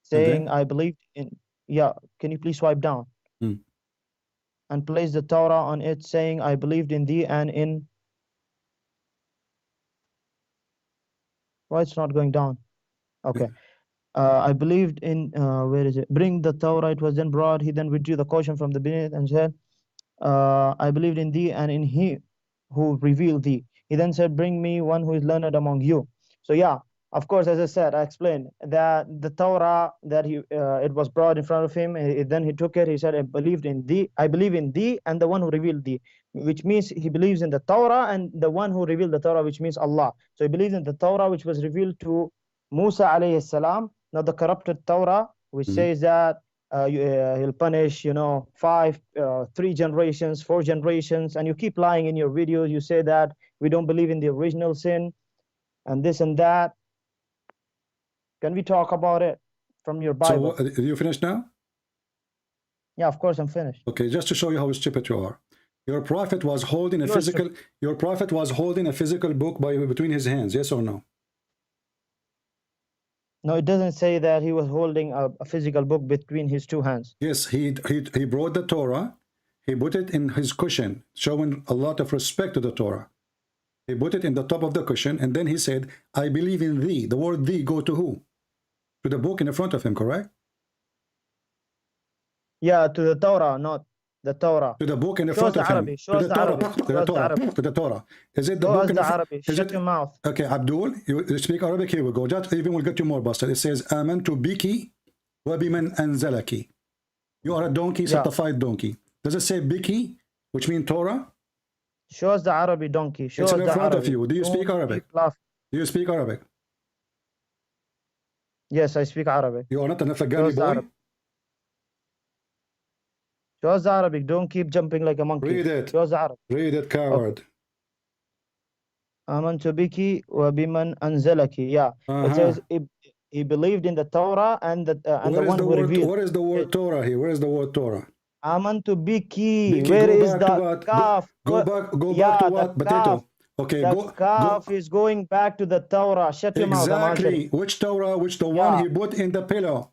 saying, I believed in, can you please swipe down? And placed the Torah on it, saying, I believed in thee and in. Why it's not going down? Okay. I believed in, where is it? Bring the Torah. It was then brought. He then withdrew the caution from the beneath and said, I believed in thee and in he who revealed thee. He then said, bring me one who is learned among you. So yeah, of course, as I said, I explained that the Torah that it was brought in front of him. Then he took it. He said, I believe in thee and the one who revealed thee, which means he believes in the Torah and the one who revealed the Torah, which means Allah. So he believes in the Torah which was revealed to Musa alayhi salam, not the corrupted Torah, which says that he'll punish, 3 generations, 4 generations, and you keep lying in your videos. You say that we don't believe in the original sin and this and that. Can we talk about it from your Bible? So, are you finished now? Yeah, of course I'm finished. Okay, just to show you how stupid you are. Your prophet was holding a physical. Your prophet was holding a physical book between his hands. Yes or no? No, it doesn't say that he was holding a physical book between his 2 hands. Yes, he brought the Torah. He put it in his cushion, showing a lot of respect to the Torah. He put it in the top of the cushion, and then he said, I believe in thee. The word thee go to who? To the book in the front of him, correct? Yeah, to the Torah, not the Torah. To the book in the front of him. To the Torah. Is it the book in the front? Shut your mouth. Okay, Abdul, you speak Arabic, here we go. Just even we'll get you more busted. It says, Amantu biki wa biman anzalaki. You are a donkey, certified donkey. Does it say biki, which means Torah? Show us the Arabic donkey. Show it's us in the front Arabic. of you. Do you speak Arabic? Do you speak Arabic? Yes, I speak Arabic. You are not an Afghani boy? Show us the Arabic. Don't keep jumping like a monkey. Read it. Show us the Arabic. Read it, coward. Amantu biki wa biman anzalaki. Yeah. It says he believed in the Torah and the one who revealed. What is the word Torah here? Where is the word Torah? Amantu biki. Where is the kaf? Go back to what? Potato. Okay, the kaf is going back to the Torah. Shut your mouth. Exactly. Which Torah? Which the one he put in the pillow?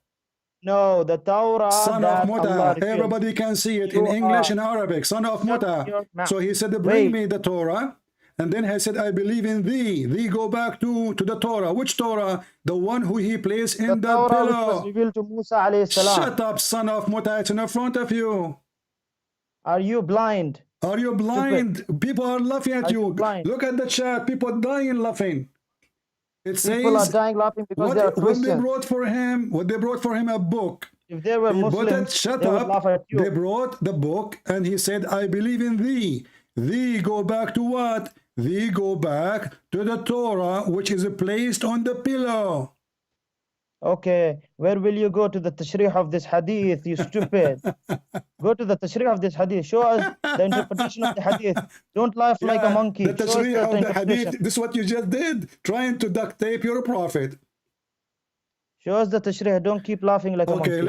No, the Torah. Son of mutah. Everybody can see it in English and Arabic. Son of mutah. So he said, bring me the Torah. And then he said, I believe in thee. Thee go back to the Torah. Which Torah? The one who he placed in the pillow. Was revealed to Musa alayhi salam. Shut up, son of mutah. It's in front of you. Are you blind? Are you blind? People are laughing at you. Look at the chat. People dying laughing. It People are says dying laughing because they are what they Christians. brought for him. What they brought for him a book. If they were He bought Muslims, it, shut they would laugh up. at you. They brought the book and he said, I believe in thee. Thee go back to what? Thee go back to the Torah, which is placed on the pillow. Okay, where will you go to the tashrih of this hadith, you stupid? Go to the tashrih of this hadith. Show us the interpretation of the hadith. Don't laugh like a monkey. The Show us tashrih of the interpretation. hadith. This is what you just did, trying to duct tape your prophet. Show us the tashrih. Don't keep laughing like a monkey. Okay,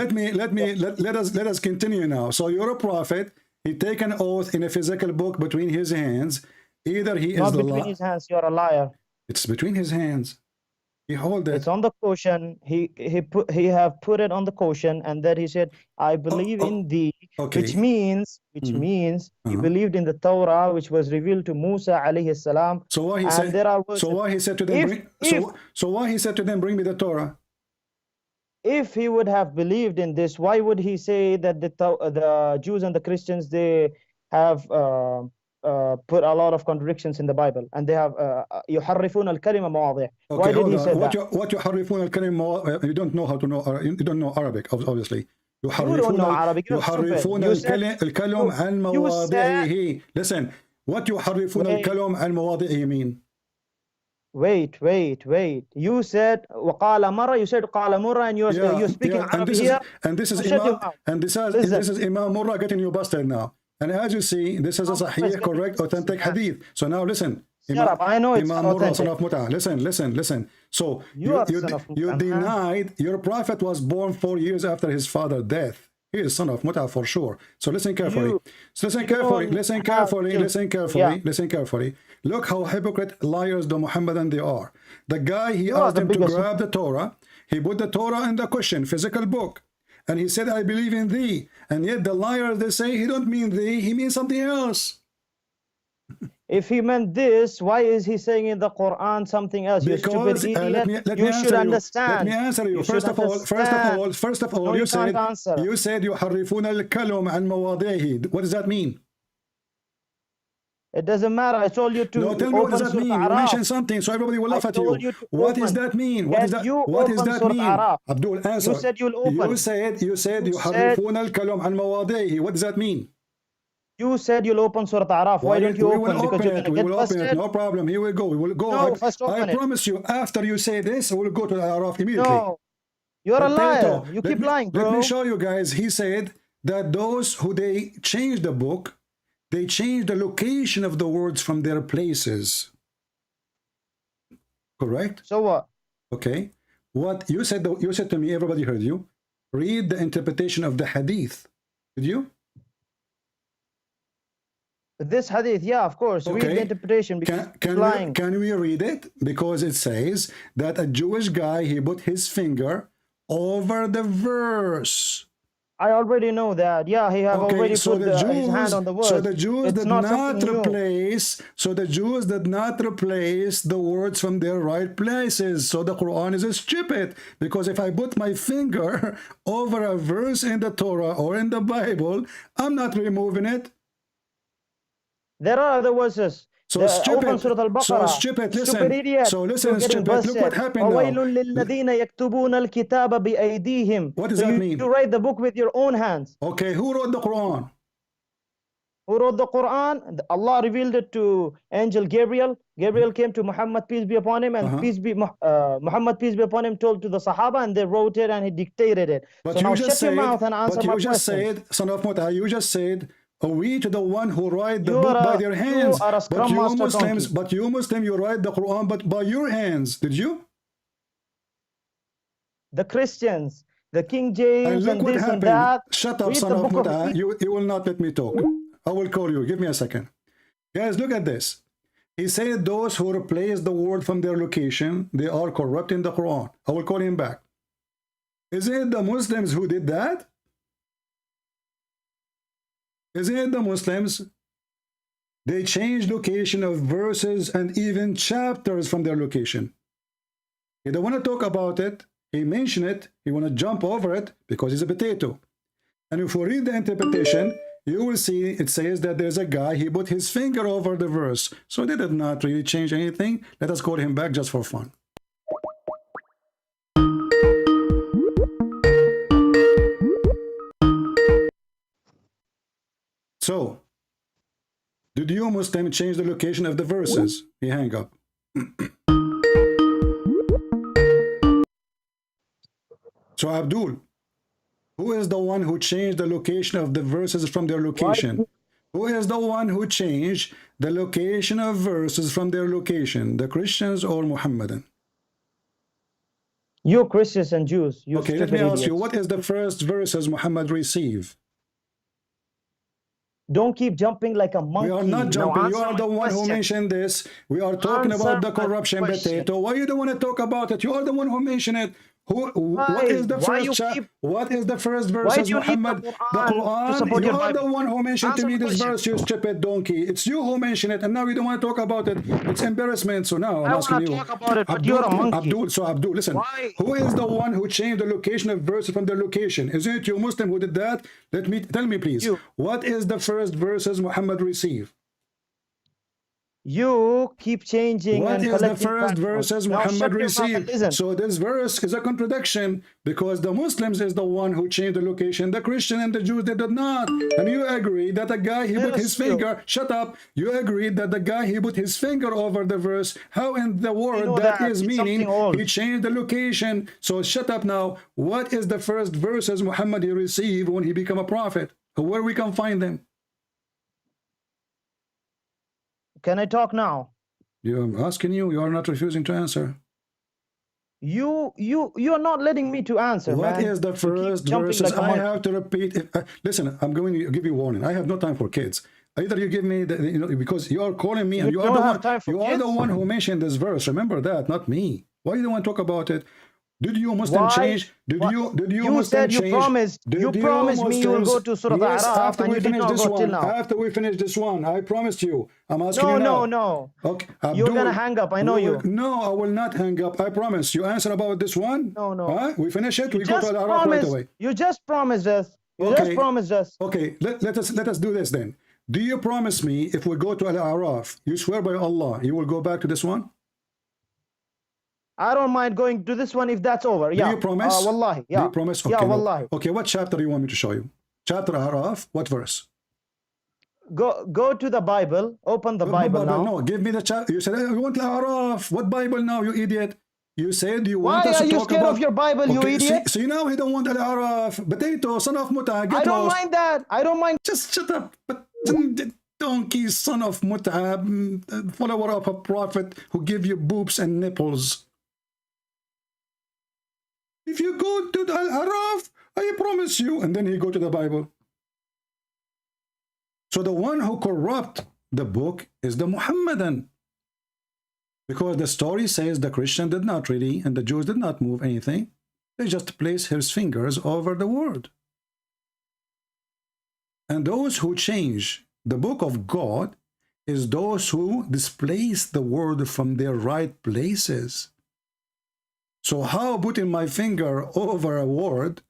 let us continue now. So you're a prophet. He take an oath in a physical book between his hands. Either he is Not the between his hands. You're a liar. It's between his hands. He hold it. It's on the cushion. He have put it on the cushion, and then he said, "I believe in thee," which means he believed in the Torah, which was revealed to Musa alayhi salam. So why he said? So why he said to them? So why he said to them, "Bring me the Torah"? If he would have believed in this, why would he say that the Jews and the Christians, they have put a lot of contradictions in the Bible, and they have يحرفون الكلمة مواضع. Why did he say that? What يحرفون الكلمة? You don't know how to know. You don't know Arabic, obviously. You don't know Arabic. يحرفون الكلم عن مواضعه. Listen, what يحرفون الكلم عن مواضعه mean? Wait. You said وقال مرة. You said قال مرة, and you're speaking Arabic here. And this is Imam Murrah getting you busted now. And as you see, this is a sahih, correct, authentic hadith. So now listen. Shut up. I know it's Imam Murrah, son of mutah. Listen. So you denied your prophet was born 4 years after his father's death. He is son of mutah for sure. So listen carefully. Listen carefully. Look how hypocrite liars the Muhammadan they are. The guy, he asked him to grab the Torah. He put the Torah in the cushion, physical book. And he said, I believe in thee. And yet the liars, they say, he don't mean thee, he means something else. If he meant this, why is he saying in the Quran something else? Because, you stupid idiot. You should understand. Let me answer you. First of all, no, you said يحرفون الكلم عن مواضعه. What does that mean? It doesn't matter. I told you to no, tell me what does that mean? You mentioned something, so everybody will laugh at you. What does that mean? What does that mean? Abdul, answer. You said you'll open. You said يحرفون الكلم عن مواضعه. What does that mean? You said you'll open Surah Araf. Why don't you open? Because we will open it. No problem. Here we go. We will go. No, first open I promise you, after you say this, we'll go to the Araf immediately. No, you're a liar. You keep lying, bro. Let me show you guys. He said that those who they changed the book, they changed the location of the words from their places. Correct? So what? Okay. What you said to me, everybody heard you. Read the interpretation of the hadith. Did you? This hadith, yeah, of course. Okay. Read the interpretation. Can we read it? Because it says that a Jewish guy, he put his finger over the verse. I already know that. Yeah, he have already put his hand on the verse. So the Jews did not replace. So the Jews did not replace the words from their right places. So the Quran is stupid, because if I put my finger over a verse in the Torah or in the Bible, I'm not removing it. There are other verses. So stupid. So stupid. Listen. Stupid idiot. So listen, stupid. Look what happened now. What does that mean? You write the book with your own hands. Okay, who wrote the Quran? Who wrote the Quran? Allah revealed it to angel Gabriel. Gabriel came to Muhammad, peace be upon him, and Muhammad, peace be upon him, told to the Sahaba, and they wrote it and he dictated it. But so you now just shut your mouth and answer my question. But you just said, son of mutah, you just said, we to the one who write the book by their hands. But you Muslims, you write the Quran but by your hands. Did you? The Christians, the King James, and this and that. Shut up, son of mutah. You will not let me talk. I will call you. Give me a second. Guys, look at this. He said those who replace the word from their location, they are corrupting the Quran. I will call him back. Is it the Muslims who did that? Isn't it the Muslims? They changed location of verses and even chapters from their location. He don't want to talk about it. He mentioned it. He want to jump over it because he's a potato. And if we read the interpretation, you will see it says that there's a guy, he put his finger over the verse. So they did not really change anything. Let us call him back just for fun. So, did you Muslim change the location of the verses? He hang up. So Abdul, who is the one who changed the location of the verses from their location? Who is the one who changed the location of verses from their location? The Christians or Muhammadan? You Christians and Jews. You okay, let me ask you, what is the first verses Muhammad received? Don't keep jumping like a monkey. We are not jumping. You are the one who mentioned this. We are talking about the corruption potato. Why you don't want to talk about it? You are the one who mentioned it. What is the first what is the first verse? Muhammad, the Quran. You are the one who mentioned to me this verse, you stupid donkey. It's you who mentioned it, and now you don't want to talk about it. It's embarrassment. So now I'm asking you, talk about it, but you're a monkey. Abdul, listen. Who is the one who changed the location of verses from their location? Is it you Muslim who did that? Tell me please. What is the first verses Muhammad received? You keep changing. What is the first verses Muhammad received? So this verse is a contradiction because the Muslims is the one who changed the location. The Christian and the Jews, they did not. And you agree that the guy, he put his finger, shut up. You agreed that the guy, he put his finger over the verse. How in the world that is meaning he changed the location? So shut up now. What is the first verses Muhammad he received when he became a prophet? Where we can find them? Can I talk now? I'm asking you. You are not refusing to answer. You are not letting me to answer. What is the first verses? I have to repeat it. Listen, I'm going to give you warning. I have no time for kids. Either you give me the, because you are calling me and you are the one who mentioned this verse. Remember that, not me. Why you don't want to talk about it? Did you Muslim change? Did you Muslim change? You promised me you will go to Surah Al-Araf and you did not go till now. After we finish this one, I promised you. I'm asking you now. No. Okay. You're gonna hang up. I know you. No, I will not hang up. I promise. You answer about this one. No. We finish it. We go to Al-Araf right away. You just promised us. Just promised us. Okay. Let us do this then. Do you promise me if we go to Al-Araf, you swear by Allah, you will go back to this one? I don't mind going to this one if that's over. Yeah. Do you promise? Wallahi. Yeah. Do you promise? Okay, yeah, wallahi. Okay, what chapter do you want me to show you? Chapter Araf, what verse? Go to the Bible. Open the Bible now. No, give me the chapter. You said, you want Araf. What Bible now, you idiot? You said you want us to talk about... Why are you scared of your Bible, you idiot? See, now he don't want Al-Araf. Potato, son of mutah. I don't mind that. I don't mind... Just shut up. Donkey, son of mutah, follower of a prophet who give you boobs and nipples. If you go to the Al-Araf, I promise you, and then he go to the Bible. So the one who corrupt the book is the Muhammadan. Because the story says the Christian did not really, and the Jews did not move anything. They just placed his fingers over the word. And those who change the book of God is those who displace the word from their right places. So how putting my finger over a word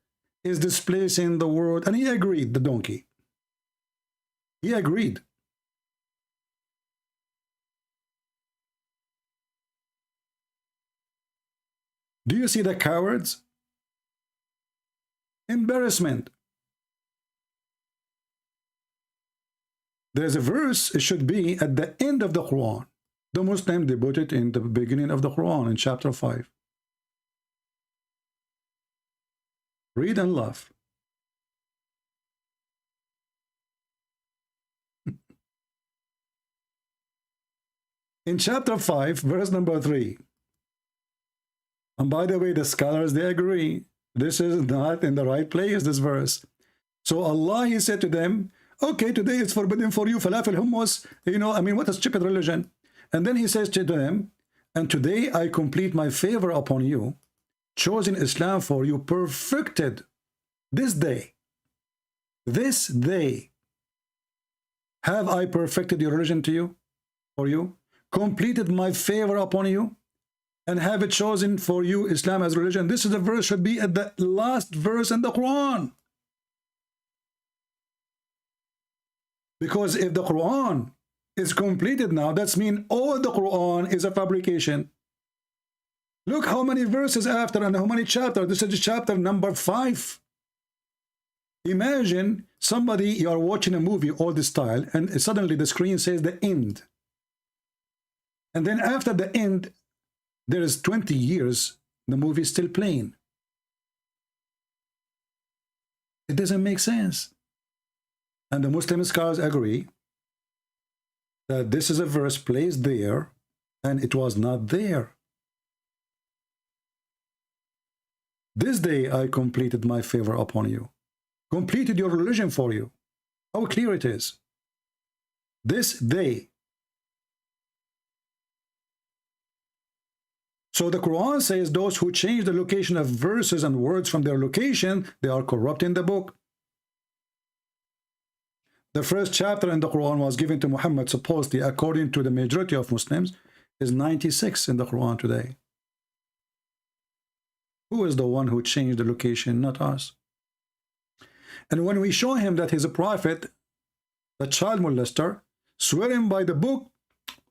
is displacing the word? And he agreed, the donkey. He agreed. Do you see the cowards? Embarrassment. There's a verse, it should be at the end of the Quran. The Muslim, they put it in the beginning of the Quran in chapter 5. Read and laugh. In chapter 5, verse number 3. And by the way, the scholars, they agree. This is not in the right place, this verse. So Allah, he said to them, okay, today it's forbidden for you, falafel, hummus, what a stupid religion. And then he says to them, and today I complete my favor upon you, chosen Islam for you, perfected this day. This day have I perfected your religion to you, for you, completed my favor upon you, and have it chosen for you Islam as religion. This is the verse, should be at the last verse in the Quran. Because if the Quran is completed now, that means all the Quran is a fabrication. Look how many verses after and how many chapters. This is chapter number 5. Imagine somebody, you are watching a movie all this style, and suddenly the screen says the end. And then after the end, there is 20 years, the movie is still playing. It doesn't make sense. And the Muslim scholars agree that this is a verse placed there, and it was not there. This day I completed my favor upon you. Completed your religion for you. How clear it is. This day. So the Quran says those who change the location of verses and words from their location, they are corrupting the book. The first chapter in the Quran was given to Muhammad, supposedly, according to the majority of Muslims, is 96 in the Quran today. Who is the one who changed the location? Not us. And when we show him that he's a prophet, the child molester, swearing by the book,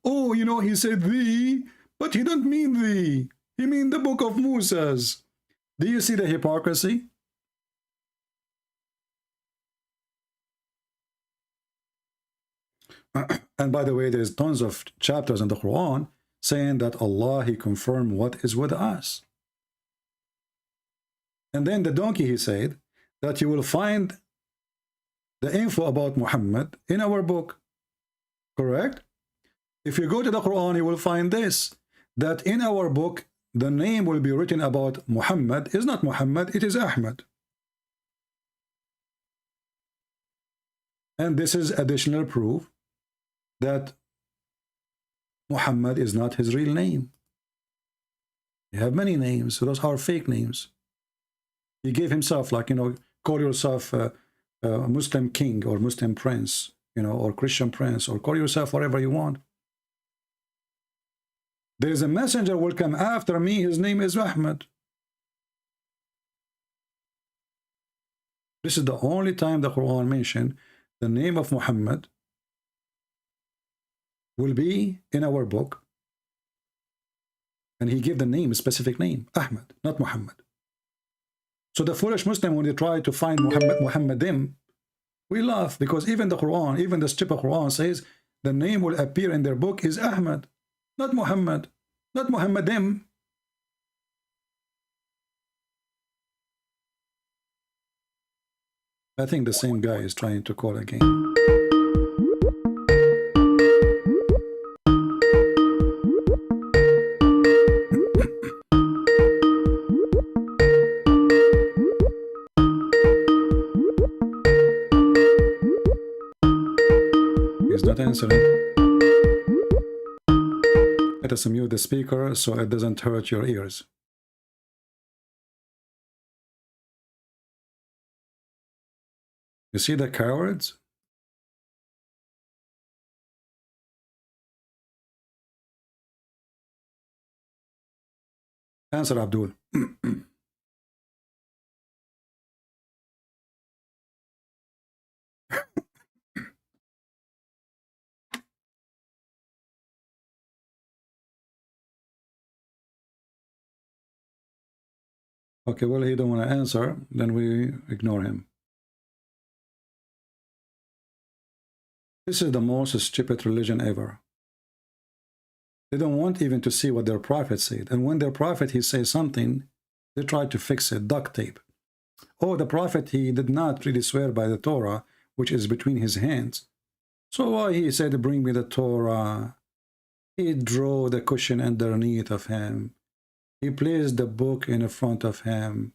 oh, you know, he said thee, but he don't mean thee. He mean the book of Moses. Do you see the hypocrisy? And by the way, there's tons of chapters in the Quran saying that Allah, He confirmed what is with us. And then the donkey, he said that you will find the info about Muhammad in our book. Correct? If you go to the Quran, you will find this, that in our book, the name will be written about Muhammad is not Muhammad, it is Ahmad. And this is additional proof that Muhammad is not his real name. You have many names, so those are fake names. He gave himself, like, you know, call yourself a Muslim king or Muslim prince, you know, or Christian prince, or call yourself whatever you want. There is a messenger will come after me, his name is Ahmad. This is the only time the Quran mentioned the name of Muhammad will be in our book, and he gave the name, a specific name, Ahmad, not Muhammad. So the foolish Muslim, when they try to find Muhammadim, we laugh, because even the Quran, even the stupid Quran says the name will appear in their book is Ahmad, not Muhammad, not Muhammadim. I think the same guy is trying to call again. He's not answering. Let us mute the speaker so it doesn't hurt your ears. You see the cowards? Answer, Abdul. Okay, well, he don't want to answer, then we ignore him. This is the most stupid religion ever. They don't want even to see what their prophet said. And when their prophet, he says something, they try to fix it, duct tape. Oh, the prophet, he did not really swear by the Torah, which is between his hands. So why he said, bring me the Torah? He drew the cushion underneath of him. He placed the book in front of him.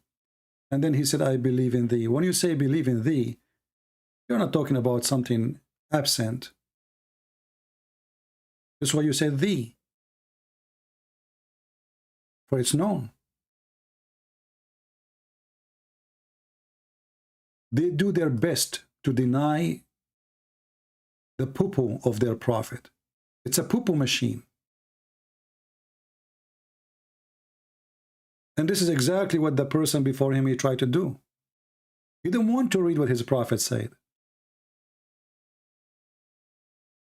And then he said, I believe in thee. When you say believe in thee, you're not talking about something absent. That's why you say thee. For it's known. They do their best to deny the poo-poo of their prophet. It's a poo-poo machine. And this is exactly what the person before him he tried to do. He didn't want to read what his prophet said.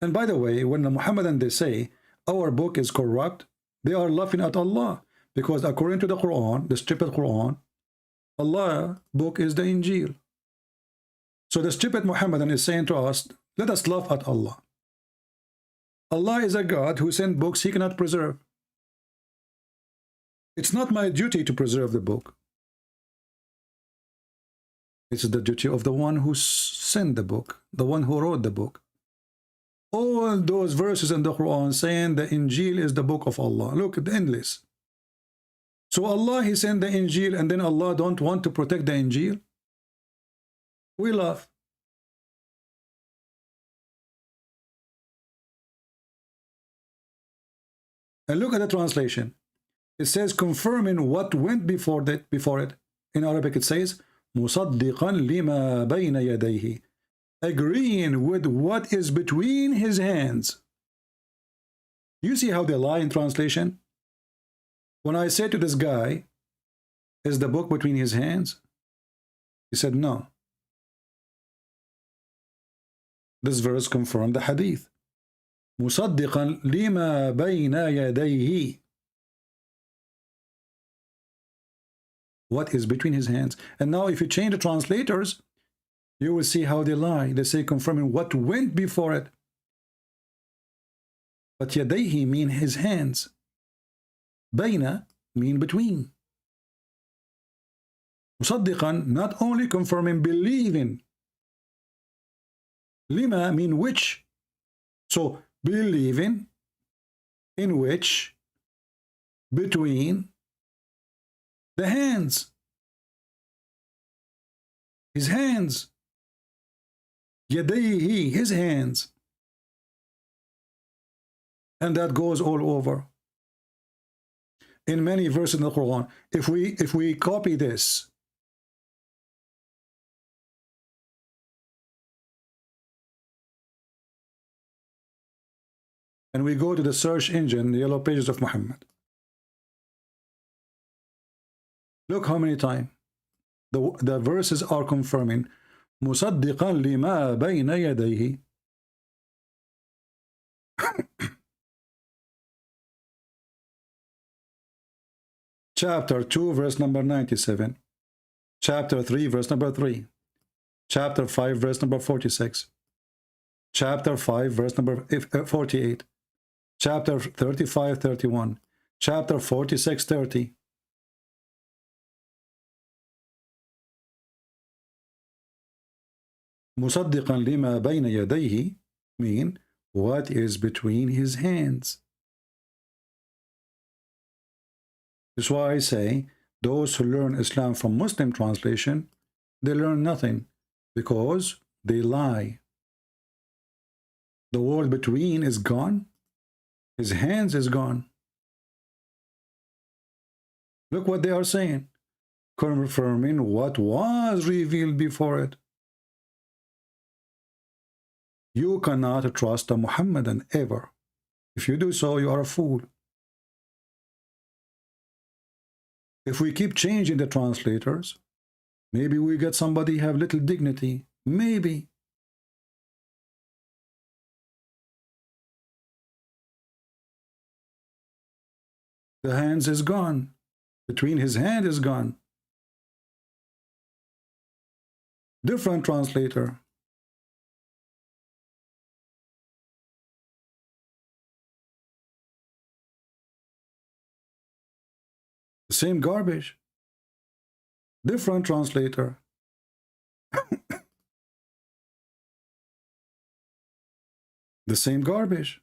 And by the way, when the Muhammadan they say our book is corrupt, they are laughing at Allah, because according to the Quran, the stupid Quran, Allah book is the Injil. So the stupid Muhammadan is saying to us, let us laugh at Allah. Allah is a God who sent books he cannot preserve. It's not my duty to preserve the book. It's the duty of the one who sent the book, the one who wrote the book. All those verses in the Quran saying the Injil is the book of Allah. Look at the endless. So Allah, he sent the Injil, and then Allah don't want to protect the Injil? We laugh. And look at the translation. It says confirming what went before it. In Arabic it says مُصَدِّقًا لِمَا بَيْنَ يَدَيْهِ, agreeing with what is between his hands. You see how they lie in translation? When I said to this guy, is the book between his hands? He said no. This verse confirmed the hadith. مُصَدِّقًا لِمَا بَيْنَ يَدَيْهِ, what is between his hands. And now if you change the translators, you will see how they lie. They say confirming what went before it. But yadayhi mean his hands. Bayna mean between. Musaddiqan, not only confirming, believing. Lima mean which. So believing in which, between the hands. His hands. Yadayhi, his hands. And that goes all over. In many verses in the Quran. If we copy this, and we go to the search engine, the yellow pages of Muhammad, look how many times the verses are confirming مُصَدِّقًا لِمَا بَيْنَ يَدَيْهِ. Chapter 2 verse number 97, chapter 3 verse number 3, chapter 5 verse number 46, chapter 5 verse number 48, chapter 35 31, chapter 46 30. مُصَدِّقًا لِمَا بَيْنَ يَدَيْهِ mean what is between his hands. That's why I say those who learn Islam from Muslim translation, they learn nothing, because they lie. The word between is gone. His hands is gone. Look what they are saying, confirming what was revealed before it. You cannot trust a Muhammadan ever. If you do so, you are a fool. If we keep changing the translators, maybe we get somebody have little dignity. Maybe. The hands is gone. Between his hand is gone. Different translator. The same garbage. Different translator. The same garbage.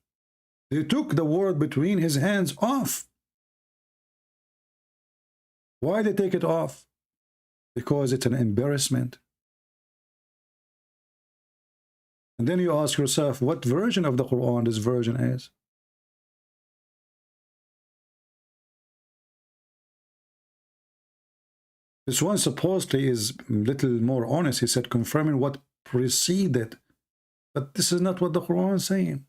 They took the word between his hands off. Why they take it off? Because it's an embarrassment. And then you ask yourself, what version of the Quran this version is? This one supposedly is a little more honest. He said confirming what preceded. But this is not what the Quran is saying.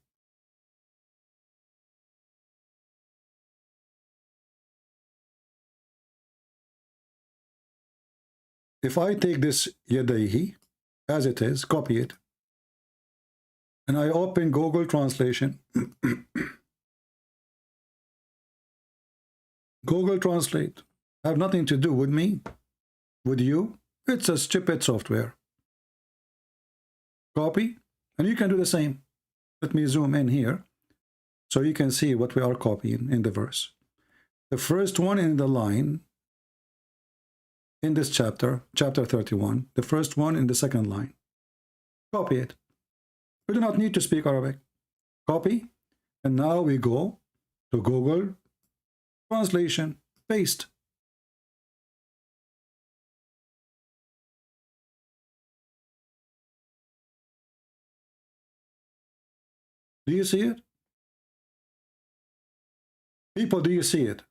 If I take this yadayhi as it is, copy it, and I open Google Translation. Google Translate have nothing to do with me, with you. It's a stupid software. Copy, and you can do the same. Let me zoom in here so you can see what we are copying in the verse. The first one in the line in this chapter, chapter 31, the first one in the second line. Copy it. We do not need to speak Arabic. Copy, and now we go to Google Translation, paste. Do you see it? People, do you see it?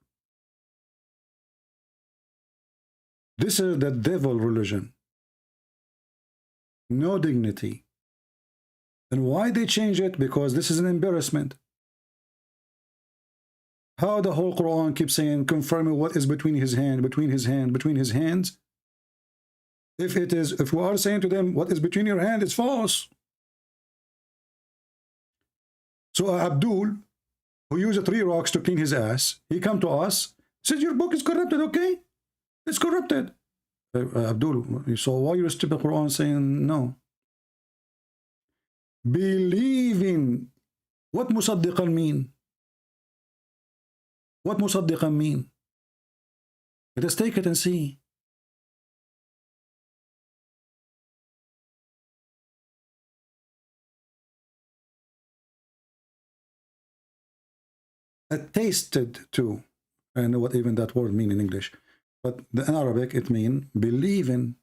This is the devil religion. No dignity. And why they change it? Because this is an embarrassment. How the whole Quran keeps saying, confirming what is between his hand, between his hand, between his hands. If we are saying to them, what is between your hand is false. So Abdul, who used 3 rocks to clean his ass, he come to us, says, your book is corrupted, okay? It's corrupted. Abdul, so why you stupid Quran saying no? Believing. What musaddiqan mean? What musaddiqan mean? Let us take it and see. Attested to. I know what even that word mean in English, but in Arabic it means believe in.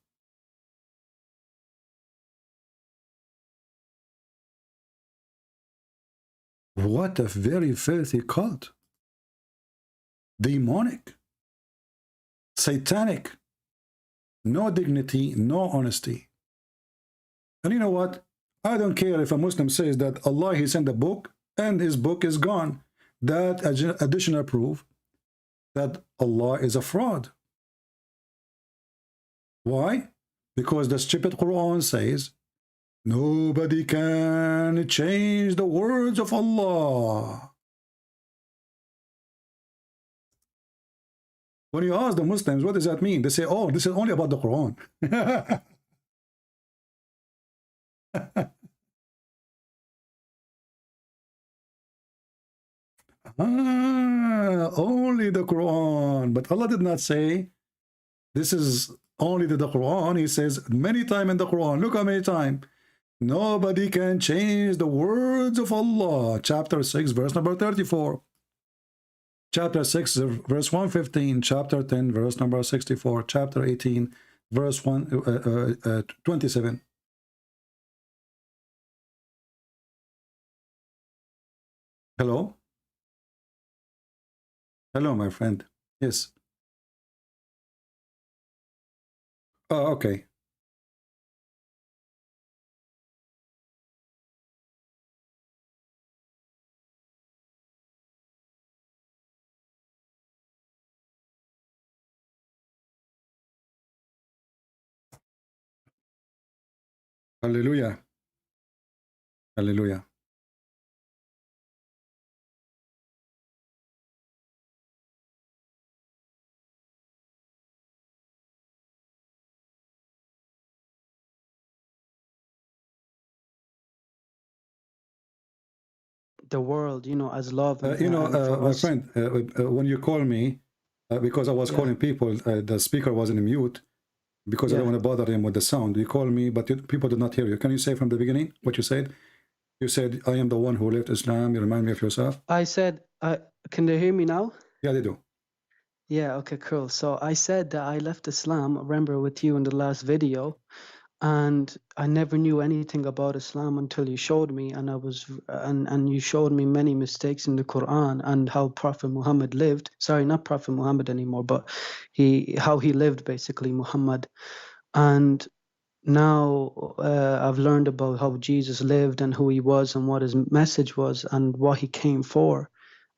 What a very filthy cult. Demonic. Satanic. No dignity, no honesty. And you know what? I don't care if a Muslim says that Allah, he sent a book and his book is gone. That additional proof that Allah is a fraud. Why? Because the stupid Quran says, nobody can change the words of Allah. When you ask the Muslims, what does that mean? They say, oh, this is only about the Quran. Only the Quran. But Allah did not say this is only the Quran. He says many times in the Quran, look how many times, nobody can change the words of Allah. Chapter 6, verse number 34. Chapter 6, verse 115. Chapter 10, verse number 64. Chapter 18, verse 27. Hello? Hello, my friend. Yes. Oh, okay. Hallelujah. Hallelujah. The world, as love. And, my friend, when you call me, because I was calling people, the speaker was in mute, because I don't want to bother him with the sound. You call me, but people did not hear you. Can you say from the beginning what you said? You said, I am the one who left Islam. You remind me of yourself. I said, can they hear me now? Yeah, they do. Yeah, okay, cool. So I said that I left Islam, remember, with you in the last video, and I never knew anything about Islam until you showed me, and and you showed me many mistakes in the Quran and how Prophet Muhammad lived. Sorry, not Prophet Muhammad anymore, but how he lived, basically, Muhammad. And now I've learned about how Jesus lived and who he was and what his message was and what he came for.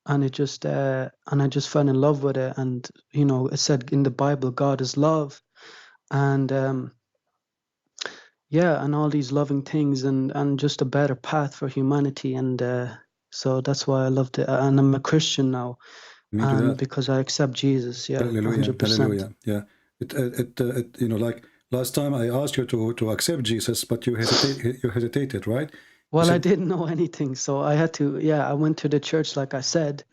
And it just and I just fell in love with it. And it said in the Bible, God is love. And yeah, and all these loving things, and just a better path for humanity. And so that's why I loved it. And I'm a Christian now, Me too, and that. because I accept Jesus. Yeah, Hallelujah, 100%. hallelujah. Yeah, it you know, like last time I asked you to accept Jesus, but you hesitated, right? Well, I didn't know anything, so I had to. Yeah, I went to the church, like I said,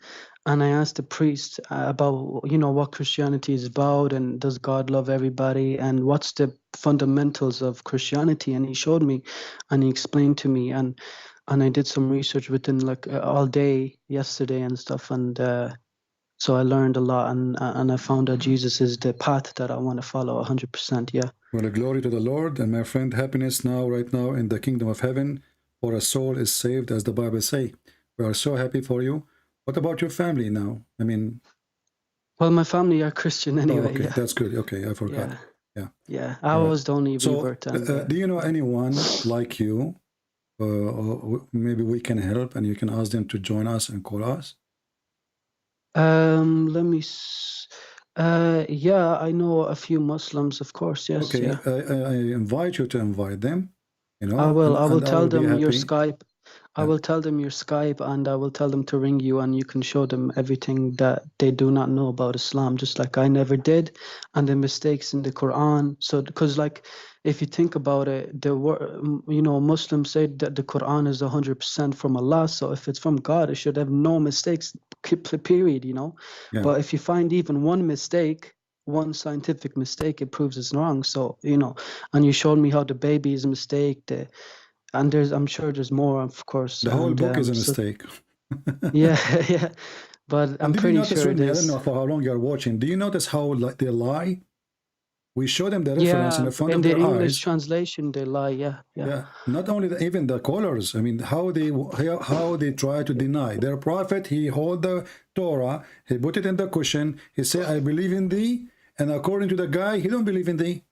and I asked the priest about, what Christianity is about, and does God love everybody, and what's the fundamentals of Christianity. And he showed me, and he explained to me, and I did some research within like all day yesterday and stuff, and so I learned a lot, and I found that Jesus is the path that I want to follow 100%. Yeah. Well, glory to the Lord, and my friend, happiness right now in the kingdom of heaven, for a soul is saved, as the Bible say. We are so happy for you. What about your family now? I mean, well, my family are Christian anyway. Oh, okay, yeah. that's good. Okay, I forgot. Yeah, I was the only revert. Do you know anyone like you? Or maybe we can help, and you can ask them to join us and call us. Let me. Yeah, I know a few Muslims, of course. Yes. Okay, Yeah. I invite you to invite them. I will. I will and tell them your happy. Skype. I will tell them your Skype, and I will tell them to ring you, and you can show them everything that they do not know about Islam, just like I never did, and the mistakes in the Quran. So, because like, if you think about it, Muslims say that the Quran is 100% from Allah. So if it's from God, it should have no mistakes. Period. Yeah. But if you find even one mistake, one scientific mistake, it proves it's wrong. So and you showed me how the baby is a mistake. And I'm sure there's more, of course. The whole book is a mistake. Yeah, yeah. But I'm pretty sure I don't know for how long you're watching. Do you notice how they lie? We show them the reference in the front of their eyes. In the English translation, they lie. Yeah. Not only even the callers. I mean, how they try to deny their prophet. He hold the Torah. He put it in the cushion. He say, "I believe in thee," and according to the guy, he don't believe in thee.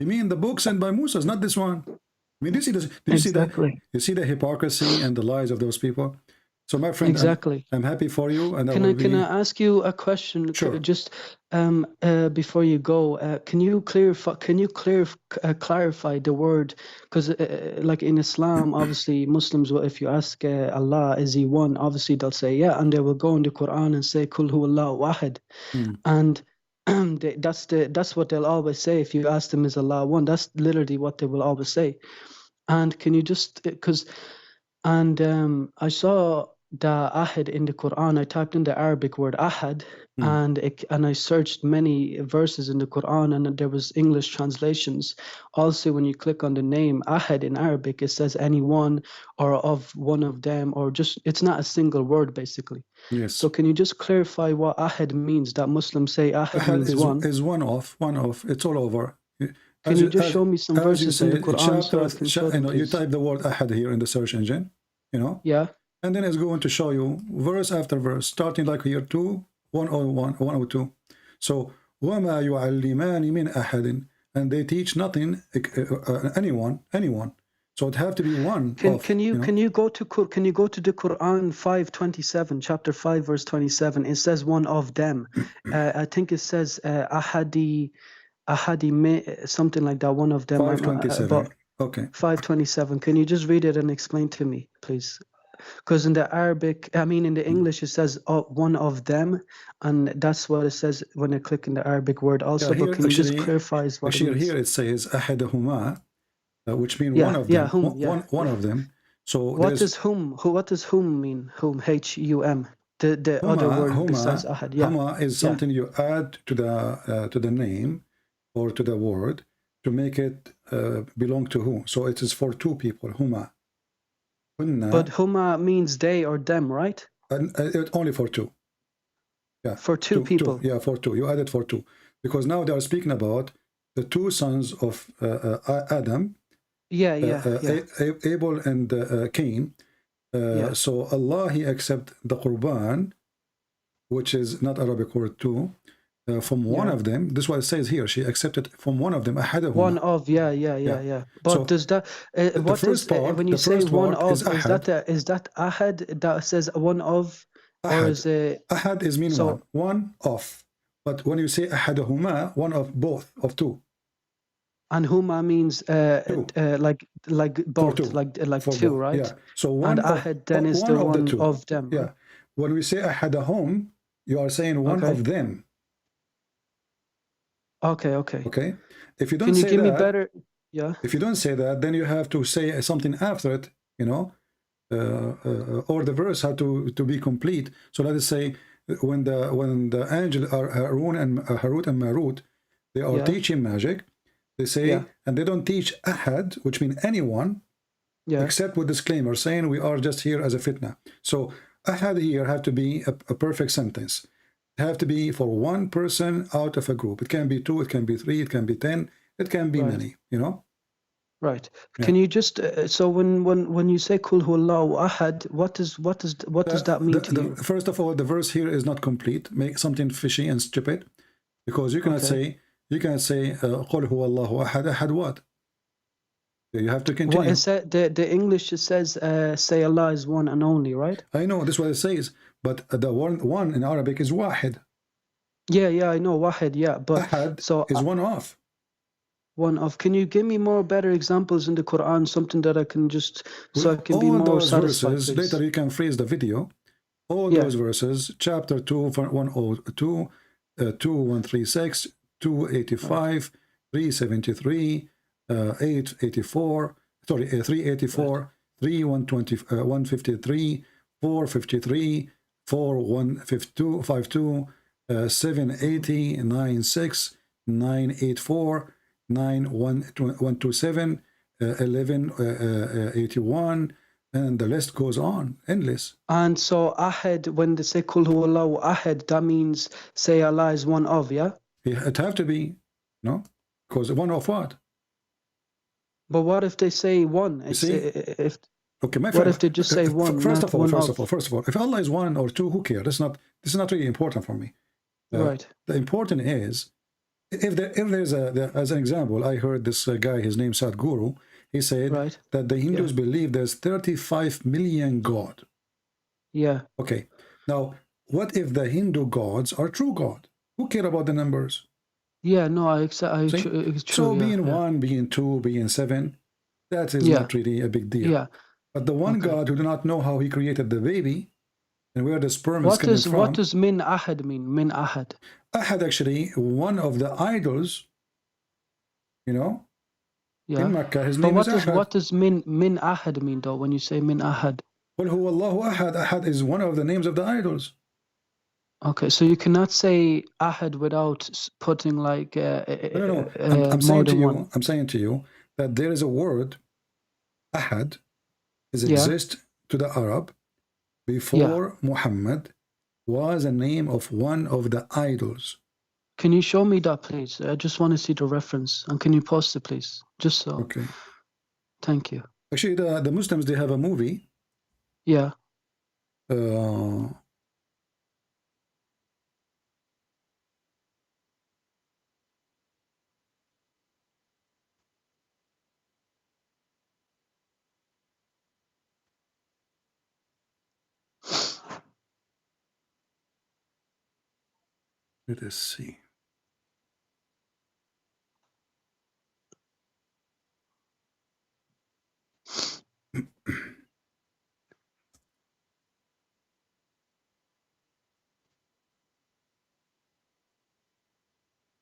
You mean the book sent by Moses, not this one. I mean, you see the hypocrisy and the lies of those people. So, my friend, exactly. I'm happy for you. And can I ask you a question? Sure. Just before you go, can you clarify the word? Because like in Islam, obviously Muslims, if you ask Allah, is he one? Obviously they'll say yeah, and they will go in the Quran and say Kul huwallahu wahid, and that's what they'll always say. If you ask them, is Allah one? That's literally what they will always say. And can you just I saw the ahad in the Quran. I typed in the Arabic word ahad, and I searched many verses in the Quran, and there was English translations. Also, when you click on the name ahad in Arabic, it says anyone or of one of them, or just, it's not a single word basically. Yes. So can you just clarify what ahad means? That Muslims say ahad means is one of. It's all over. Can you just show me some verses in the Quran so I can show them, you type the word ahad here in the search engine, Yeah. And then it's going to show you verse after verse, starting like here 102. So, وَمَا يُعَلِّمَانِ مِنْ أَحَدٍ, and they teach nothing, anyone. So it have to be one. Can you go to the Quran 5:27, chapter 5, verse 27? It says one of them. I think it says ahadi, something like that. One of them. 5:27. Okay. 5:27. Can you just read it and explain to me, please? Because in the Arabic, in the English, it says one of them, and that's what it says when I click in the Arabic word also. But can you just clarify what it means? Here it says ahadahuma, which means one of them. One of them. So what does whom? What does whom mean? Whom? H-U-M. The huma, other word besides ahad. Yeah. Huma is something you add to the name or to the word to make it belong to who. So it is for two people. Huma. But huma means they or them, right? Only for two. Yeah. For two people. Yeah, for two. You added for two. Because now they are speaking about the two sons of Adam. Abel and Cain. So Allah, He accept the Qurban, which is not Arabic word too, from one of them. This is what it says here. She accepted from one of them. One of, yeah. But so, does that what is part, when you say one of? Is that ahad that says one of, ahad. Or is it ahad is mean one of? But when you say ahadahuma, one of both of two. And huma means like both, like two, both. right? Yeah. So one and ahad then is one the of one the two. of them. Yeah. When we say ahadahum, you are saying one Okay. of them. Okay. Okay. Okay. If you don't Can you say give that, me better? Yeah. if you don't say that, then you have to say something after it. You know, or the verse had to be complete. So let us say when the angel are Harun and Marut, they are teaching magic. They say, and they don't teach ahad, which means anyone, except with disclaimer saying we are just here as a fitna. So ahad here have to be a perfect sentence. It have to be for one person out of a group. It can be 2, it can be 3, it can be 10, it can be many. You know. Right. Can you just so when you say Kul huwallahu ahad, what does that mean to you? First of all, the verse here is not complete. Make something fishy and stupid, because you cannot say Qul huwallahu ahad. Ahad what? You have to continue. What it said, the English it says say Allah is one and only, right? I know this is what it says, but the one in Arabic is wahid. Yeah, I know wahid. Yeah, but ahad so is one of. One of. Can you give me more better examples in the Quran, something that I can just so I can be more those satisfied? Verses, later you can freeze the video. All those verses, chapter 2, 102, 2136, 285, 373, 884, sorry, 384, 153, 453, 4152, 780, 96, 984, 9127, 1181, and the list goes on, endless. And so ahad, when they say Kul huwallahu ahad, that means say Allah is one of, yeah? It have to be, no? Because one of what? But what if they say one? Okay, my friend. What if they just say one? First of all, if Allah is 1 or 2, who cares? This is not really important for me. Right. The important is, if there's as an example, I heard this guy, his name Sadhguru, he said that the Hindus believe there's 35 million God. Yeah. Okay. Now, what if the Hindu gods are true God? Who care about the numbers? Yeah, no, it's true. So being 1, being 2, being 7, that is not really a big deal. Yeah. But the one God who do not know how he created the baby and where the sperm is coming from. What does min ahad mean? Min ahad. Ahad actually one of the idols, you know, in Mecca. His name is Ahad. What does min ahad mean though? When you say min ahad. Qul huwallahu ahad. Ahad is one of the names of the idols. Okay, so you cannot say ahad without putting like no. I'm saying to you that there is a word ahad exists to the Arab before Muhammad was a name of one of the idols. Can you show me that, please? I just want to see the reference. And can you post it, please? Just so. Okay. Thank you. Actually, the Muslims, they have a movie. Yeah. Let us see.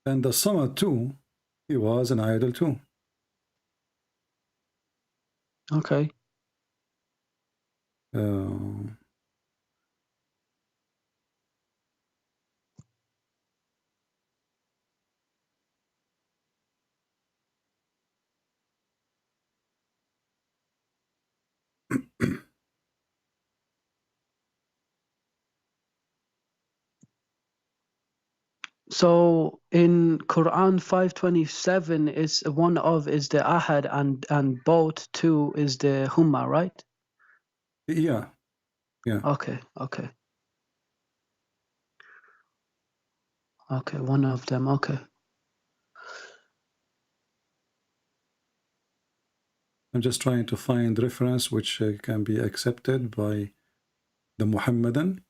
And the Samad too, he was an idol too. Okay. So in Quran 527 is one of is the ahad and both 2 is the humma, right? Yeah. Okay. Okay, one of them. Okay. I'm just trying to find reference which can be accepted by the Muhammadan.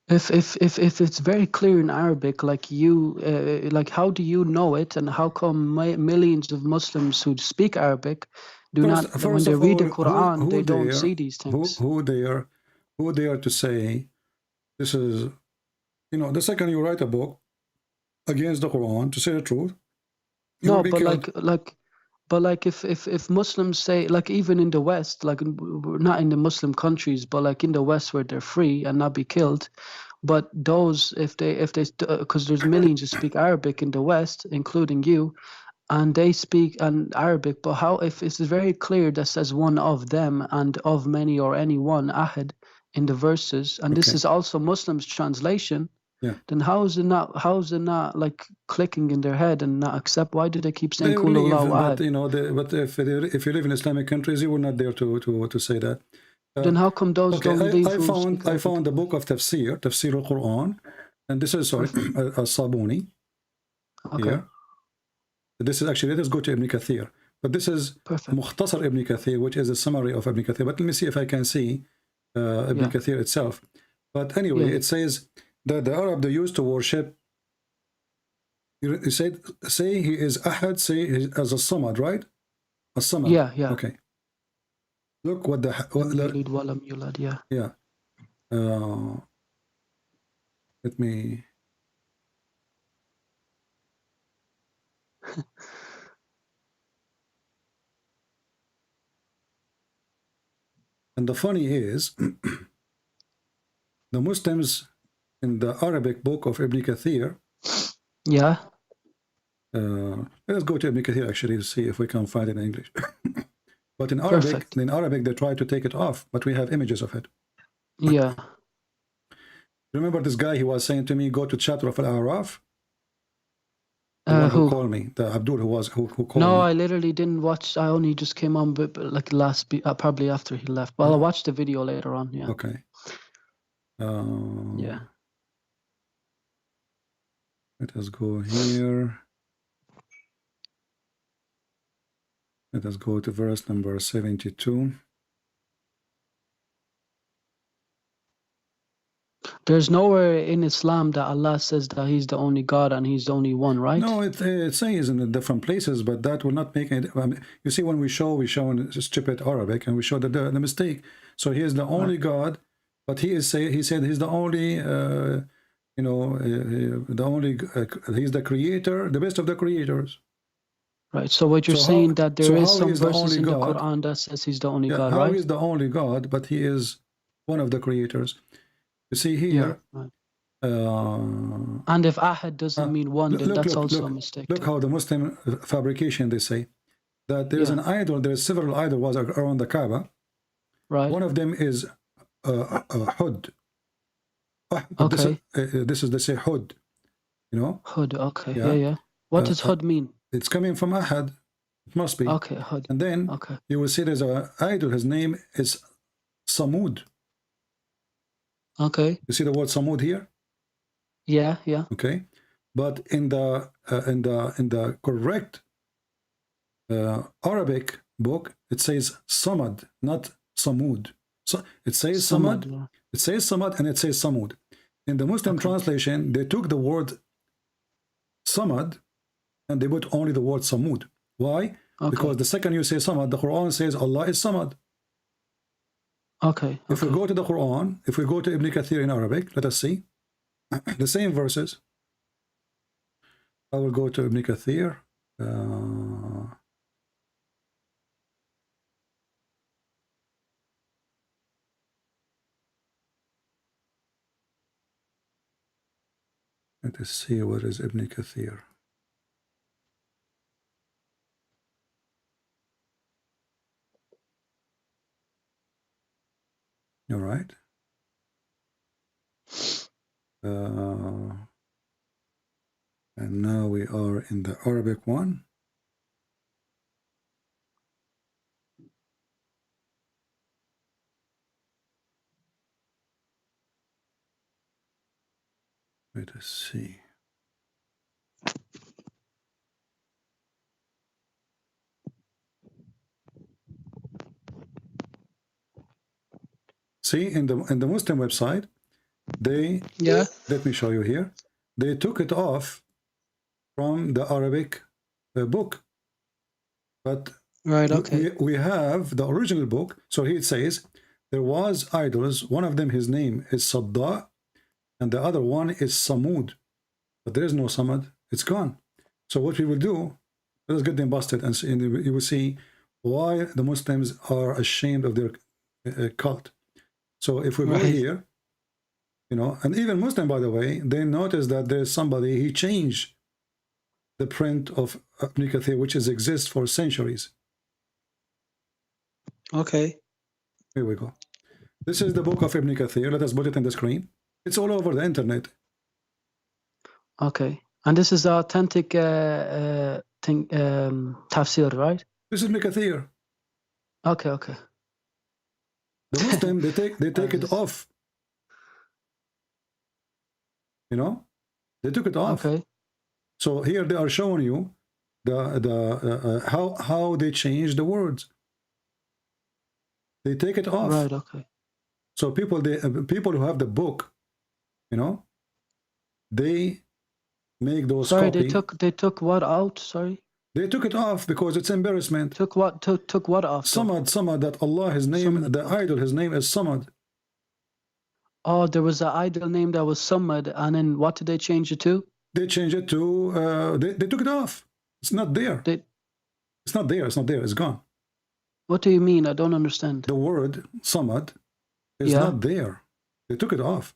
If it's very clear in Arabic, like you, like how do you know it, and how come millions of Muslims who speak Arabic do not, when First they of read all, the Quran, who they don't dare, see these things? who dare to say this is, you know, the second you write a book against the Quran, to say the truth, you will No, be but killed. but like if Muslims say, like even in the West, like not in the Muslim countries, but like in the West where they're free and not be killed, but those if they because there's millions who speak Arabic in the West, including you, and they speak an Arabic, but how if it's very clear that says one of them and of many or any one ahad in the verses, and this Okay. is also Muslims translation. Yeah. Then how is it not like clicking in their head and not accept? Why do they keep saying They Kul believe, Huwallahu but Ahad? you know, but if you live in Islamic countries, you will not dare to say that. Then how come those Okay, don't leave? I found the book of Tafsir al-Quran, and this is sorry, Sabuni. Okay. Here. This is actually, let us go to Ibn Kathir. But this is Mukhtasar Ibn Kathir, which is a summary of Ibn Kathir. But let me see if I can see Ibn Kathir itself. But anyway, it says that the Arab, they used to worship. You said, say he is Ahad, say he as a Samad, right? A Samad. Yeah, yeah. Okay. Look what the yeah. Yeah. Let me. And the funny is, the Muslims in the Arabic book of Ibn Kathir. Yeah. Let's go to Ibn Kathir actually to see if we can find it in English. But in Arabic, they try to take it off, but we have images of it. Yeah. Remember this guy, he was saying to me, go to chapter of Al-A'raf? The one who called me, the Abdul who called me. No, I literally didn't watch. I only just came on, but like probably after he left. Well, I'll watch the video later on. Yeah. Okay. Yeah. Let us go here. Let us go to verse number 72. There's nowhere in Islam that Allah says that He's the only God and He's the only one, right? No, it says in different places, but that will not make it. I mean, you see, when we show in stupid Arabic, and we show the mistake. So He is the only God, but He said He's the only, the only. He's the Creator, the best of the creators. Right. So what you're saying that there is some verses in the Quran that says He's the only God, right? How is the only God, but He is one of the creators? You see here. Yeah, right. And if Ahad doesn't mean one, then that's also a mistake. Look how the Muslim fabrication, they say that there's an idol, there's several idols around the Kaaba. Right. One of them is Hud. Okay. This is, they say Hud. You know? Hud, okay. Yeah. What does Hud mean? It's coming from Ahad. It must be. Okay, Hud. And then you will see there's an idol, his name is Samud. Okay. You see the word Samud here? Yeah. Okay, but in the correct Arabic book, it says Samad, not Samud. So it says Samad. Yeah. It says Samad and it says Samud. In the Muslim translation, they took the word Samad and they put only the word Samud. Why? Because the second you say Samad, the Quran says Allah is Samad. Okay. If we go to the Quran, if we go to Ibn Kathir in Arabic, let us see the same verses. I will go to Ibn Kathir. Let us see what is Ibn Kathir. All right. And now we are in the Arabic one. Let us see. See, in the Muslim website, They, let me show you here. They took it off from the Arabic book. But we have the original book. So here it says, there was idols. One of them, his name is Sadda, and the other one is Samud. But there is no Samad. It's gone. So what we will do, let us get them busted, and you will see why the Muslims are ashamed of their cult. So if we go here, you know, and even Muslim, by the way, they notice that there's somebody, he changed the print of Ibn Kathir, which exists for centuries. Okay. Here we go. This is the book of Ibn Kathir. Let us put it on the screen. It's all over the internet. Okay. And this is the authentic tafsir, right? This is Ibn Kathir. Okay, okay. The Muslim, they take it off. You know, they took it off. Okay. So here they are showing you how they change the words. They take it off. Right. Okay. So people who have the book, you know, they make those. Sorry, they took what out? Sorry. They took it off because it's embarrassment. Took what? Took what off? Samad. That Allah, His name, the idol, His name is Samad. Oh, there was an idol name that was Samad, and then what did they change it to? They changed it to. They took it off. It's not there. It's not there. It's not there. It's gone. What do you mean? I don't understand. The word Samad is not there. They took it off.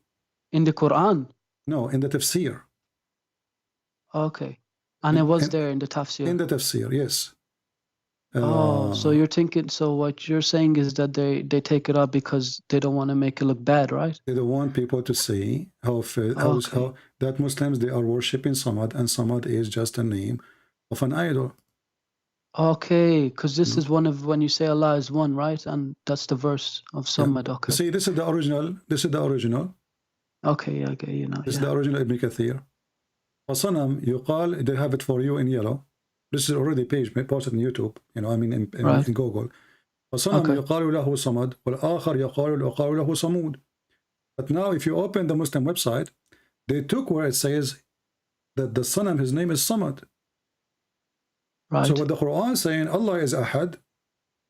In the Quran? No, in the tafsir. Okay. And it was there in the tafsir? In the tafsir, yes. So you're thinking, so what you're saying is that they take it up because they don't want to make it look bad, right? They don't want people to see how that Muslims, they are worshipping Samad, and Samad is just a name of an idol. Okay, because this is one of when you say Allah is one, right? And that's the verse of Samad. Okay. See, this is the original. This is the original. Okay, okay, you know. This is the original Ibn Kathir. وصنم يقال, they have it for you in yellow. This is already page posted on YouTube, you know, I mean in Google. وصنم يقال له صمد والآخر يقال له صمود. But now if you open the Muslim website, they took where it says that the Sanam, his name is Samad. Right. So what the Quran is saying, Allah is Ahad,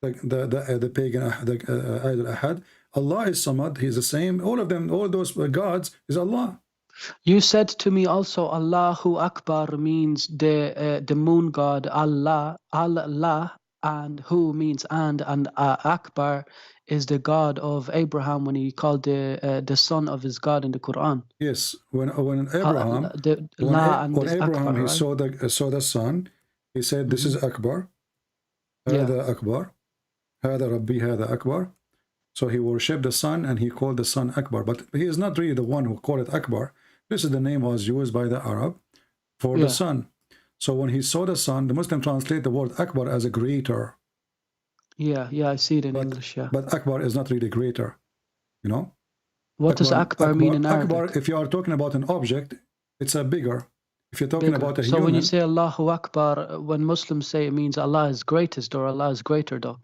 like the pagan idol Ahad. Allah is Samad, He's the same. All of them, all those gods is Allah. You said to me also, Allahu Akbar means the moon god, Allah, and who means and Akbar is the God of Abraham when he called the son of his God in the Quran. Yes, when Abraham, Akbar, he right? saw the son, he said, "This is Akbar, Hada Akbar, Hada Rabbi, Hada Akbar." So he worshipped the son and he called the son Akbar, but he is not really the one who called it Akbar. This is the name was used by the Arab for the son. So when he saw the son, the Muslim translate the word Akbar as a greater. Yeah, I see it in English, yeah. But Akbar is not really greater, you know? What does Akbar mean in Arabic? Akbar, if you are talking about an object, it's a bigger. If you're talking about a human... So when you say Allahu Akbar, when Muslims say it means Allah is greatest or Allah is greater though?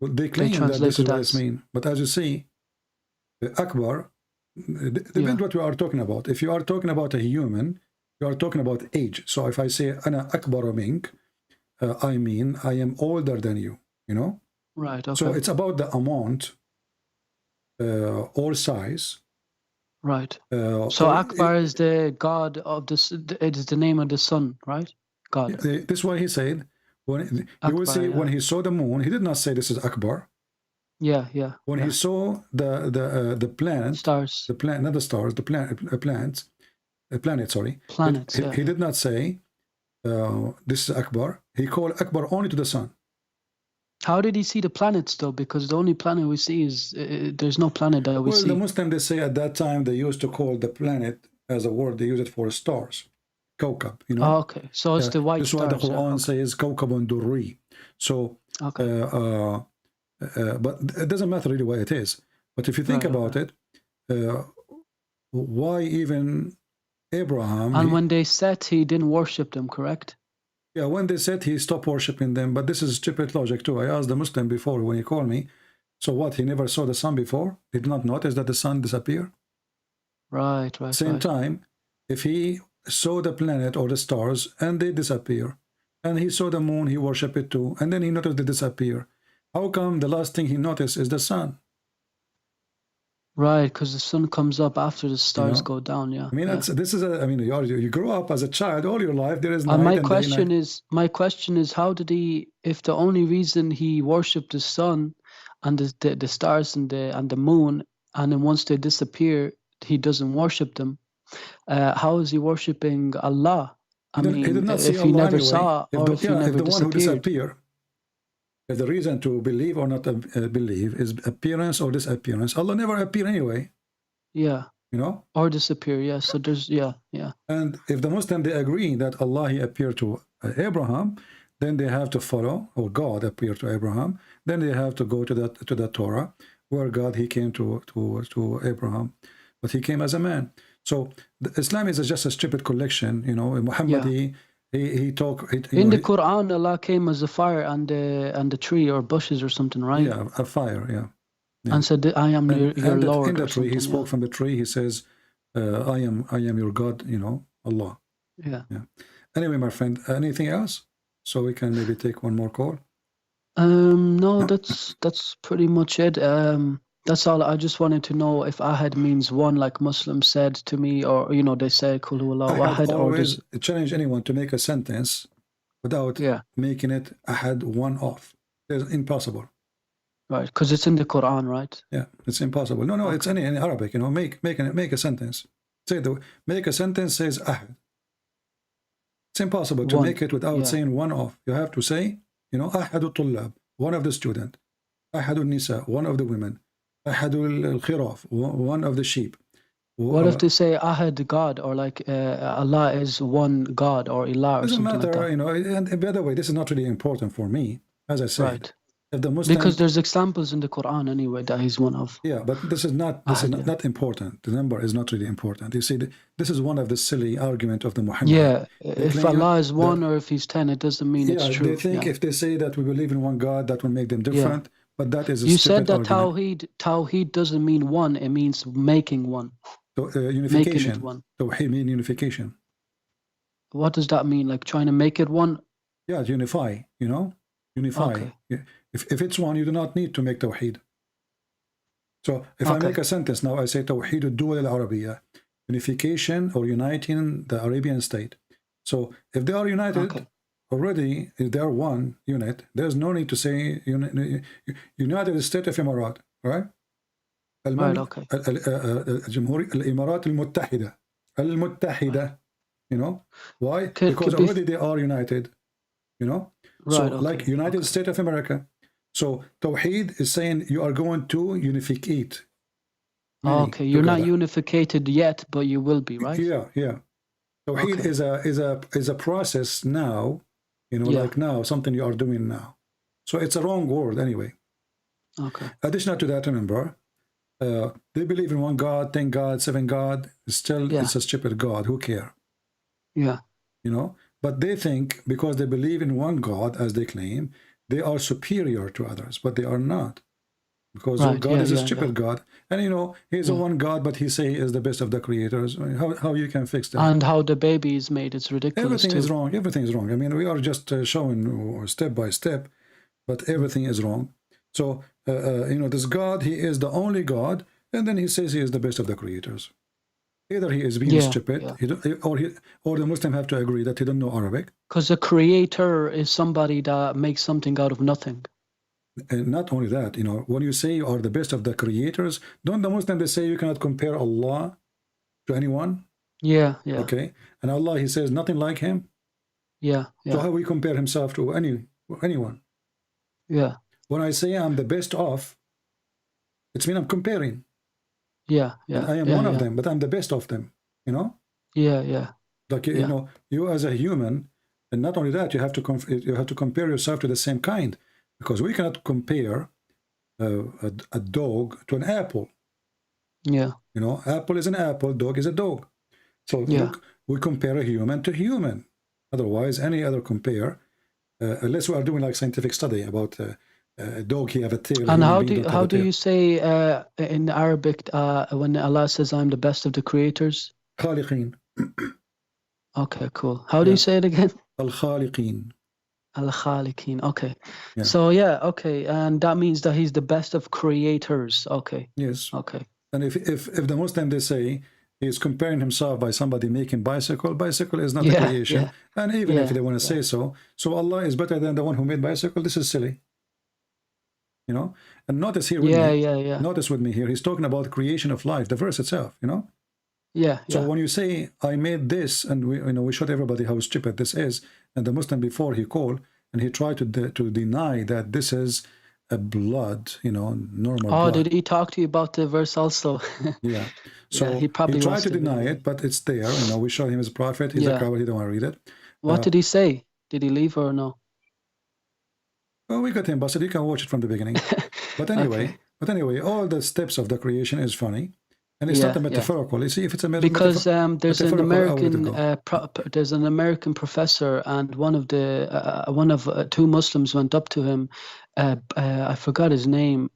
Well, they claim that this is what it means. But as you see, Akbar, depends what we are talking about. If you are talking about a human, you are talking about age. So if I say Ana Akbar mink, I mean I am older than you, you know? Right, okay. So it's about the amount or size. Right. So Akbar is the God of this, it is the name of the sun, right? God. This is what he said. When you will see when he saw the moon, he did not say this is Akbar. Yeah. When he saw the planet, stars, the planet, not the stars, the planets, sorry. Planets. He did not say this is Akbar. He called Akbar only to the sun. How did he see the planets though? Because the only planet we see is there's no planet that we see. Well, the Muslim, they say at that time they used to call the planet as a word. They use it for stars. Kawkab, you know. Oh, okay, so it's the white stars. That's why the Quran says Kawkabun Durri. So, but it doesn't matter really why it is. But if you think about it, why even Abraham? And when they said he didn't worship them, correct? Yeah, when they said he stopped worshiping them. But this is stupid logic too. I asked the Muslim before when he called me. So what? He never saw the sun before. He did not notice that the sun disappeared. Right, right. Same right. time, if he saw the planet or the stars and they disappear, and he saw the moon, he worshiped it too, and then he noticed they disappear. How come the last thing he noticed is the sun? Right, because the sun comes up after the stars know? go down. Yeah. I mean, yeah. this is I mean, you grow up as a child all your life. There is night my and question day, my question is, how did he? If the only reason he worshipped the sun and the stars and the moon, and then once they disappear, he doesn't worship them. How is he worshiping Allah? I he mean, did not see if he Allah never anyway. saw, or if he never if the one who disappeared. disappear, if the reason to believe or not believe is appearance or disappearance, Allah never appear anyway. Yeah. You know, or disappear. Yeah. So there's yeah. And if the Muslim they agree that Allah he appeared to Abraham, then they have to follow, or God appeared to Abraham. Then they have to go to the Torah, where God he came to Abraham, but he came as a man. So Islam is just a stupid collection. You know, Muhammad he talk in the Quran. Allah came as a fire and the tree or bushes or something, right? Yeah, a fire. Yeah. Yeah. And said, "I am your Lord." In the tree, he spoke yeah. from the tree. He says, "I am your God." You know, Allah. Yeah. Yeah. Anyway, my friend, anything else? So we can maybe take one more call. No, that's pretty much it. That's all. I just wanted to know if ahad means one, like Muslims said to me, or they say Qul huwallahu ahad, or always challenge anyone to make a sentence without making it ahad one off. It's impossible. Right, because it's in the Quran, right? Yeah, it's impossible. No, it's in Arabic. Make a sentence. Make a sentence says ahad. It's impossible to make it without saying one off. You have to say, ahadu tullab, one of the student, ahadu nisa, one of the women, ahadu al-khiraf, one of the sheep. What if they say ahad God, or like Allah is one God, or ilah, or something matter, like that? And by the way, this is not really important for me, as I said. Right. If the Muslim, because there's examples in the Quran anyway that he's one of. Yeah, but this is not not important. The number is not really important. You see, this is one of the silly argument of the Muhammad. Yeah, if Allah is one or if he's 10, it doesn't mean it's true. They think if they say that we believe in one God, that will make them different. But that is a you stupid said that argument. Tawheed doesn't mean one; it means making one. So unification. Making it one. Tawheed means unification. What does that mean? Like trying to make it one? Yeah, unify. Unify. Okay. If it's one, you do not need to make tawheed. So if I make a sentence now, I say tawheed ad-duwal al-Arabiya, unification or uniting the Arabian state. So if they are united already, if they are one unit, there's no need to say United States of Emirat, right? Right, okay. الإمارات المتحدة المتحدة. Why? Because already they are united. Right, so like United States of America. So Tawheed is saying you are going to unificate. Okay, you're not unificated yet, but you will be, right? Yeah. Tawheed is a process now, like now, something you are doing now. So it's a wrong word anyway. Okay. Additional to that, remember, they believe in one God, 10 God, 7 God. Still, it's a stupid God. Who care? Yeah. But they think because they believe in one God, as they claim, they are superior to others, but they are not. Because God is a stupid God. And he's a one God, but he say he is the best of the creators. I mean, how you can fix that? And how the baby is made, it's ridiculous. Everything is wrong. Everything is wrong. I mean, we are just showing step by step, but everything is wrong. So, this God, he is the only God, and then he says he is the best of the creators. Either he is being stupid, or the Muslim have to agree that he don't know Arabic. Because a creator is somebody that makes something out of nothing. And not only that, when you say you are the best of the creators, don't the Muslims they say you cannot compare Allah to anyone? Yeah. Okay, and Allah, he says nothing like him. Yeah. So how we compare himself to anyone? Yeah. When I say I'm the best of, it's mean I'm comparing. Yeah. I am one of them, but I'm the best of them. Yeah. Like you as a human, and not only that, you have to compare yourself to the same kind, because we cannot compare a dog to an apple. Yeah. Apple is an apple, dog is a dog. So we compare a human to human. Otherwise, any other compare, unless we are doing like scientific study about dog, he have a tail. And human how being don't have a do tail. you say in Arabic when Allah says I'm the best of the creators? خالقين. Okay, cool. How do you say it again? الخالقين. Al-Khaliqin. Okay. Yeah. So yeah, okay, and that means that he's the best of creators. Okay. Yes. Okay. And if the Muslim, they say he's comparing himself by somebody making bicycle is not a Yeah, creation. yeah. And even if Yeah, they want to say so Allah is better than the one who made bicycle, this is silly. You know? And notice here with me. Notice with me here, he's talking about creation of life, the verse itself, you know? Yeah. So when you say I made this, and we showed everybody how stupid this is, and the Muslim before he called and he tried to deny that this is a blood, normal blood. Did he talk to you about the verse also? Yeah. So he probably tried wants to deny it, but it's there. We showed him as a prophet. He's a coward. He don't want to read it. What did he say? Did he leave or no? Well, we got him busted. You can watch it from the beginning. But anyway, all the steps of the creation is funny. And it's not a metaphorical. You see, if it's a because there's an American professor, and one of two Muslims went up to him. I forgot his name,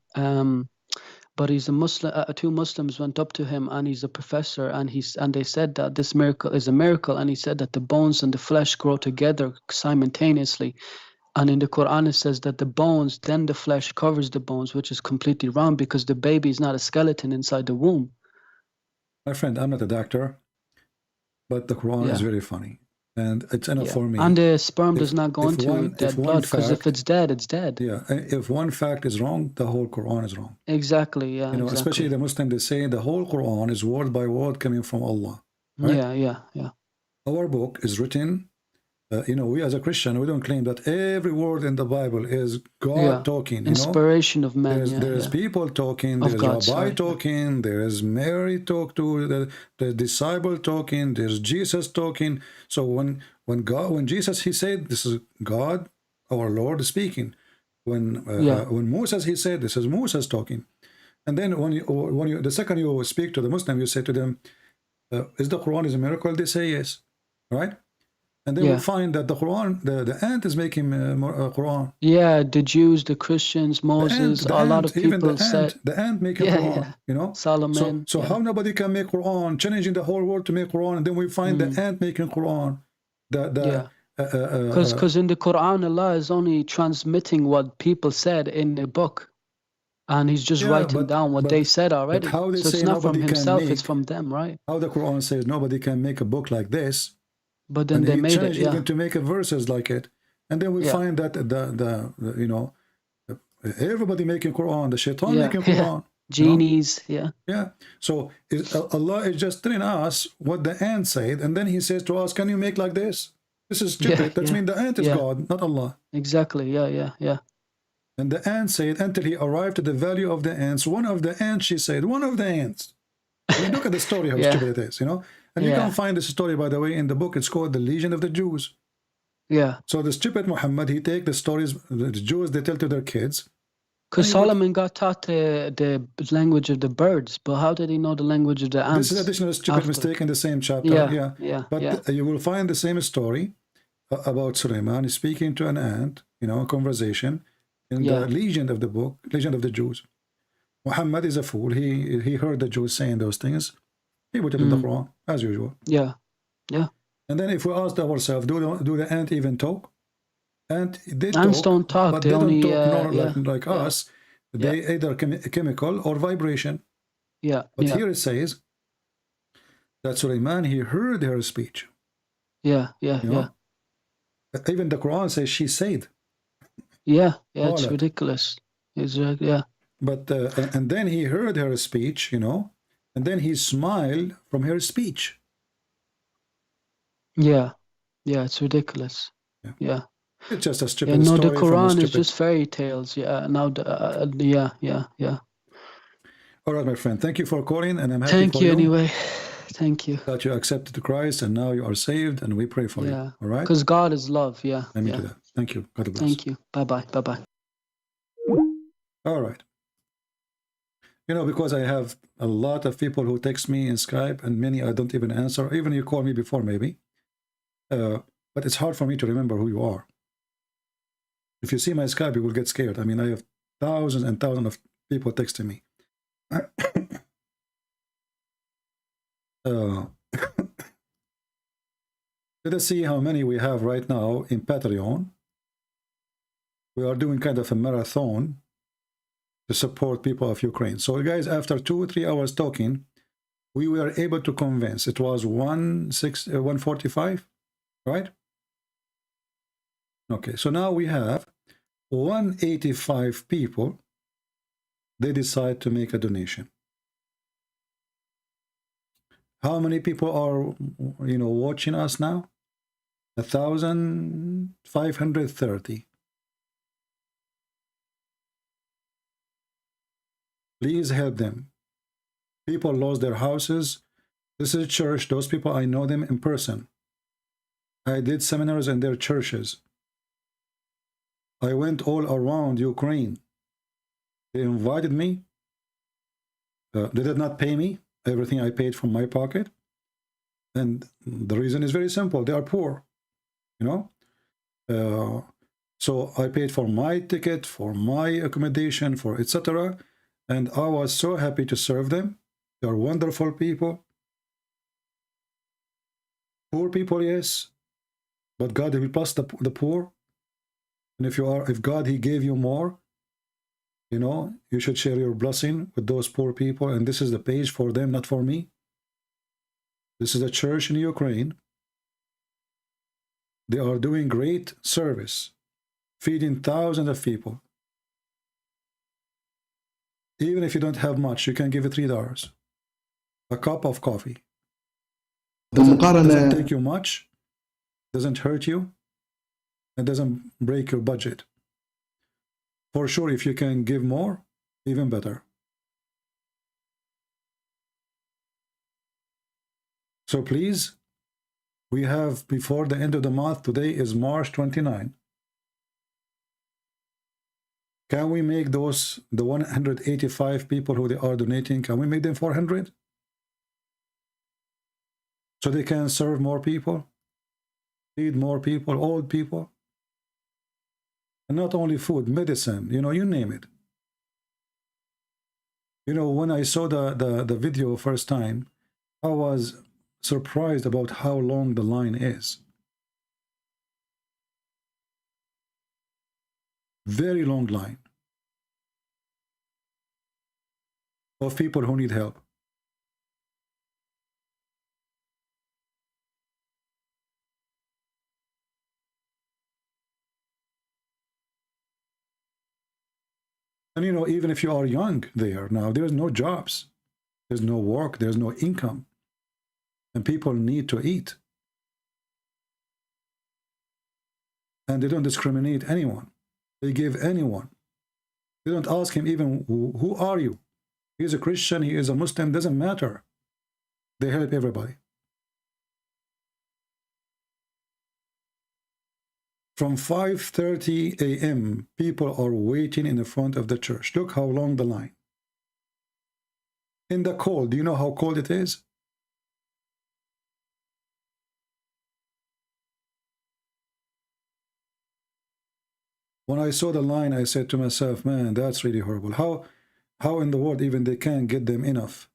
but he's a Muslim. Two Muslims went up to him, and he's a professor, and they said that this miracle is a miracle, and he said that the bones and the flesh grow together simultaneously. And in the Quran, it says that the bones, then the flesh covers the bones, which is completely wrong because the baby is not a skeleton inside the womb. My friend, I'm not a doctor, but the Quran is very funny. And it's enough for me. And the sperm does not go into dead blood, because if it's dead, it's dead. Yeah, if one fact is wrong, the whole Quran is wrong. Exactly, yeah. Especially the Muslim, they say the whole Quran is word by word coming from Allah. Right? Yeah. Our book is written, we as a Christian, we don't claim that every word in the Bible is God talking. Inspiration of men. There's people talking, there's Rabbi talking, there's Mary talk to the disciple talking, there's Jesus talking. So when Jesus, he said, this is God, our Lord speaking. When Moses, he said, this is Moses talking. And then when the second you speak to the Muslim, you say to them, is the Quran is a miracle? They say yes, right? And then we find that the Quran, the ant is making Quran. Yeah, the Jews, the Christians, Moses, a lot of people said the ant making Quran. Solomon. So how nobody can make Quran, challenging the whole world to make Quran, and then we find the ant making Quran. Because in the Quran, Allah is only transmitting what people said in the book, and He's just writing down what they said already. So it's not from Himself; it's from them, right? How the Quran says nobody can make a book like this. But then they made it, even to make a verses like it, and then we find that everybody making Quran, the shaitan making Quran, genies, So Allah is just telling us what the ant said, and then He says to us, "Can you make like this? This is stupid. That means the ant is God, not Allah." Exactly. Yeah. And the ant said, until he arrived to the value of the ants. One of the ants, she said, one of the ants. I mean, look at the story, how stupid it is, And you can find this story, by the way, in the book. It's called The Legion of the Jews. Yeah. So the stupid Muhammad, he take the stories, the Jews, they tell to their kids. Because Solomon got taught the language of the birds, but how did he know the language of the ants? This is additional stupid mistake in the same chapter. But you will find the same story about Suleiman speaking to an ant, a conversation in the Legion of the book, Legion of the Jews. Muhammad is a fool. He heard the Jews saying those things. He put it in the Quran, as usual. Yeah. And then if we ask ourselves, do the ant even talk? Ants don't talk. But they don't only talk like us. They either chemical or vibration. Yeah. But here it says that Suleiman, he heard her speech. Yeah. Even the Quran says she said. Yeah, it's ridiculous. But and then he heard her speech, and then he smiled from her speech. Yeah, it's ridiculous. Yeah. It's just a stupid story. The Quran is just fairy tales. Yeah. Now, yeah. All right, my friend. Thank you for calling, and I'm happy Thank for you anyway. Thank you. That you accepted Christ, and now you are saved, and we pray for you. All right. Because God is love. Yeah. Let me do that. Thank you. God bless. Thank you. Bye-bye. All right. Because I have a lot of people who text me in Skype, and many I don't even answer. Even you called me before, maybe. But it's hard for me to remember who you are. If you see my Skype, you will get scared. I mean, I have thousands and thousands of people texting me. Let us see how many we have right now in Patreon. We are doing kind of a marathon to support people of Ukraine. So guys, after 2 or 3 hours talking, we were able to convince. It was 145, right? Okay, so now we have 185 people. They decide to make a donation. How many people are, watching us now? 1,530. Please help them. People lost their houses. This is a church. Those people, I know them in person. I did seminars in their churches. I went all around Ukraine. They invited me. They did not pay me. Everything I paid from my pocket. And the reason is very simple. They are poor, so I paid for my ticket, for my accommodation, for etc. And I was so happy to serve them. They are wonderful people. Poor people, yes. But God will bless the poor. And if God, He gave you more, you should share your blessing with those poor people. And this is the page for them, not for me. This is a church in Ukraine. They are doing great service, feeding thousands of people. Even if you don't have much, you can give it $3. A cup of coffee. Doesn't take you much, doesn't hurt you, and doesn't break your budget. For sure, if you can give more, even better. So please, we have before the end of the month, today is March 29. Can we make the 185 people who they are donating, can we make them 400? So they can serve more people, feed more people, old people. And not only food, medicine, you name it. When I saw the video first time, I was surprised about how long the line is. Very long line of people who need help. And even if you are young there now, there's no jobs, there's no work, there's no income. And people need to eat. And they don't discriminate anyone. They give anyone. They don't ask him even, who are you? He is a Christian, he is a Muslim, doesn't matter. They help everybody. From 5:30 a.m., people are waiting in the front of the church. Look how long the line. In the cold, do you know how cold it is? When I saw the line, I said to myself, man, that's really horrible. How in the world even they can't get them enough?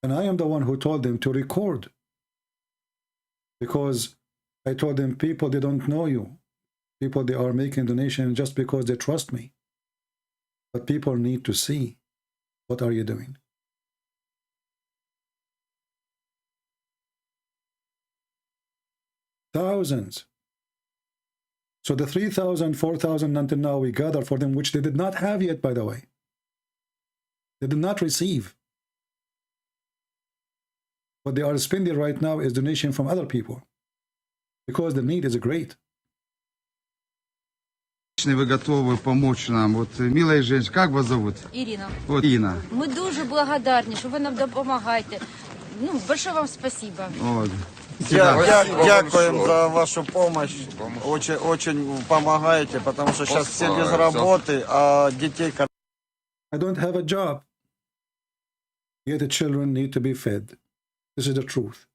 And I am the one who told them to record. Because I told them, people, they don't know you. People, they are making donations just because they trust me. But people need to see, what are you doing? Thousands. So the 3,000, 4,000 until now we gather for them, which they did not have yet, by the way. They did not receive. What they are spending right now is donation from other people. Because the need is great. Вы готовы помочь нам. Вот, милая женщина, как вас зовут? Ирина. Вот, Ирина. Мы дуже благодарні, що ви нам допомагаєте. Большое вам спасибо. Вот. Дякуем за вашу помощь. Очень помогаете, потому что сейчас все без работы, а детей... I don't have a job. Yet the children need to be fed. This is the truth.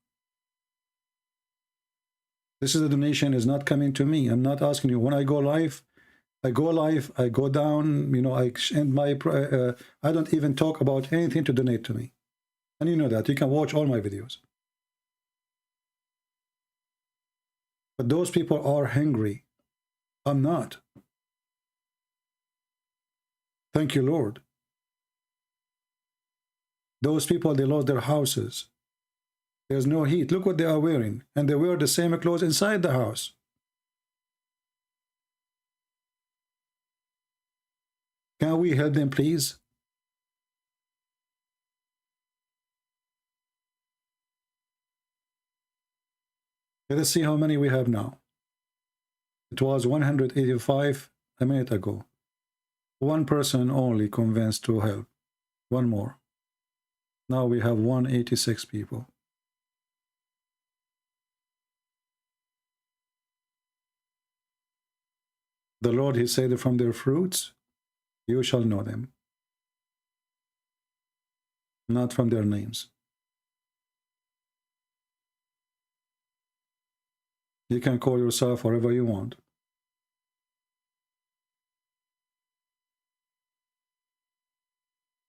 This is the donation is not coming to me. I'm not asking you. When I go live, I go down, you know, I end my, I don't even talk about anything to donate to me. And you know that. You can watch all my videos. But those people are hungry. I'm not. Thank you, Lord. Those people, they lost their houses. There's no heat. Look what they are wearing. And they wear the same clothes inside the house. Can we help them, please? Let us see how many we have now. It was 185 a minute ago. One person only convinced to help. One more. Now we have 186 people. The Lord, he said, from their fruits you shall know them, not from their names. You can call yourself whatever you want.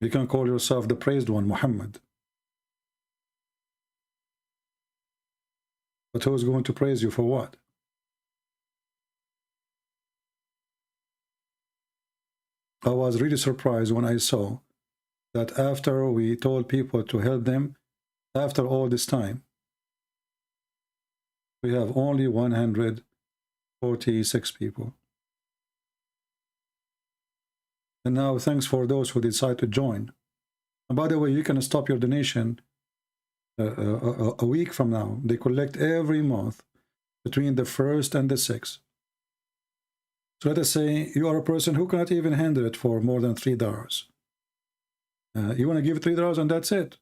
You can call yourself the praised one, Muhammad. But who's going to praise you for what? I was really surprised when I saw that after we told people to help them, after all this time, we have only 146 people. And now thanks for those who decide to join. And by the way, you can stop your donation a week from now. They collect every month between the 1st and the 6th. So let us say you are a person who cannot even handle it for more than $3. You want to give $3 and that's it.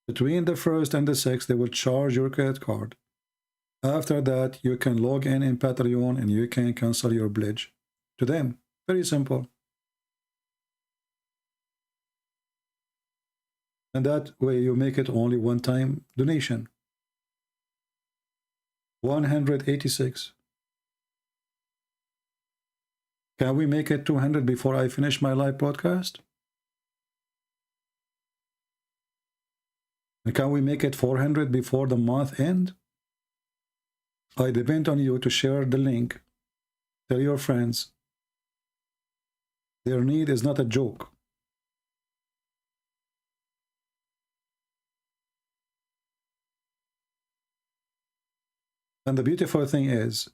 Between the 1st and the 6th, they will charge your credit card. After that, you can log in Patreon and you can cancel your pledge to them. Very simple. And that way you make it only one-time donation. 186. Can we make it 200 before I finish my live broadcast? And can we make it 400 before the month end? I depend on you to share the link. Tell your friends. Their need is not a joke. And the beautiful thing is,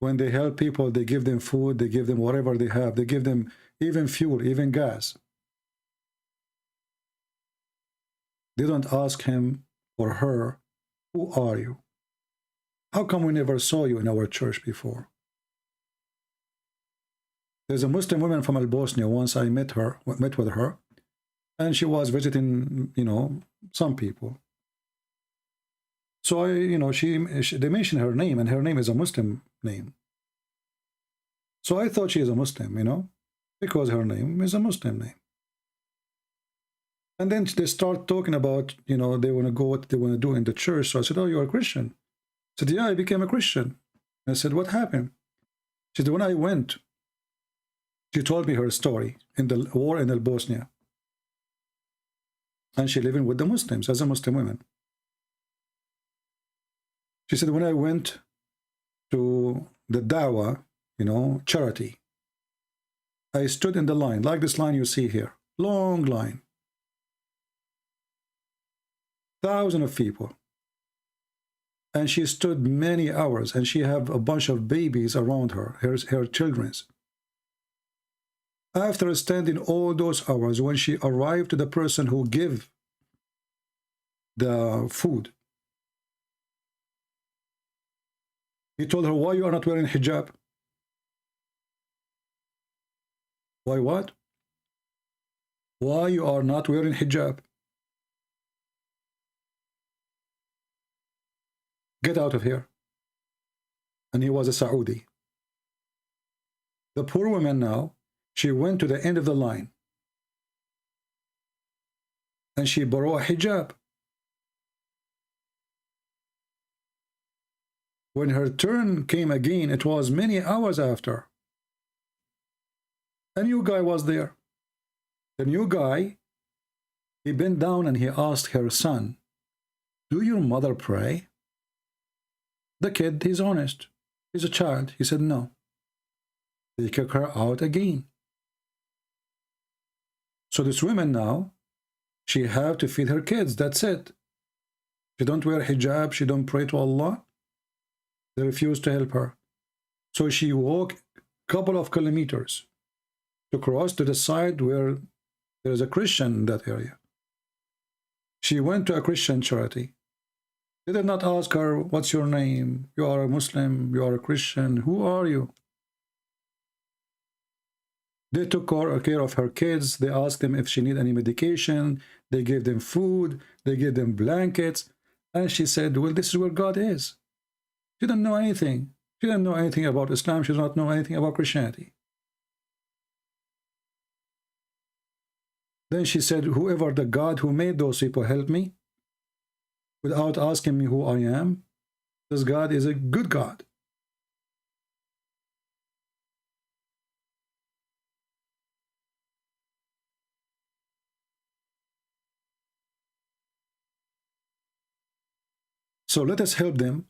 when they help people, they give them food, they give them whatever they have, they give them even fuel, even gas. They don't ask him or her, who are you? How come we never saw you in our church before? There's a Muslim woman from Bosnia. Once I met with her, and she was visiting, you know, some people. So I, you know, they mentioned her name, and her name is a Muslim name. So I thought she is a Muslim, you know, because her name is a Muslim name. And then they start talking about, you know, they want to go, what they want to do in the church. So I said, oh, you're a Christian. I said, yeah, I became a Christian. I said, what happened? She said, when I went, she told me her story in the war in Bosnia. And she living with the Muslims as a Muslim woman. She said, when I went to the dawah, you know, charity, I stood in the line, like this line you see here, long line. Thousands of people. And she stood many hours, and she had a bunch of babies around her, her children's. After standing all those hours, when she arrived to the person who gave the food, he told her, why you are not wearing hijab? Why what? Why you are not wearing hijab? Get out of here. And he was a Saudi. The poor woman now, she went to the end of the line. And she borrowed a hijab. When her turn came again, it was many hours after. A new guy was there. The new guy, he bent down and he asked her son, "Do your mother pray?" The kid, he's honest. He's a child. He said no. They kick her out again. So this woman now, she have to feed her kids. That's it. She don't wear hijab. She don't pray to Allah. They refuse to help her. So she walked a couple of kilometers to cross to the side where there's a Christian in that area. She went to a Christian charity. They did not ask her, "What's your name? You are a Muslim. You are a Christian. Who are you?" They took care of her kids. They asked them if she need any medication. They gave them food. They gave them blankets. And she said, "Well, this is where God is." She didn't know anything. She didn't know anything about Islam. She did not know anything about Christianity. Then she said, "Whoever the God who made those people help me without asking me who I am, this God is a good God." So let us help them,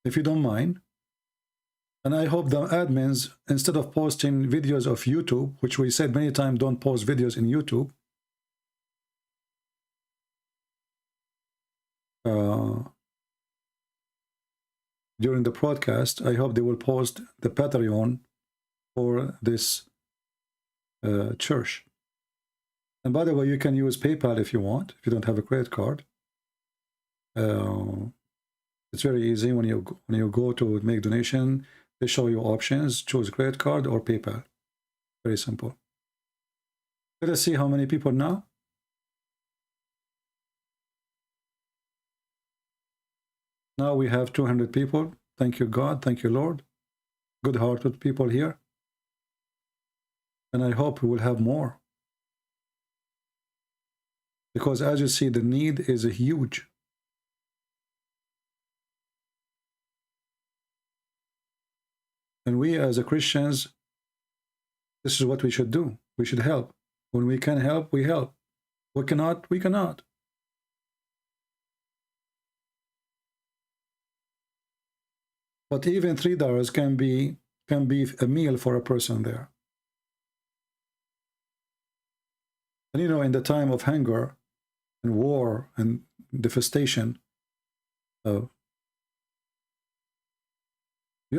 if you don't mind. And I hope the admins, instead of posting videos of YouTube, which we said many times, don't post videos in YouTube, during the broadcast, I hope they will post the Patreon for this church. And by the way, you can use PayPal if you want, if you don't have a credit card. It's very easy. When you go to make donation, they show you options. Choose credit card or PayPal. Very simple. Let us see how many people now. Now we have 200 people. Thank you, God. Thank you, Lord. Good-hearted people here. And I hope we will have more. Because as you see, the need is huge. And we as a Christians, this is what we should do. We should help. When we can help, we help. We cannot, we cannot. But even $3 can be a meal for a person there. And you know, in the time of hunger and war and devastation, you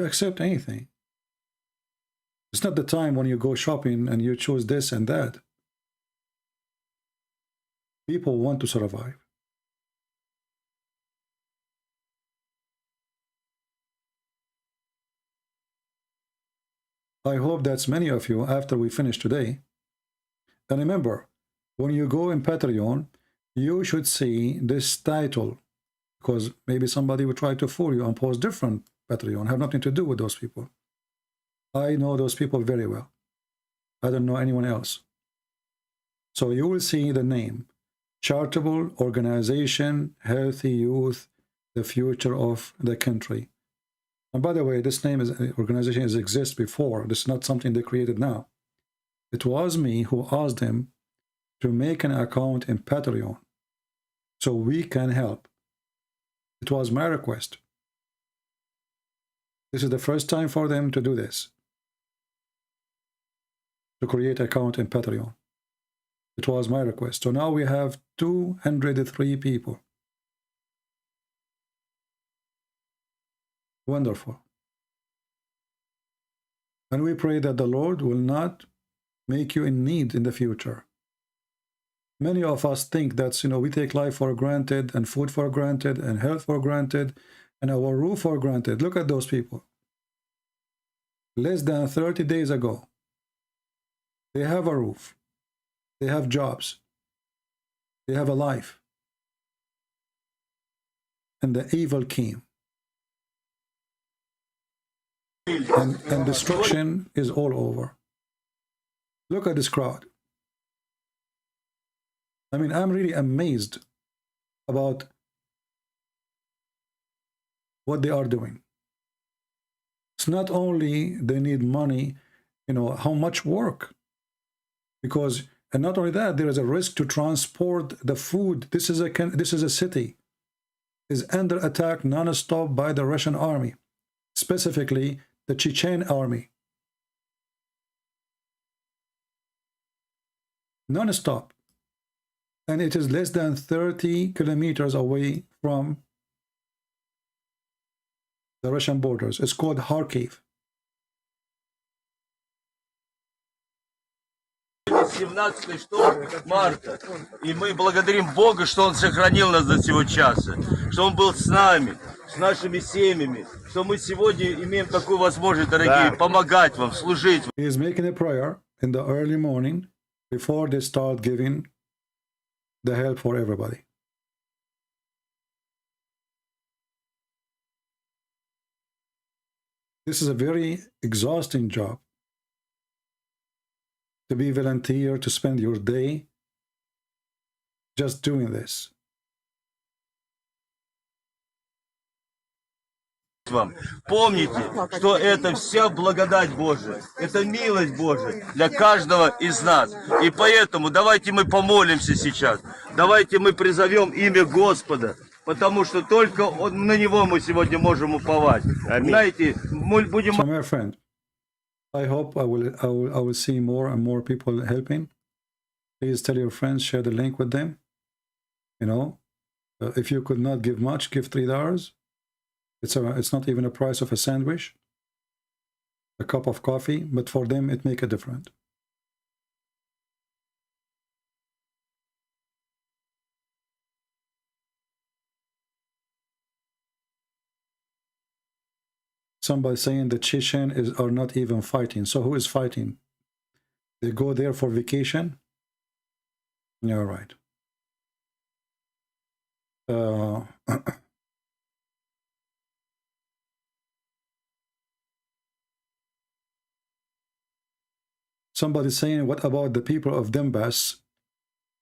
accept anything. It's not the time when you go shopping and you choose this and that. People want to survive. I hope that's many of you after we finish today. And remember, when you go in Patreon, you should see this title, because maybe somebody will try to fool you and post different Patreon. Have nothing to do with those people. I know those people very well. I don't know anyone else. So you will see the name, Charitable Organization, Healthy Youth, the Future of the Country. And by the way, this name is organization has existed before. This is not something they created now. It was me who asked them to make an account in Patreon so we can help. It was my request. This is the first time for them to do this, to create an account in Patreon. It was my request. So now we have 203 people. Wonderful. And we pray that the Lord will not make you in need in the future. Many of us think that, we take life for granted and food for granted and health for granted and our roof for granted. Look at those people. Less than 30 days ago, they have a roof. They have jobs. They have a life. And the evil came. And destruction is all over. Look at this crowd. I mean, I'm really amazed about what they are doing. It's not only they need money, you know, how much work. Because, and not only that, there is a risk to transport the food. This is a city, is under attack non-stop by the Russian army, specifically the Chechen army. Non-stop. And it is less than 30 kilometers away from the Russian borders. It's called Kharkiv. 17 марта, и мы благодарим Бога, что Он сохранил нас до сего часа, что Он был с нами, с нашими семьями, что мы сегодня имеем такую возможность, дорогие, помогать вам, служить. He is making a prayer in the early morning before they start giving the help for everybody. This is a very exhausting job. To be volunteer, to spend your day just doing this. Вам. Помните, что это вся благодать Божия, это милость Божия для каждого из нас. И поэтому давайте мы помолимся сейчас, давайте мы призовем имя Господа, потому что только на Него мы сегодня можем уповать. Знаете, мы будем... So my friend, I hope I will see more and more people helping. Please tell your friends, share the link with them. You know, if you could not give much, give $3. It's not even a price of a sandwich, a cup of coffee, but for them it make a difference. Somebody saying the Chechen are not even fighting. So who is fighting? They go there for vacation? Yeah, right. Somebody saying, what about the people of Donbass?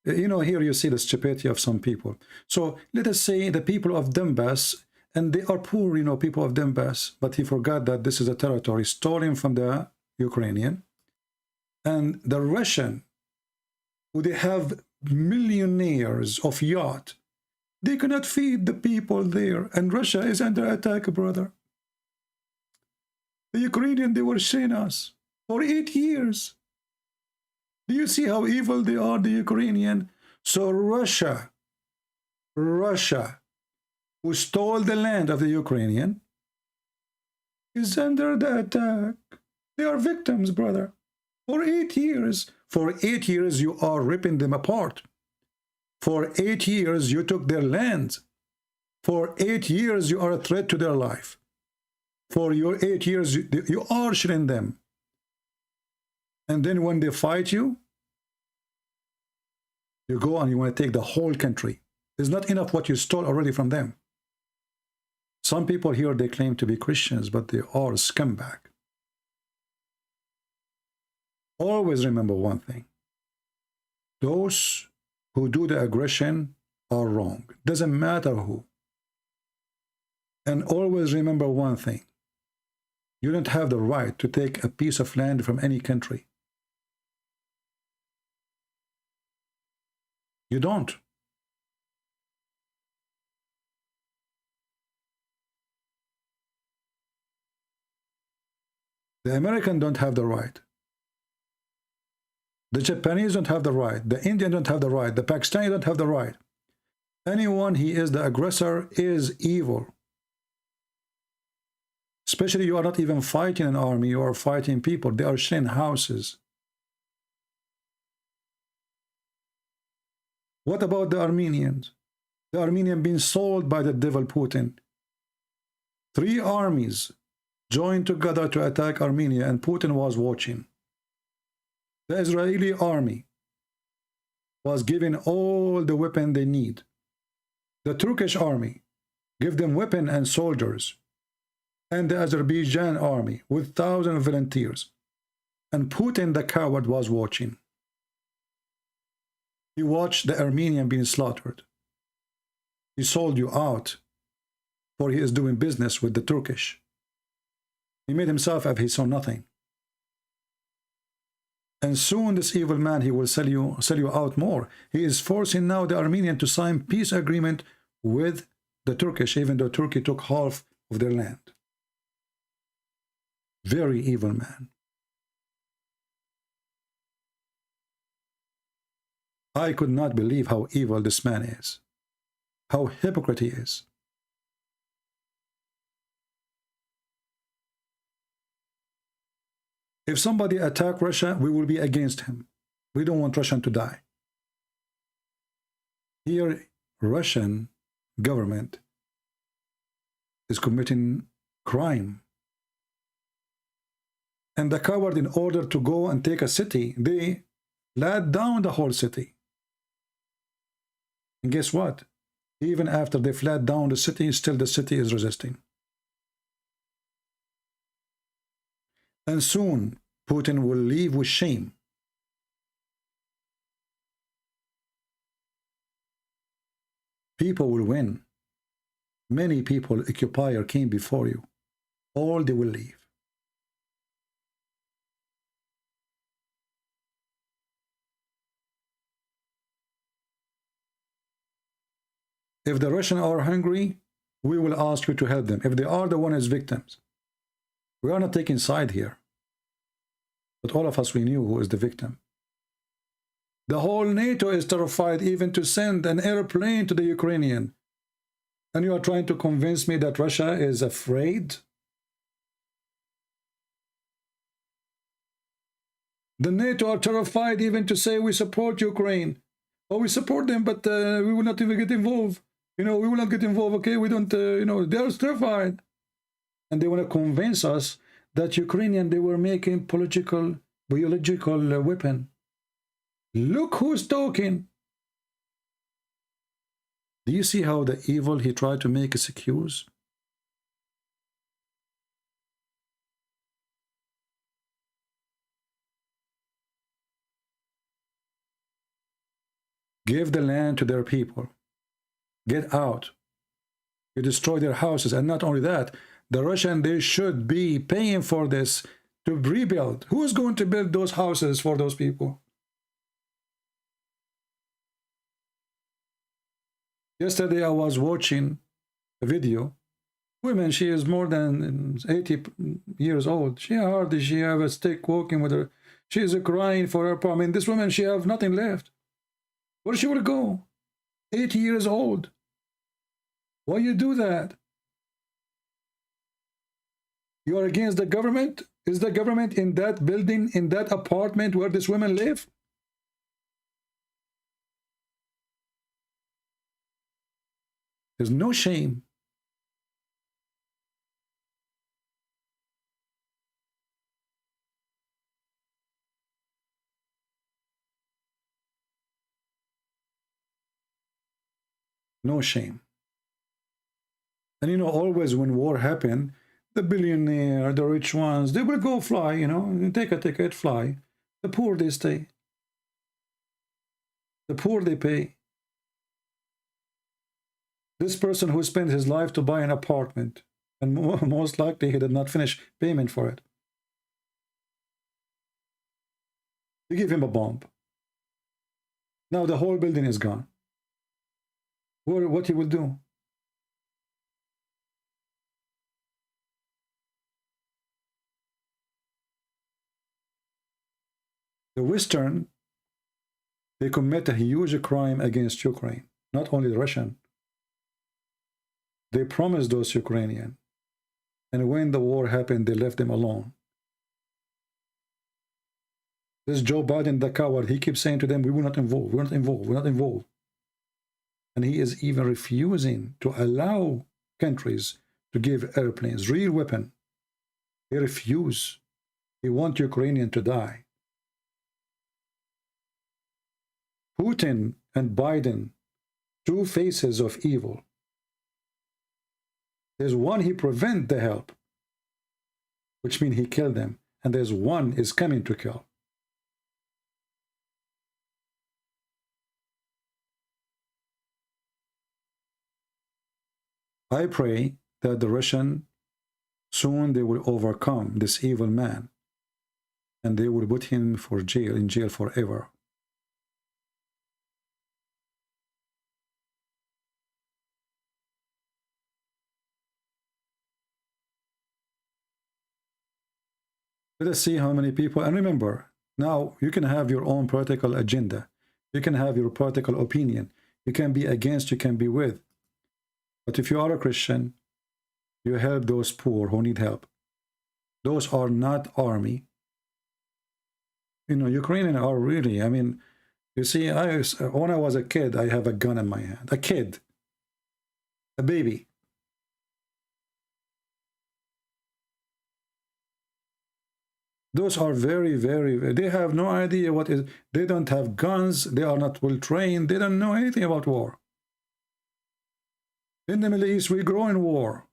You know, here you see the stupidity of some people. So let us say the people of Donbass, and they are poor, you know, people of Donbass, but he forgot that this is a territory stolen from the Ukrainian. And the Russian, who they have millionaires of yacht, they cannot feed the people there. And Russia is under attack, brother. The Ukrainian, they were showing us for 8 years. Do you see how evil they are, the Ukrainian? So Russia, who stole the land of the Ukrainian, is under the attack. They are victims, brother. For 8 years. For 8 years, you are ripping them apart. For 8 years, you took their land. For 8 years, you are a threat to their life. For your 8 years, you are shitting them. And then when they fight you, you go and you want to take the whole country. It's not enough what you stole already from them. Some people here, they claim to be Christians, but they are scumbag. Always remember one thing. Those who do the aggression are wrong. Doesn't matter who. And always remember one thing. You don't have the right to take a piece of land from any country. You don't. The Americans don't have the right. The Japanese don't have the right. The Indians don't have the right. The Pakistanis don't have the right. Anyone he is the aggressor is evil. Especially you are not even fighting an army, you are fighting people. They are shelling houses. What about the Armenians? The Armenians being sold by the devil Putin. 3 armies joined together to attack Armenia, and Putin was watching. The Israeli army was given all the weapons they need. The Turkish army gave them weapons and soldiers. And the Azerbaijan army with thousands of volunteers. And Putin, the coward, was watching. He watched the Armenian being slaughtered. He sold you out for he is doing business with the Turkish. He made himself as he saw nothing. And soon this evil man, he will sell you out more. He is forcing now the Armenian to sign peace agreement with the Turkish, even though Turkey took half of their land. Very evil man. I could not believe how evil this man is, how hypocrite he is. If somebody attack Russia, we will be against him. We don't want Russian to die. Here, Russian government is committing crime. And the coward, in order to go and take a city, they laid down the whole city. And guess what? Even after they flat down the city, still the city is resisting. And soon, Putin will leave with shame. People will win. Many people, occupier, came before you. All they will leave. If the Russians are hungry, we will ask you to help them. If they are the one as victims, we are not taking side here. But all of us, we knew who is the victim. The whole NATO is terrified even to send an airplane to the Ukrainian. And you are trying to convince me that Russia is afraid? The NATO are terrified even to say we support Ukraine. Or we support them, but we will not even get involved. You know, we will not get involved, okay? We don't, you know, they're terrified. And they want to convince us that Ukrainian, they were making biological weapon. Look who's talking. Do you see how the evil he tried to make his excuse? Give the land to their people. Get out. You destroy their houses. And not only that, the Russian, they should be paying for this to rebuild. Who is going to build those houses for those people? Yesterday I was watching a video. Woman, she is more than 80 years old. She have a stick walking with her. She is crying for her. I mean, this woman, she have nothing left. Where she will go? 80 years old. Why you do that? You are against the government? Is the government in that building, in that apartment where this woman live? There's no shame. No shame. And you know, always when war happen, the billionaire, the rich ones, they will go fly, you know, take a ticket, fly. The poor, they stay. The poor, they pay. This person who spent his life to buy an apartment, and most likely he did not finish payment for it. You give him a bomb. Now the whole building is gone. What he will do? The Western, they commit a huge crime against Ukraine, not only the Russian. They promised those Ukrainians, and when the war happened, they left them alone. This Joe Biden, the coward, he keeps saying to them, we will not involve, we're not involved, we're not involved. And he is even refusing to allow countries to give airplanes, real weapon. He refuse. He wants Ukrainian to die. Putin and Biden, two faces of evil. There's one he prevent the help, which means he killed them, and there's one is coming to kill. I pray that the Russian, soon they will overcome this evil man, and they will put him in jail forever. Let us see how many people, and remember, now you can have your own political agenda. You can have your political opinion. You can be against, you can be with. But if you are a Christian, you help those poor who need help. Those are not army. You know, Ukrainians are really, I mean, you see, when I was a kid, I have a gun in my hand. A kid. A baby. Those are very, they have no idea what is, they don't have guns, they are not well trained, they don't know anything about war. In the Middle East, we grow in war.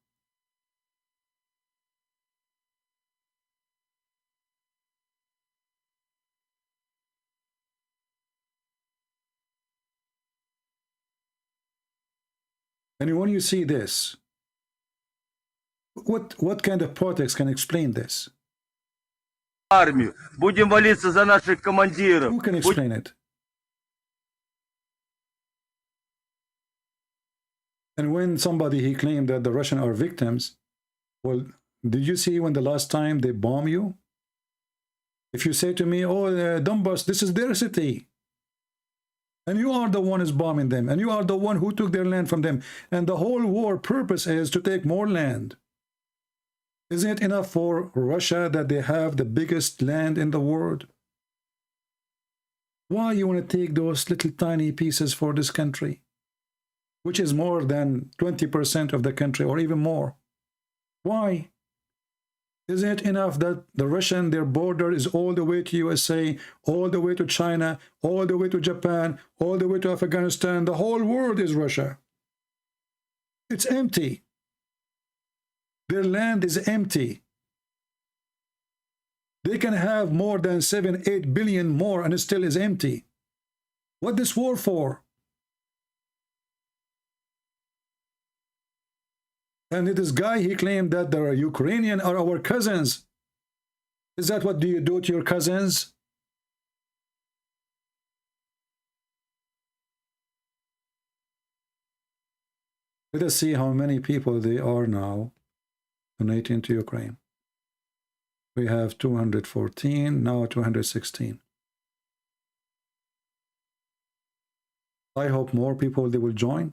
And when you see this, what kind of politics can explain this? Армию. Будем молиться за наших командиров. Who can explain it? And when somebody, he claimed that the Russians are victims, well, did you see when the last time they bomb you? If you say to me, oh, Donbass, this is their city, and you are the one who's bombing them, and you are the one who took their land from them, and the whole war purpose is to take more land. Isn't it enough for Russia that they have the biggest land in the world? Why you want to take those little tiny pieces for this country, which is more than 20% of the country or even more? Why? Isn't it enough that the Russian, their border is all the way to USA, all the way to China, all the way to Japan, all the way to Afghanistan? The whole world is Russia. It's empty. Their land is empty. They can have more than 7-8 billion more and it still is empty. What this war for? And this guy, he claimed that the Ukrainians are our cousins. Is that what you do to your cousins? Let us see how many people they are now donating to Ukraine. We have 214, now 216. I hope more people, they will join.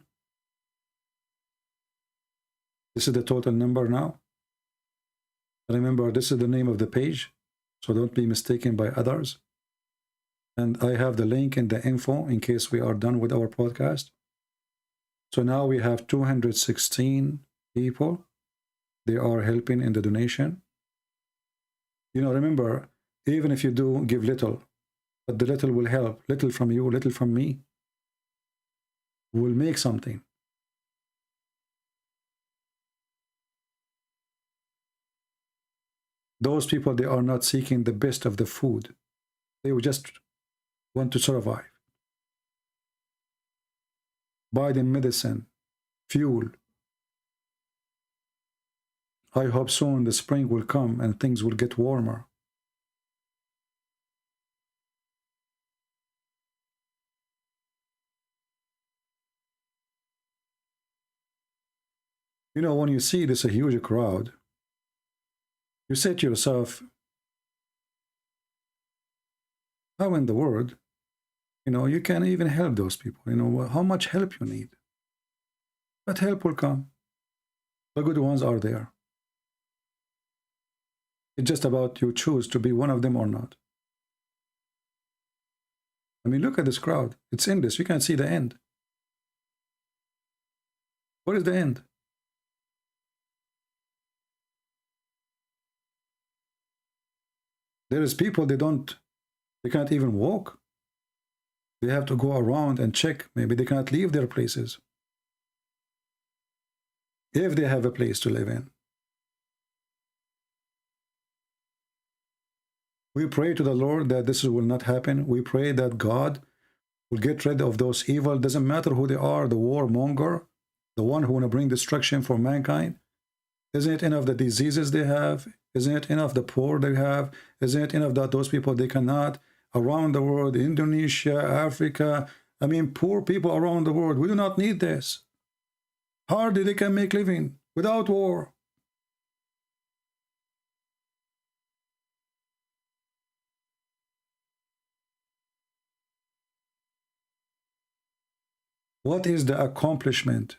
This is the total number now. Remember, this is the name of the page, so don't be mistaken by others. And I have the link in the info in case we are done with our podcast. So now we have 216 people. They are helping in the donation. You know, remember, even if you do give little, but the little will help. Little from you, little from me. We'll make something. Those people, they are not seeking the best of the food. They will just want to survive. Buy them medicine, fuel. I hope soon the spring will come and things will get warmer. You know, when you see this a huge crowd, you say to yourself, how in the world, you know, you can even help those people? You know, how much help you need? But help will come. The good ones are there. It's just about you choose to be one of them or not. I mean, look at this crowd. It's endless. You can't see the end. What is the end? There is people, they can't even walk. They have to go around and check. Maybe they cannot leave their places, if they have a place to live in. We pray to the Lord that this will not happen. We pray that God will get rid of those evil. Doesn't matter who they are, the warmonger, the one who want to bring destruction for mankind. Isn't it enough the diseases they have? Isn't it enough the poor they have? Isn't it enough that those people, they cannot, around the world, Indonesia, Africa, I mean, poor people around the world, we do not need this. Hardly they can make living without war. What is the accomplishment?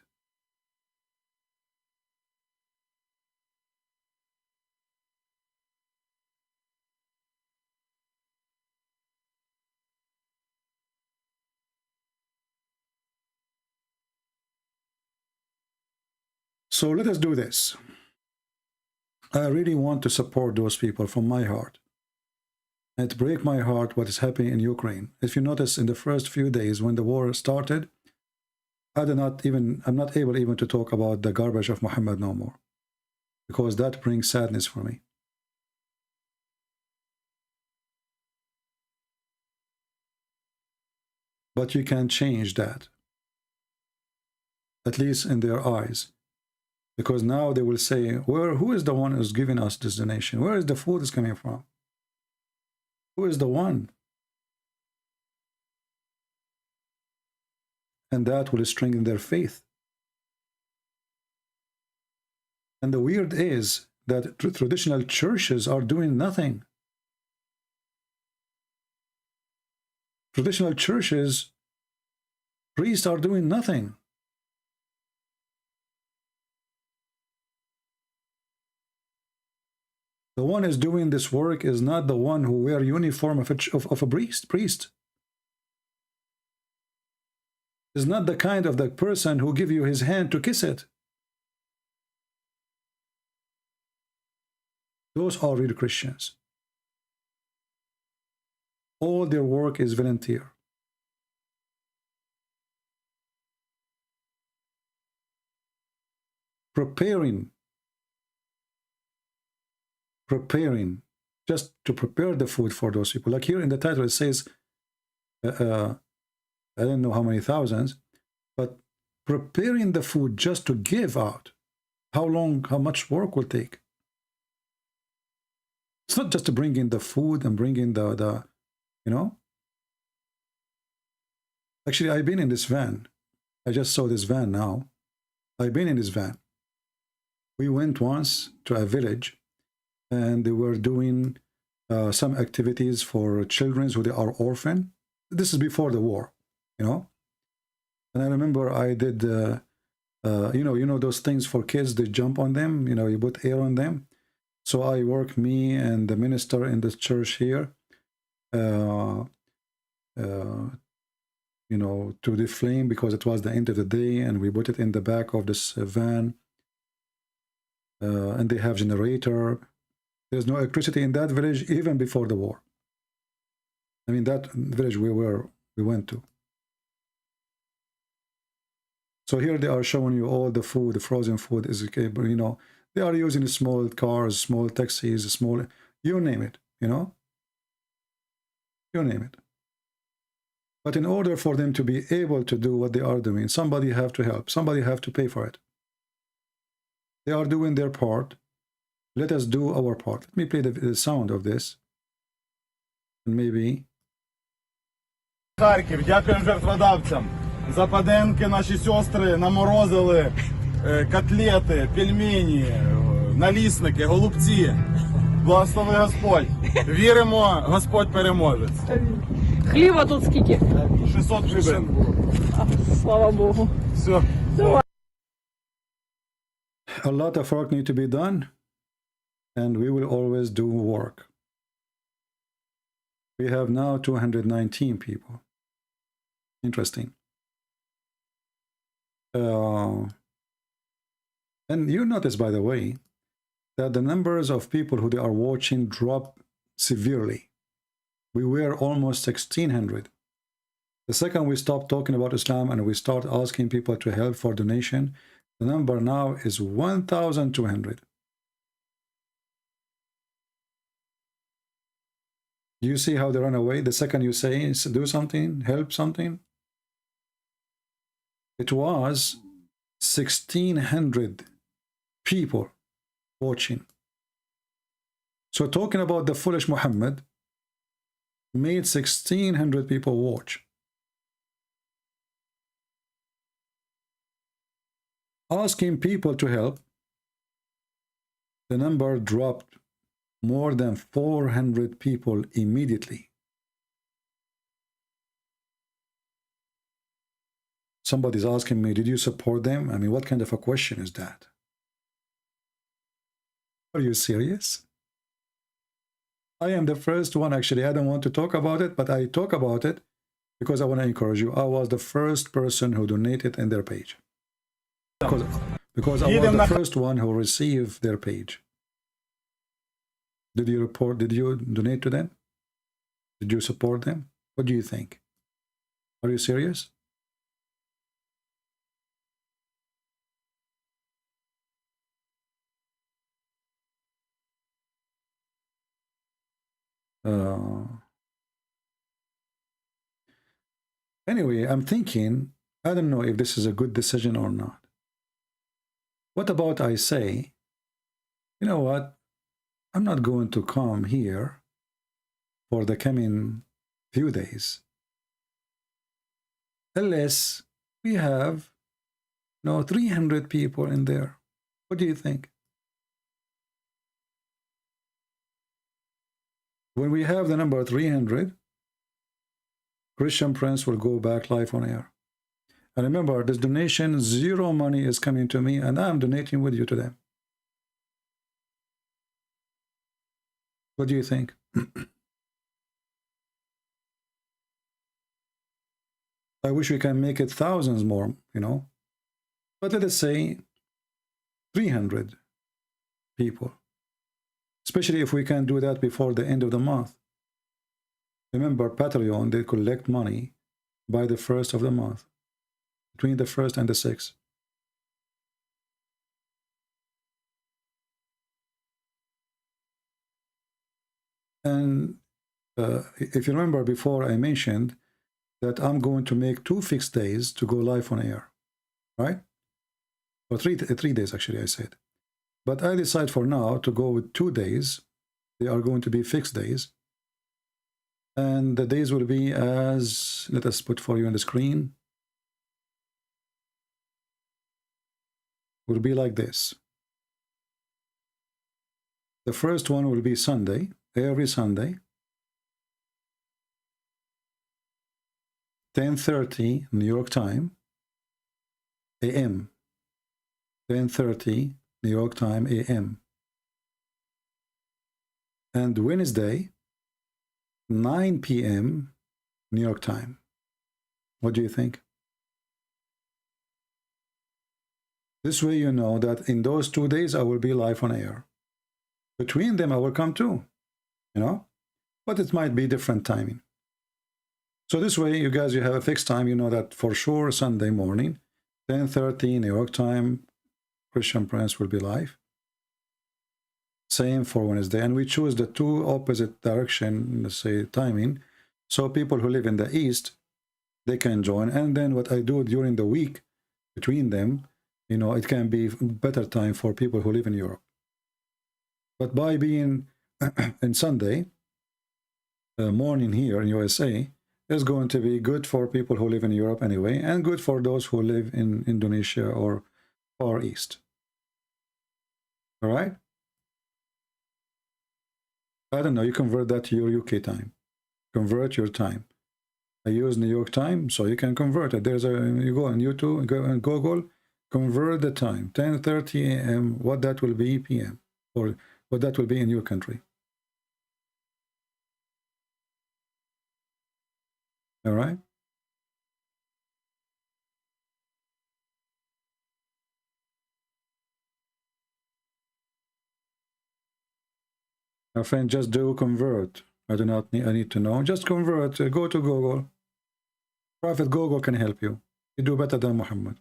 So let us do this. I really want to support those people from my heart. And it breaks my heart what is happening in Ukraine. If you notice, in the first few days when the war started, I'm not able even to talk about the garbage of Muhammad no more, because that brings sadness for me. But you can change that, at least in their eyes, because now they will say, who is the one who's giving us this donation? Where is the food is coming from? Who is the one? And that will strengthen their faith. And the weird is that traditional churches are doing nothing. Traditional churches, priests are doing nothing. The one who's doing this work is not the one who wear uniform of a priest. Is not the kind of the person who give you his hand to kiss it. Those are real Christians. All their work is volunteer. Preparing just to prepare the food for those people. Like here in the title it says, I don't know how many thousands, but preparing the food just to give out. How much work will take? It's not just to bring in the food and bring in the you know. Actually, I've been in this van. I just saw this van now. I've been in this van. We went once to a village, and they were doing some activities for children who they are orphan. This is before the war, you know. And I remember I did, you know those things for kids, they jump on them, you know, you put air on them. So I work, me and the minister in the church here, you know, to the flame, because it was the end of the day, and we put it in the back of this van. And they have generator. There's no electricity in that village even before the war. I mean, that village we went to. So here they are showing you all the food, the frozen food is, you know, they are using small cars, small taxis, small, you name it, you know, you name it. But in order for them to be able to do what they are doing, somebody have to help, somebody have to pay for it. They are doing their part. Let us do our part. Let me play the sound of this. And maybe. Харків, дякуємо жертводавцям. Западенки, наші сестри наморозили котлети, пельмені, налісники, голубці. Благослови Господь. Віримо, Господь переможець. Хліба тут скільки? 600 гривень. Слава Богу. Все. A lot of work need to be done, and we will always do work. We have now 219 people. Interesting. And you notice, by the way, that the numbers of people who they are watching drop severely. We were almost 1,600. The second we stop talking about Islam and we start asking people to help for donation, the number now is 1,200. You see how they run away? The second you say, do something, help something. It was 1,600 people watching. So talking about the foolish Muhammad made 1,600 people watch. Asking people to help, the number dropped more than 400 people immediately. Somebody's asking me, did you support them? I mean, what kind of a question is that? Are you serious? I am the first one, actually. I don't want to talk about it, but I talk about it because I want to encourage you. I was the first person who donated in their page. Because I was the first one who received their page. Did you report? Did you donate to them? Did you support them? What do you think? Are you serious? Anyway, I'm thinking, I don't know if this is a good decision or not. What about I say, you know what? I'm not going to come here for the coming few days unless we have 300 people in there. What do you think? When we have the number 300, Christian Prince will go back live on air. And remember, this donation, zero money is coming to me, and I'm donating with you to them. What do you think? I wish we can make it thousands more, But let us say 300 people. Especially if we can do that before the end of the month. Remember, Patreon, they collect money by the 1st of the month. Between the 1st and the 6th. And if you remember before, I mentioned that I'm going to make 2 fixed days to go live on air, right? Or 3 days, actually, I said. But I decide for now to go with 2 days. They are going to be fixed days. And the days will be as, let us put for you on the screen, will be like this. The first one will be Sunday, every Sunday, 10:30 New York time, AM, 10:30 New York time, AM. And Wednesday, 9 p.m. New York time. What do you think? This way you know that in those 2 days I will be live on air. Between them I will come too, But it might be different timing. So this way you guys, you have a fixed time. You know that for sure Sunday morning, 10:30 New York time, Christian Prince will be live. Same for Wednesday. And we choose the 2 opposite direction, let's say, timing. So people who live in the East, they can join. And then what I do during the week between them, it can be better time for people who live in Europe. But by being in Sunday morning here in USA, is going to be good for people who live in Europe anyway, and good for those who live in Indonesia or Far East. All right? I don't know, you convert that to your UK time. Convert your time. I use New York time, so you can convert it. You go on YouTube, go on Google, convert the time, 10:30 a.m., what that will be p.m., or what that will be in your country. All right? My friend, just do convert. I need to know. Just convert. Go to Google. Prophet Google can help you. You do better than Muhammad.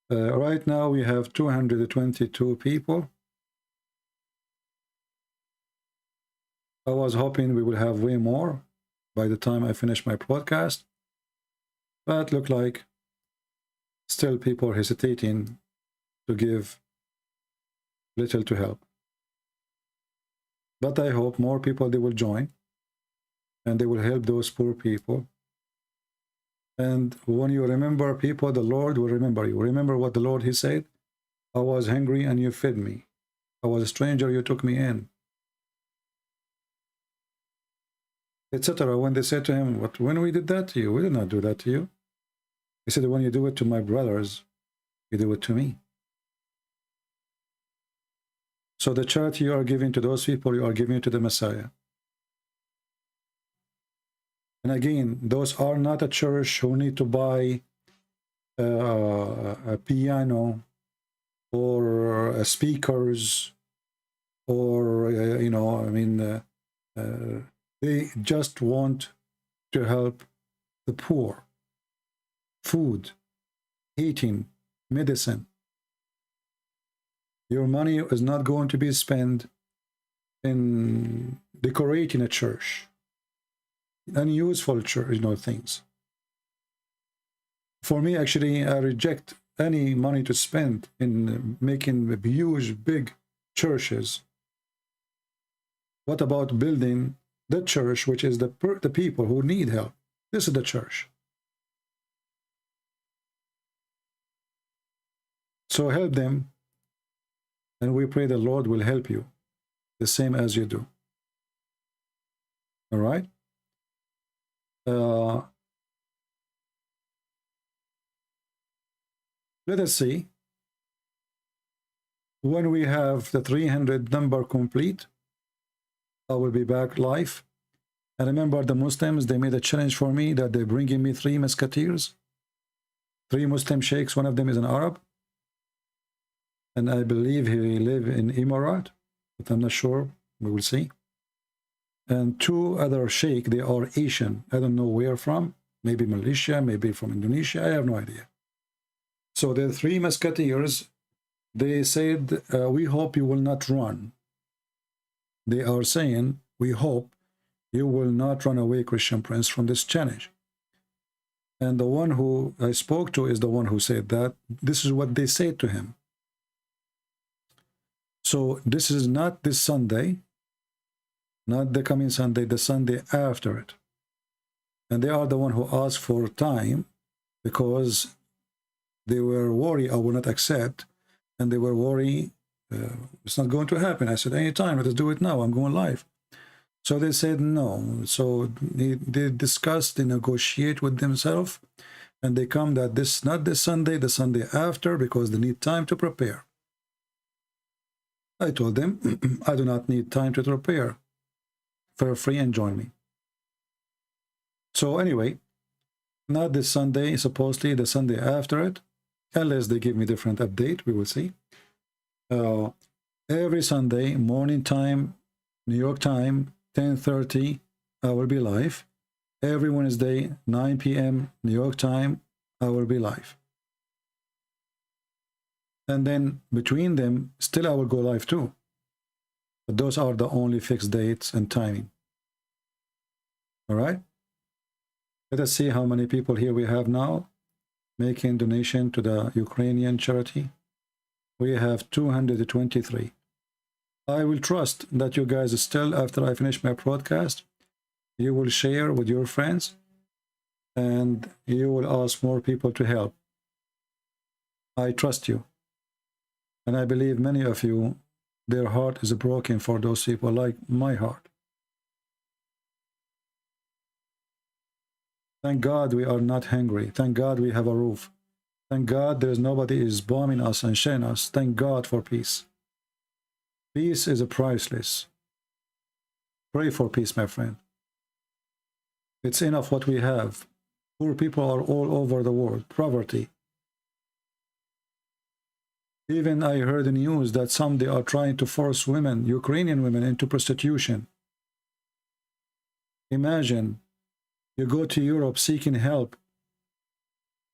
Right now we have 222 people. I was hoping we will have way more by the time I finish my podcast. But look like still people are hesitating to give little to help. But I hope more people, they will join and they will help those poor people. And when you remember people, the Lord will remember you. Remember what the Lord, he said, I was hungry and you fed me. I was a stranger, you took me in, etc. When they said to him, "What? When we did that to you? We did not do that to you." He said, "When you do it to my brothers, you do it to me." So the charity you are giving to those people, you are giving to the Messiah. And again, those are not a church who need to buy a piano or speakers or they just want to help the poor. Food, heating, medicine. Your money is not going to be spent in decorating a church, unuseful church, things. For me, actually, I reject any money to spend in making huge, big churches. What about building the church, which is the people who need help? This is the church. So help them, and we pray the Lord will help you, the same as you do. All right? Let us see. When we have the 300 number complete, I will be back live. And remember, the Muslims, they made a challenge for me that they're bringing me 3 musketeers, 3 Muslim sheikhs. One of them is an Arab, and I believe he live in Emirat, but I'm not sure. We will see. And 2 other sheikh, they are Asian. I don't know where from. Maybe Malaysia, maybe from Indonesia. I have no idea. So the 3 musketeers, they said, we hope you will not run. They are saying, we hope you will not run away, Christian Prince, from this challenge. And the one who I spoke to is the one who said that. This is what they said to him. So this is not this Sunday, not the coming Sunday, the Sunday after it. And they are the one who asked for time because they were worried I will not accept, and they were worried it's not going to happen. I said, anytime, let us do it now. I'm going live. So they said no. So they discussed, they negotiate with themselves, and they come that this not this Sunday, the Sunday after, because they need time to prepare. I told them, I do not need time to prepare. Feel free and join me. So anyway, not this Sunday, supposedly the Sunday after it, unless they give me different update, we will see. Every Sunday, morning time, New York time, 10:30, I will be live. Every Wednesday, 9 p.m. New York time, I will be live. And then between them, still I will go live too. But those are the only fixed dates and timing. All right? Let us see how many people here we have now making donation to the Ukrainian charity. We have 223. I will trust that you guys still, after I finish my broadcast, you will share with your friends and you will ask more people to help. I trust you. And I believe many of you, their heart is broken for those people, like my heart. Thank God we are not hungry. Thank God we have a roof. Thank God there is nobody is bombing us and shelling us. Thank God for peace. Peace is priceless. Pray for peace, my friend. It's enough what we have. Poor people are all over the world. Poverty. Even I heard the news that some they are trying to force women, Ukrainian women, into prostitution. Imagine, you go to Europe seeking help,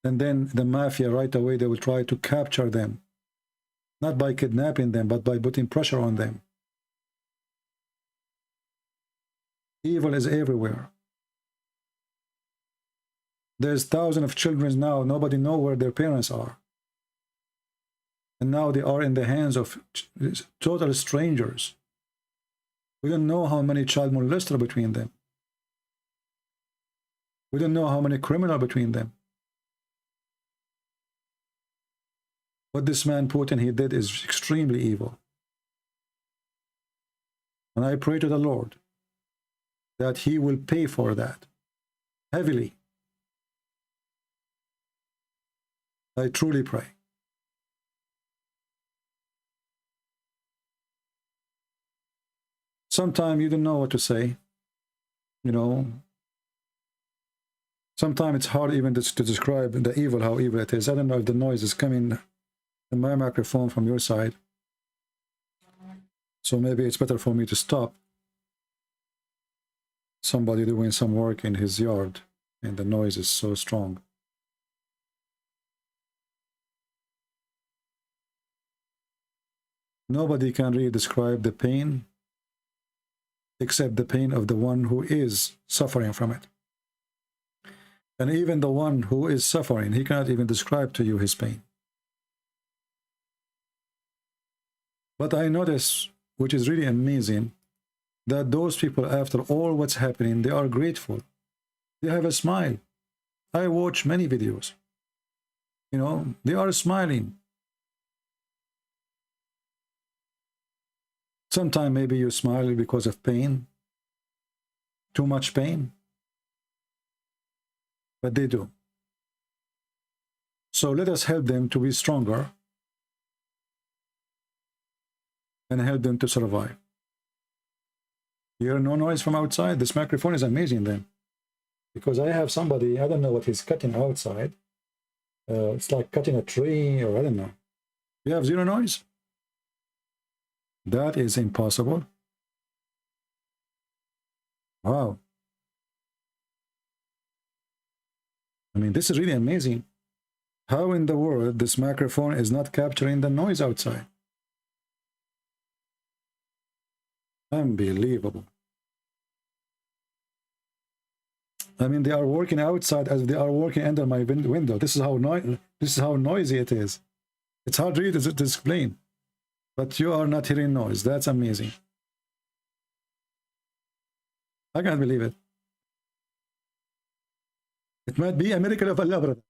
and then the mafia right away, they will try to capture them. Not by kidnapping them, but by putting pressure on them. Evil is everywhere. There's thousands of children now, nobody know where their parents are. And now they are in the hands of total strangers. We don't know how many child molesters between them. We don't know how many criminals between them. What this man Putin he did is extremely evil. And I pray to the Lord that he will pay for that heavily. I truly pray. Sometimes you don't know what to say, you know. Sometimes it's hard even to describe the evil, how evil it is. I don't know if the noise is coming in my microphone from your side. So maybe it's better for me to stop. Somebody doing some work in his yard and the noise is so strong. Nobody can really describe the pain except the pain of the one who is suffering from it. And even the one who is suffering, he cannot even describe to you his pain. But I notice, which is really amazing, that those people, after all what's happening, they are grateful. They have a smile. I watch many videos. You know, they are smiling. Sometimes maybe you smile because of pain, too much pain, but they do. So let us help them to be stronger and help them to survive. You hear no noise from outside? This microphone is amazing then, because I have somebody, I don't know what he's cutting outside. It's like cutting a tree, or I don't know. You have zero noise? That is impossible. Wow. I mean, this is really amazing. How in the world this microphone is not capturing the noise outside? Unbelievable. I mean, they are working outside as they are working under my window. This is how noisy it is. It's hard really to explain. But you are not hearing noise. That's amazing. I can't believe it. It might be a miracle of Allah, brother.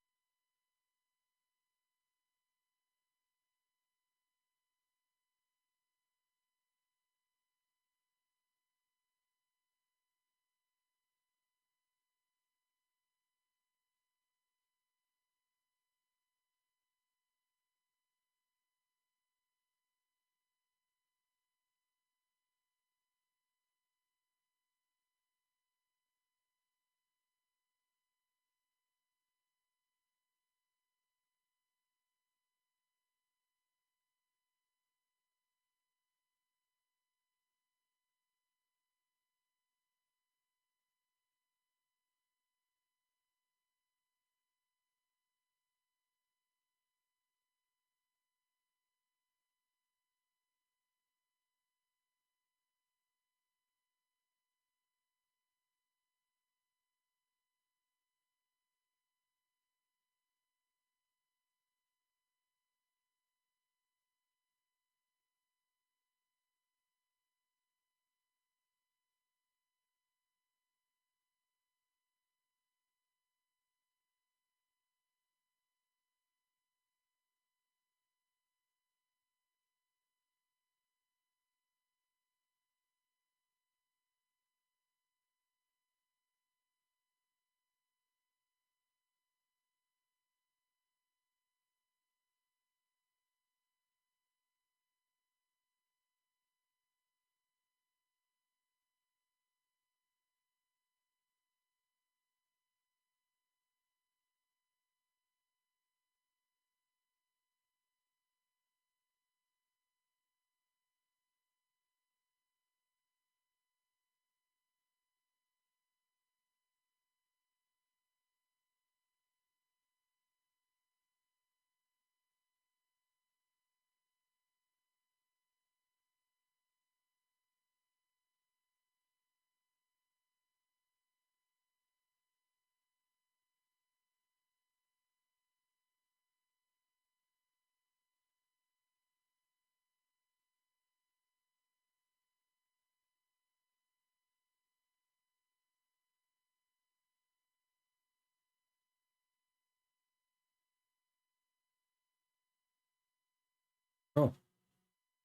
Oh,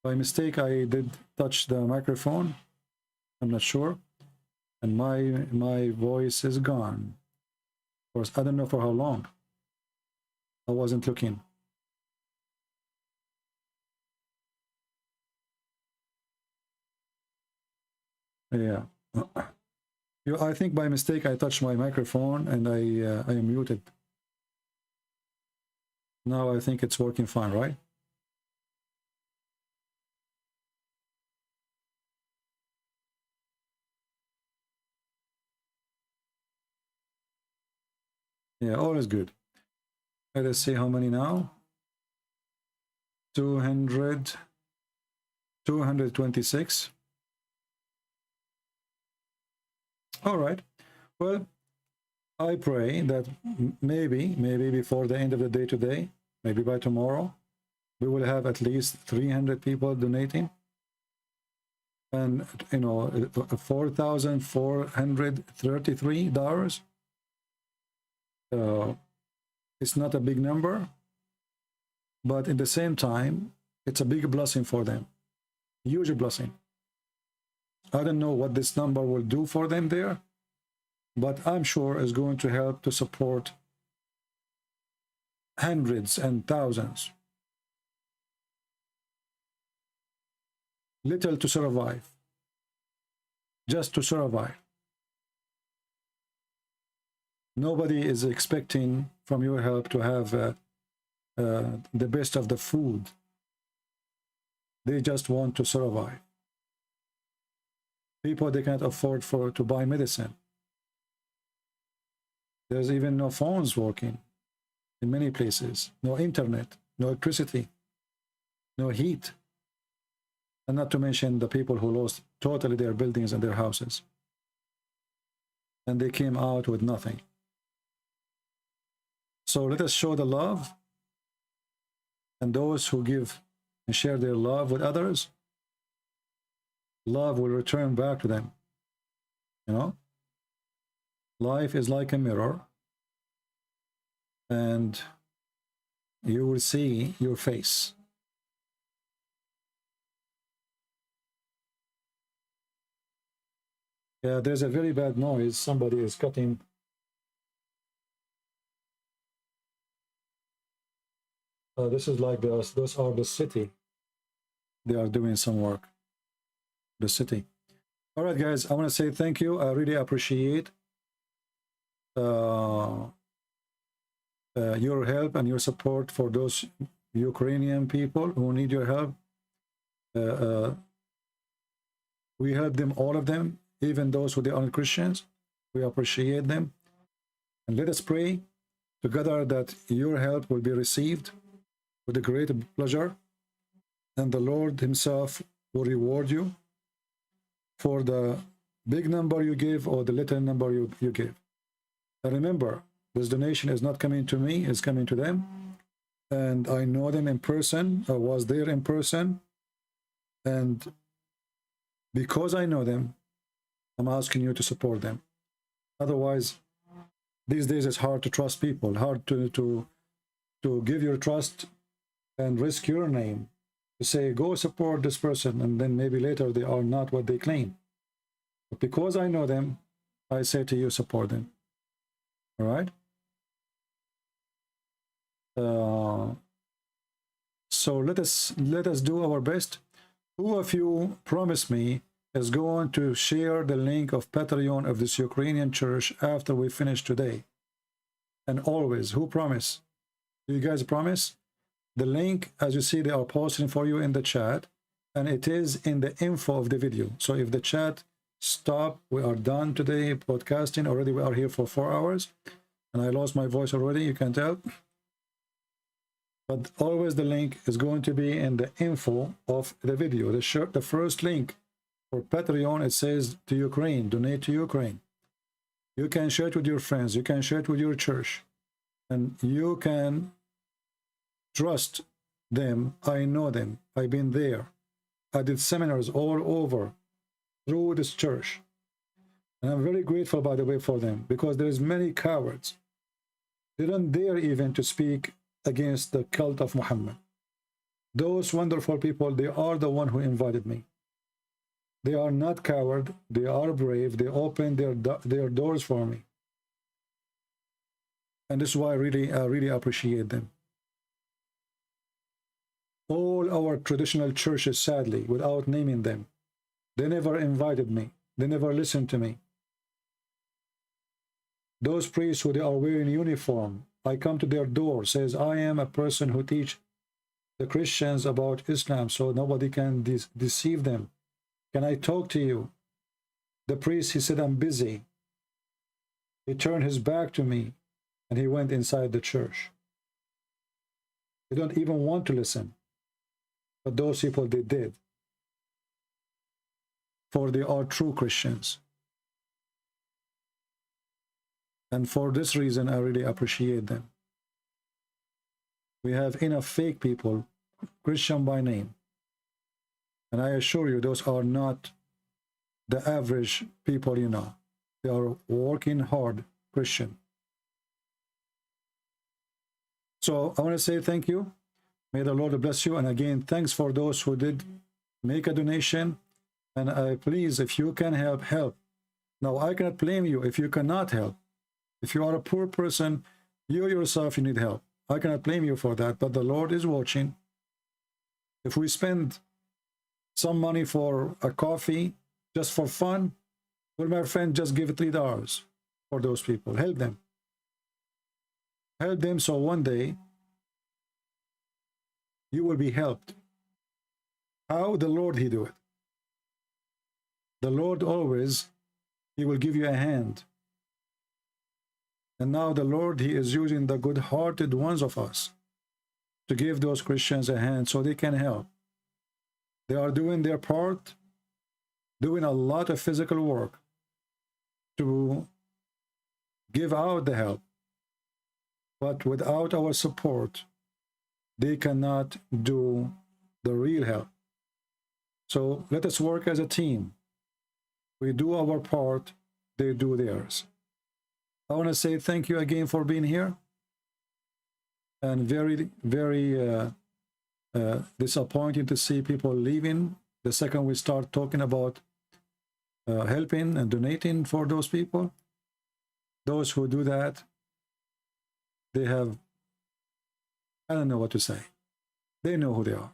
by mistake I did touch the microphone. I'm not sure. And my voice is gone. Of course, I don't know for how long. I wasn't looking. Yeah. I think by mistake I touched my microphone and I am muted. Now I think it's working fine, right? Yeah, all is good. Let us see how many now. 226. All right. Well, I pray that maybe before the end of the day today, maybe by tomorrow, we will have at least 300 people donating. And, you know, $4,433. It's not a big number, but at the same time, it's a big blessing for them. Huge blessing. I don't know what this number will do for them there, but I'm sure it's going to help to support hundreds and thousands. Little to survive. Just to survive. Nobody is expecting from your help to have the best of the food. They just want to survive. People, they can't afford to buy medicine. There's even no phones working in many places. No internet, no electricity, no heat. And not to mention the people who lost totally their buildings and their houses. And they came out with nothing. So let us show the love, and those who give and share their love with others, love will return back to them. You know, life is like a mirror, and you will see your face. Yeah, there's a very bad noise. Somebody is cutting. This is like those are the city. They are doing some work. The city. All right, guys, I want to say thank you. I really appreciate your help and your support for those Ukrainian people who need your help. We help them, all of them, even those who aren't Christians. We appreciate them. And let us pray together that your help will be received with a great pleasure, and the Lord himself will reward you for the big number you give or the little number you give. And remember, this donation is not coming to me, it's coming to them. And I know them in person, I was there in person. And because I know them, I'm asking you to support them. Otherwise, these days it's hard to trust people, hard to give your trust and risk your name to say, go support this person, and then maybe later they are not what they claim. But because I know them, I say to you, support them. All right? So let us do our best. Who of you promise me is going to share the link of Patreon of this Ukrainian church after we finish today? And always, who promise? Do you guys promise? The link, as you see, they are posting for you in the chat, and it is in the info of the video. So if the chat stop, we are done today podcasting already. We are here for 4 hours, and I lost my voice already, you can tell. But always the link is going to be in the info of the video. The first link for Patreon, it says to Ukraine, donate to Ukraine. You can share it with your friends, you can share it with your church, and you can trust them. I know them. I've been there. I did seminars all over through this church. And I'm very grateful, by the way, for them, because there's many cowards. They don't dare even to speak against the cult of Muhammad. Those wonderful people, they are the one who invited me. They are not coward. They are brave. They open their doors for me. And this is why I really appreciate them. All our traditional churches, sadly, without naming them, they never invited me. They never listened to me. Those priests who they are wearing uniform, I come to their door, says, I am a person who teach the Christians about Islam, so nobody can deceive them. Can I talk to you? The priest, he said, I'm busy. He turned his back to me and he went inside the church. They don't even want to listen. But those people, they did. For they are true Christians. And for this reason, I really appreciate them. We have enough fake people, Christian by name. And I assure you, those are not the average people you know. They are working hard Christian. So I want to say thank you. May the Lord bless you. And again, thanks for those who did make a donation. And please, if you can help, help. Now, I cannot blame you if you cannot help. If you are a poor person, you yourself, you need help. I cannot blame you for that, but the Lord is watching. If we spend some money for a coffee just for fun, well, my friend, just give $3 for those people. Help them. Help them so one day you will be helped. How? The Lord, he do it. The Lord always, he will give you a hand. And now the Lord, he is using the good-hearted ones of us to give those Christians a hand so they can help. They are doing their part, doing a lot of physical work to give out the help. But without our support, they cannot do the real help. So let us work as a team. We do our part, they do theirs. I want to say thank you again for being here. And very, very disappointing to see people leaving the second we start talking about helping and donating for those people. Those who do that, they have, I don't know what to say. They know who they are.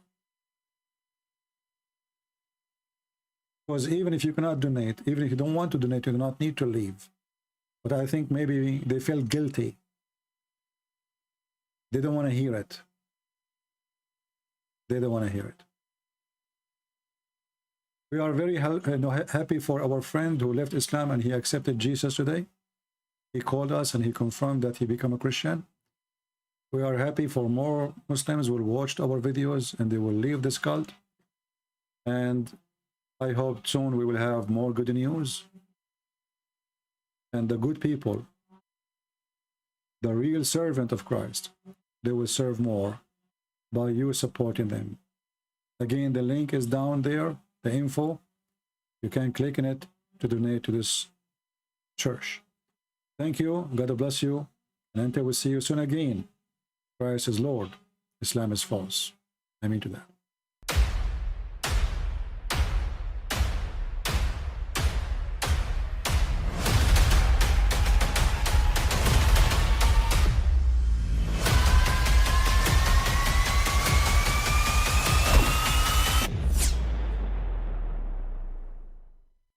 Because even if you cannot donate, even if you don't want to donate, you do not need to leave. But I think maybe they feel guilty. They don't want to hear it. They don't want to hear it. We are very happy for our friend who left Islam and he accepted Jesus today. He called us and he confirmed that he became a Christian. We are happy for more Muslims who will watch our videos and they will leave this cult. And I hope soon we will have more good news. And the good people, the real servant of Christ, they will serve more by you supporting them. Again, the link is down there, the info. You can click on it to donate to this church. Thank you. God bless you. And until we see you soon again, Christ is Lord. Islam is false. Amen to that.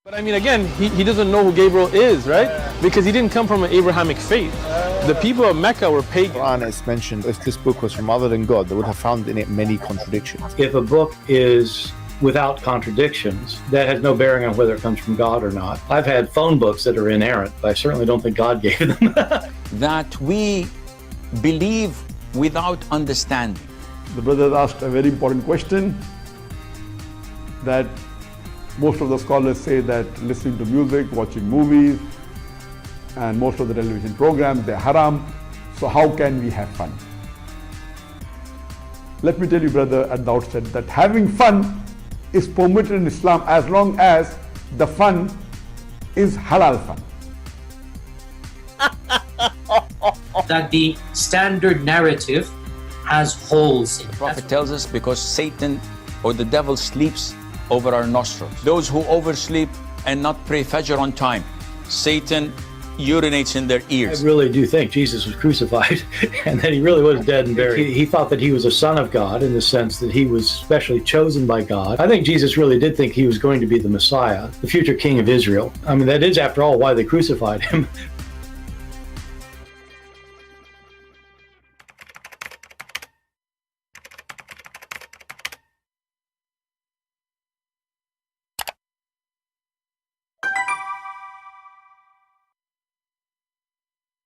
But I mean, again, he doesn't know who Gabriel is, right? Because he didn't come from an Abrahamic faith. The people of Mecca were pagan. Quran is mentioned. If this book was from other than God, they would have found in it many contradictions. If a book is without contradictions, that has no bearing on whether it comes from God or not. I've had phone books that are inerrant, but I certainly don't think God gave them. That we believe without understanding. The brother asked a very important question, that most of the scholars say that listening to music, watching movies, and most of the television programs, they're haram. So how can we have fun? Let me tell you, brother, at the outset that having fun is permitted in Islam as long as the fun is halal fun. That the standard narrative has holes in it. The prophet tells us because Satan or the devil sleeps over our nostrils. Those who oversleep and not pray Fajr on time, Satan urinates in their ears. I really do think Jesus was crucified and that he really was dead and buried. He thought that he was a son of God in the sense that he was specially chosen by God. I think Jesus really did think he was going to be the Messiah, the future king of Israel. I mean, that is, after all, why they crucified him,